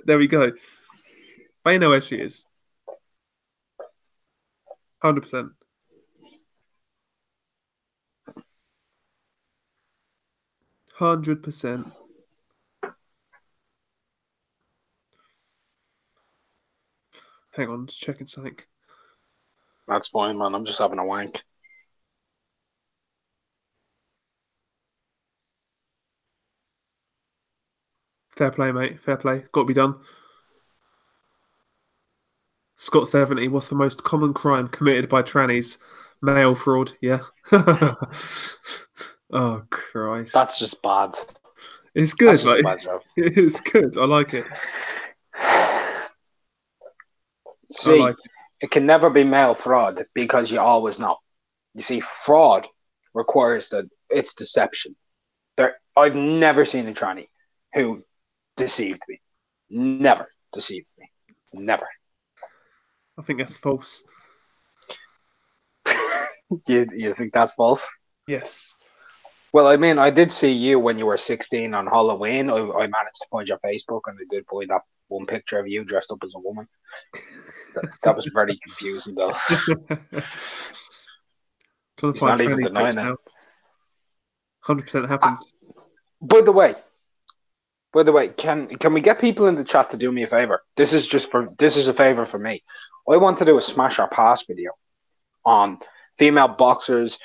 there we go. They know where she is. 100%. %. Hang on, just checking something. That's fine, man. I'm just having a wank. Fair play, mate. Fair play. Got to be done. Scott 70. What's the most common crime committed by trannies? Mail fraud. Yeah. Oh Christ. That's just bad. It's good, That's just mate. bad, Joe. It's good. I like it. See, I like it can never be mail fraud because you always know. You see, fraud requires that it's deception. I've never seen a tranny who deceived me. Never deceived me. Never. I think that's false. You think that's false? Yes. Well, I mean, I did see you when you were 16 on Halloween. I managed to find your Facebook, and I did find that one picture of you dressed up as a woman. That was very confusing, though. Trying to He's find not even tranny denying pics it. now. 100% happened. By the way, can we get people in the chat to do me a favor? This is a favor for me. I want to do a smash or pass video on female boxers,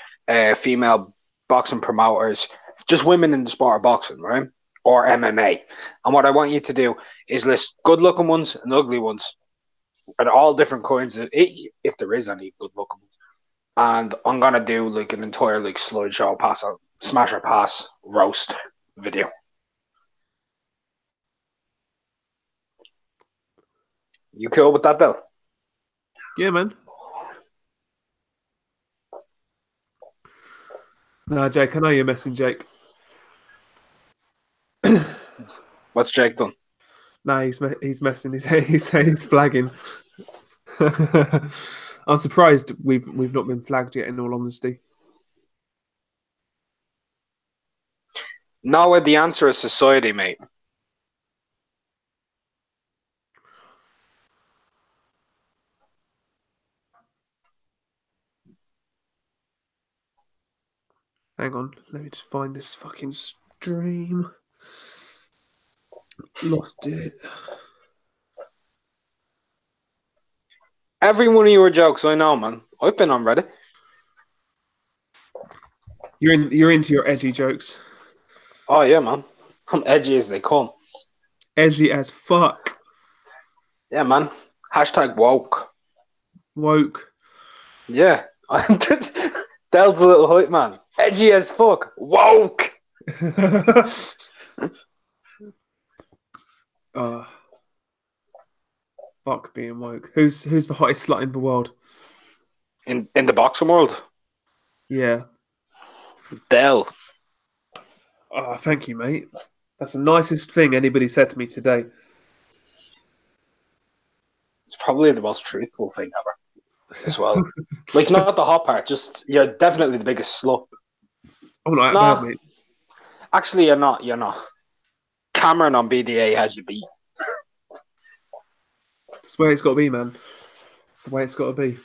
female boxing promoters, just women in the sport of boxing, right? Or MMA. And what I want you to do is list good looking ones and ugly ones, and all different kinds of, if there is any good looking ones. And I'm gonna do like an entire like slideshow pass, or smash or pass roast video. You cool with that, Bill? Yeah, man. Nah, Jake, I know you're messing, Jake. What's Jake done? Nah, he's messing. He's flagging. I'm surprised we've not been flagged yet. In all honesty, No, the answer is society, mate. Hang on, let me just find this fucking stream. Lost it. Every one of your jokes, I know, man. I've been on Reddit. You're into your edgy jokes. Oh yeah, man. I'm edgy as they come. Edgy as fuck. Yeah, man. Hashtag woke. Woke. Yeah. Del's a little hype man. Edgy as fuck. Woke. Fuck being woke. Who's the hottest slut in the world? In the boxing world. Yeah. Del. Oh, thank you, mate. That's the nicest thing anybody said to me today. It's probably the most truthful thing ever. As well. Like, not the hot part, just you're definitely the biggest slut. I'm not that Nah. bad, mate. Actually, you're not. You're not. Cameron on BDA has you beat. It's the way it's got to be, man. It's the way it's got to be.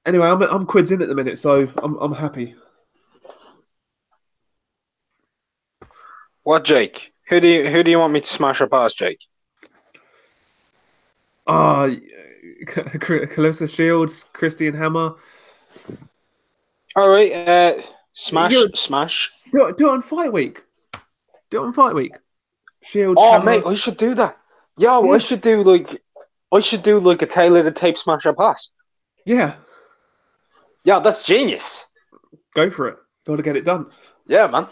Anyway, I'm quids in at the minute, so I'm happy. What, Jake? Who do you want me to smash or pass, Jake? Clarissa Shields, Christian Hammer. All right, smash. Do it on Fight Week. Do it on Fight Week. Shields. Oh, Hammer. mate, I should do that. Yo, Yeah. I should do like a tailored tape smash or pass. Yeah, Yeah, that's genius. go for it. Got to get it done. Yeah, man.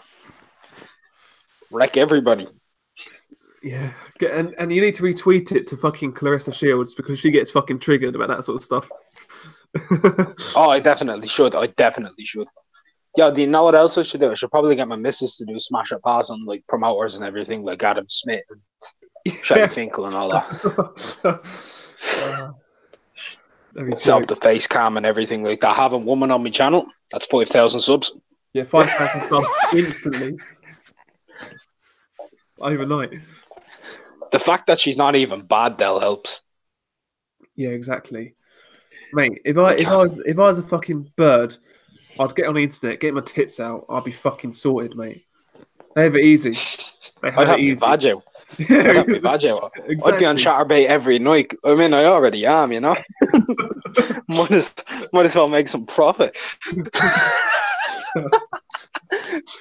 Wreck everybody. Yeah, and you need to retweet it to fucking Clarissa Shields because she gets fucking triggered about that sort of stuff. Oh, I definitely should. Yeah, do you know what else I should do? I should probably get my missus to do smash or pass on like promoters and everything, like Adam Smith and Shelly Finkel and all that. Set up the face cam and everything like that. Have a woman on my channel. That's 5,000 subs. Yeah, 5,000 subs instantly. Overnight. The fact that she's not even bad, Del, helps. Yeah, exactly. Mate, if I was a fucking bird, I'd get on the internet, get my tits out, I'd be fucking sorted, mate. They have it easy. I'd have my vag out. Yeah, I'd have my vag out. exactly. I'd be on Chatterbait every night. I mean, I already am, you know. might as well make some profit.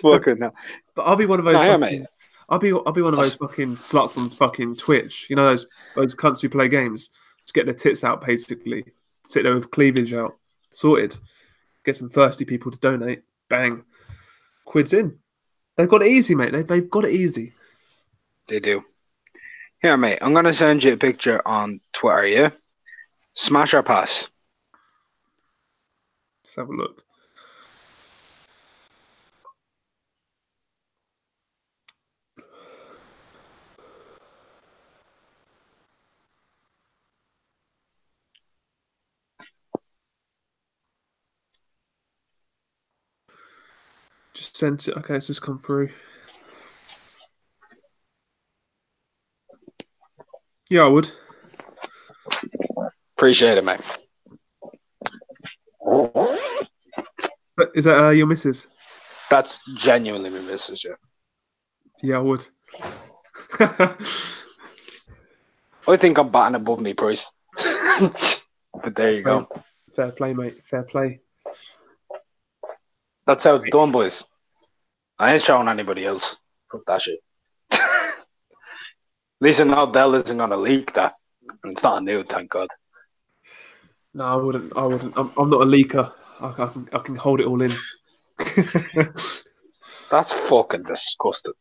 Fucking hell. But I'll be one of those. No, yeah, fucking, mate. I'll be one of those fucking sluts on fucking Twitch. You know those cunts who play games, just get their tits out basically, sit there with cleavage out, sorted. Get some thirsty people to donate. Bang, quids in. They've got it easy, mate. They've got it easy. They do. Here, mate. I'm gonna send you a picture on Twitter. Yeah. Smash or pass? Let's have a look. Just sent it. Okay, it's just come through. Yeah, I would. Appreciate it, mate. Is that your missus? That's genuinely my missus, yeah. Yeah, I would. I think I'm batting above me price. But there you go. Fair play, mate. Fair play. That's how it's done, boys. I ain't showing anybody else. Fuck that shit. At least I know Dell isn't going to leak that. And it's not a nude, thank God. No, I wouldn't. I'm not a leaker. I can hold it all in. That's fucking disgusting.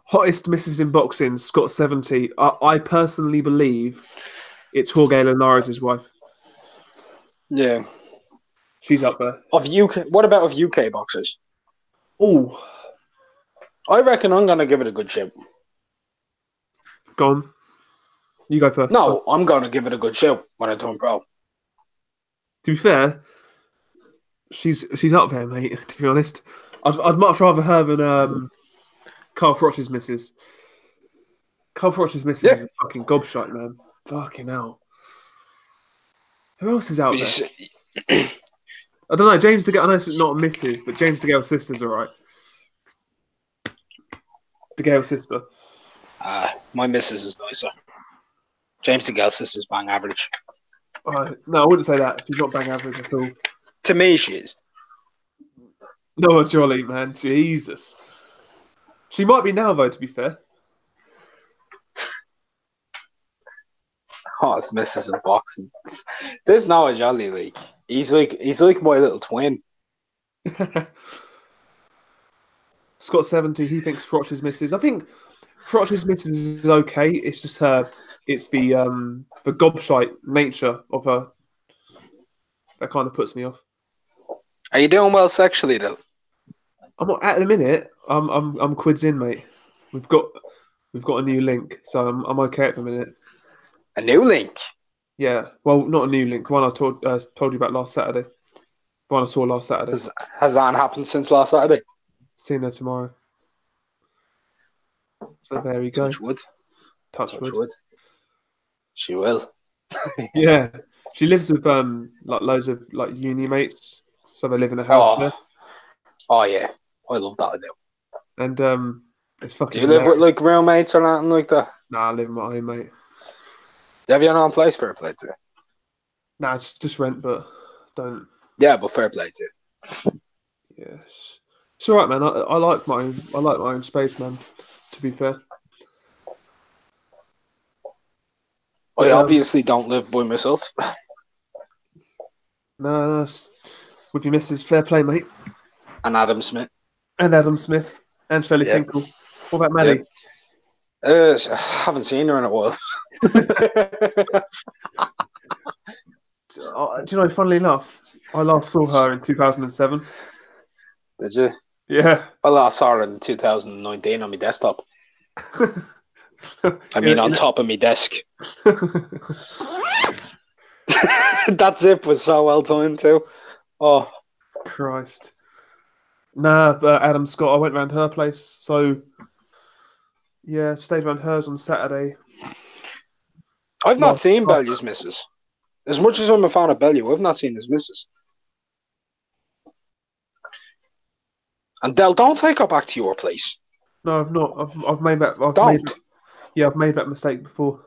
Hottest misses in boxing, Scott 70. I personally believe it's Jorge Linares' wife. Yeah. She's up there. Of UK, what about of UK boxers? Oh, I reckon I'm going to give it a good shout. go on. You go first. No, I'm going to give it a good shout when I turn pro. To be fair, she's up there, mate. To be honest, I'd much rather her than Carl Froch's missus. Carl Froch's missus Yeah. is a fucking gobshite, man. Fucking hell. Who else is out there? I don't know. James DeGale. I know it's not a missus, but James DeGale's sister's all right. DeGale's sister. My missus is nicer. James DeGale's sister's bang average. No, I wouldn't say that. She's not bang average at all. To me, she is. No, Jolly, man. Jesus. She might be now, though, to be fair. Hottest missus in boxing. There's Noah Jolly, like he's like my little twin. Scott 70, he thinks Froch's missus. I think Froch's missus is okay. It's just her. It's the gobshite nature of her that kind of puts me off. Are you doing well sexually though? I'm not at the minute. I'm quids in, mate. We've got a new link, so I'm okay at the minute. A new link? Yeah. Well, not a new link. One I told you about last Saturday. One I saw last Saturday. Has that happened since last Saturday? Seeing her tomorrow. So there we go. Touch wood. Touch wood. She will. Yeah. She lives with like loads of like uni mates, so they live in a house there. Oh yeah, I love that idea. And it's fucking. Do you live with like roommates or anything like that? Nah, I live with my own mate. Have your own place? Fair play to you. Nah, it's just rent, but don't. Yeah, but fair play to you. Yes, it's all right, man. I like my own space, man. To be fair, I obviously don't live by myself. No, with your missus, fair play, mate. And Adam Smith. And Shelley Finkel. What about Maddie? I haven't seen her in a while. Do you know, funnily enough, I last saw her in 2007. Did you? Yeah. I last saw her in 2019 on my desktop. I mean, on top of my desk. That zip was so well timed too. Oh, Christ. Nah, but Adam Scott, I went round her place. So, yeah, stayed around hers on Saturday. I've not seen Bellew's missus. As much as I'm a fan of Bellew, I've not seen his missus. And Del, don't take her back to your place. No, I've not. I've made that. I've made that mistake before.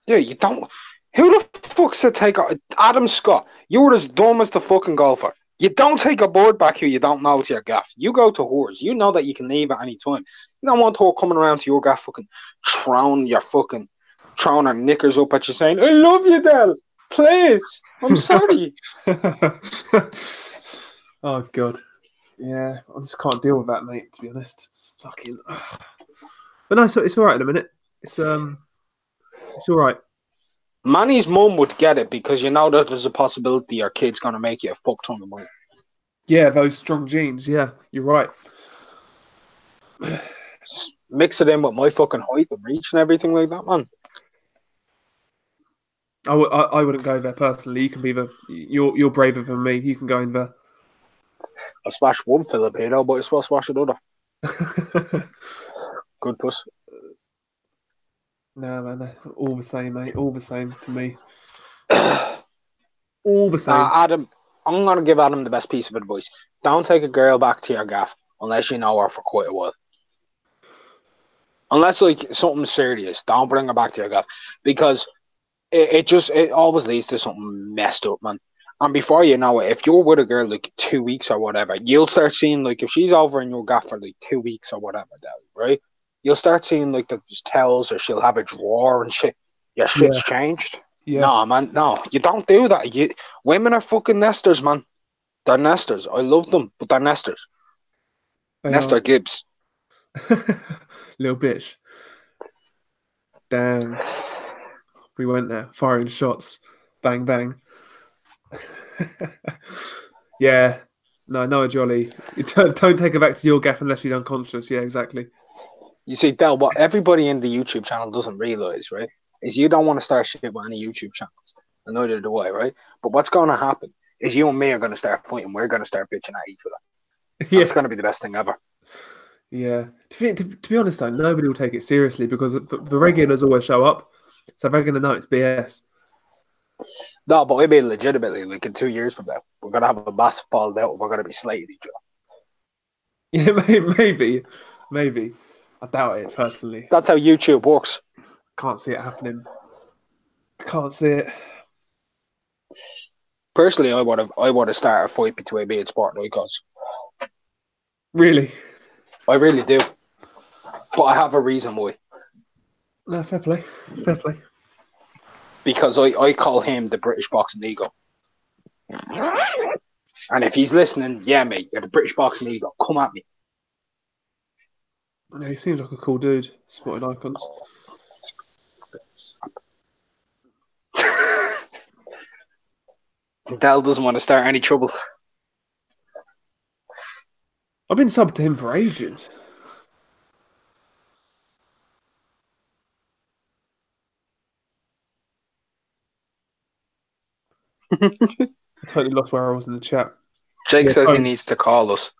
Yeah, you don't. Who the fuck said take her? Adam Scott, you were as dumb as the fucking golfer. You don't take a board back here you don't know to your gaff. You go to hers. You know that you can leave at any time. You don't want her coming around to your gaff fucking throwing her knickers up at you saying, I love you, Del. Please. I'm sorry. Oh, God. Yeah, I just can't deal with that, mate, to be honest. It's fucking... But no, it's all right in a minute. It's all right. Manny's mum would get it because you know that there's a possibility your kid's going to make you a fuck ton of money. Yeah, those strong genes. Yeah, you're right. Just mix it in with my fucking height and reach and everything like that, man. I wouldn't go there personally. You can be you're braver than me. You can go in there. I smashed one Filipino, but I still smash another. Good puss. No, man, all the same, mate. All the same to me. All the same. Adam, I'm going to give Adam the best piece of advice. Don't take a girl back to your gaff unless you know her for quite a while. Unless, like, something serious, don't bring her back to your gaff. Because it always leads to something messed up, man. And before you know it, if you're with a girl, like, 2 weeks or whatever, you'll start seeing, like, if she's over in your gaff for, like, 2 weeks or whatever, right? You'll start seeing, like, there's towels or she'll have a drawer and shit. Your shit's changed. Yeah. No, man, no. You don't do that. Women are fucking nesters, man. They're nesters. I love them, but they're nesters. Nester Gibbs. Little bitch. Damn. We went there, firing shots. Bang, bang. Yeah. No, Noah Jolly. You don't take her back to your gaff unless she's unconscious. Yeah, exactly. You see, Del, what everybody in the YouTube channel doesn't realise, right, is you don't want to start shit with any YouTube channels. And neither do I, right? But what's going to happen is you and me are going to start fighting. We're going to start bitching at each other. Yeah, It's going to be the best thing ever. yeah. To be honest, though, nobody will take it seriously because the regulars always show up, so they're going to know it's BS. No, but I mean legitimately, like in 2 years from now, we're going to have a massive fall out and we're going to be slating each other. Yeah, maybe. I doubt it personally. That's how YouTube works. Can't see it happening. I can't see it. Personally, I want to start a fight between me and Spartan Icons. Really? I really do. But I have a reason why. No, fair play. Fair play. Because I call him the British Boxing Ego. And if he's listening, yeah, mate, you're the British Boxing Ego. Come at me. Yeah, he seems like a cool dude. Spotted Icons. Dell doesn't want to start any trouble. I've been subbed to him for ages. I totally lost where I was in the chat. Jake says he needs to call us.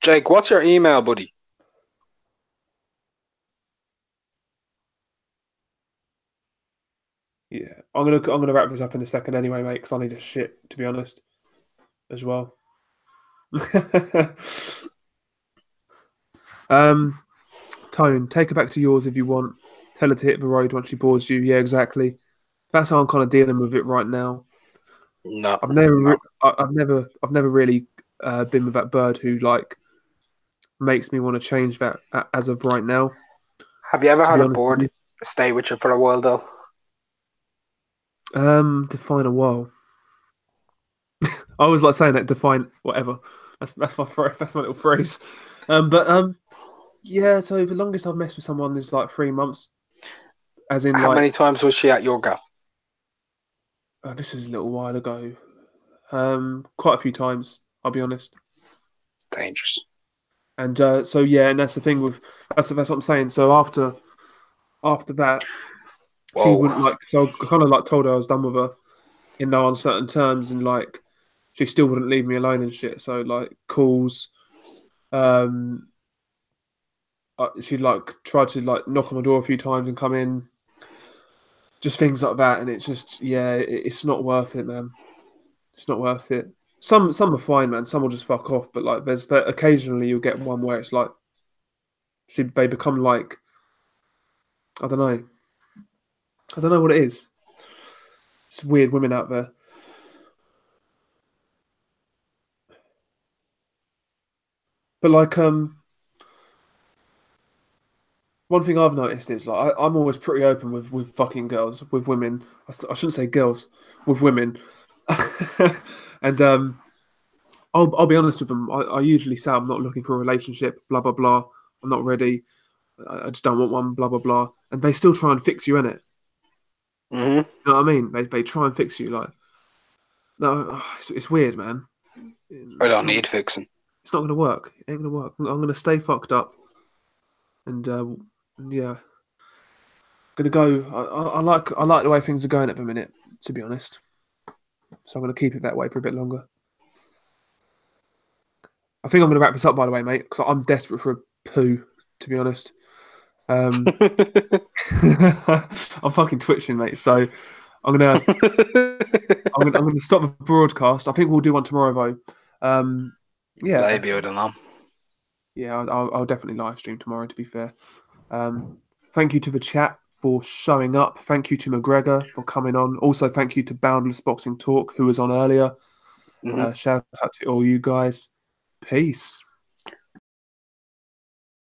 Jake, what's your email, buddy? Yeah, I'm gonna wrap this up in a second anyway, mate, because I need a shit, to be honest, as well. Tone, take her back to yours if you want. Tell her to hit the road once she bores you. Yeah, exactly. That's how I'm kind of dealing with it right now. No, I've never really been with that bird who like makes me want to change that as of right now. Have you ever had a board stay with you for a while though? Define a while. I always like saying that. Define whatever. That's my little phrase. Yeah. So the longest I've messed with someone is like 3 months. As in, how many times was she at your gaff? This was a little while ago. Quite a few times, I'll be honest. Dangerous. And so yeah, and that's the thing with that's what I'm saying. So after that, she wouldn't like. So I kind of like told her I was done with her in no uncertain terms, and like she still wouldn't leave me alone and shit. So like calls, she like tried to like knock on my door a few times and come in. Just things like that, and it's just it's not worth it, man. It's not worth it. Some are fine, man. Some will just fuck off, but like occasionally you'll get one where it's like they become like I don't know what it is. It's weird women out there. But like one thing I've noticed is like I'm always pretty open with fucking girls, with women. I shouldn't say girls, with women. And I'll be honest with them. I usually say I'm not looking for a relationship. Blah blah blah. I'm not ready. I just don't want one. Blah blah blah. And they still try and fix you in it. Mm-hmm. You know what I mean? They try and fix you. Like no, it's weird, man. I don't need fixing. It's not going to work. It ain't going to work. I'm going to stay fucked up. And yeah, gonna go. I like the way things are going at the minute, to be honest. So I'm gonna keep it that way for a bit longer. I think I'm gonna wrap this up, by the way, mate, because I'm desperate for a poo, to be honest. I'm fucking twitching, mate. So I'm gonna stop the broadcast. I think we'll do one tomorrow, though. Yeah, maybe I don't know. Yeah, I'll definitely live stream tomorrow. To be fair, thank you to the chat for showing up. Thank you to McGregor for coming on. Also, thank you to Boundless Boxing Talk, who was on earlier. Mm-hmm. Shout out to all you guys. Peace.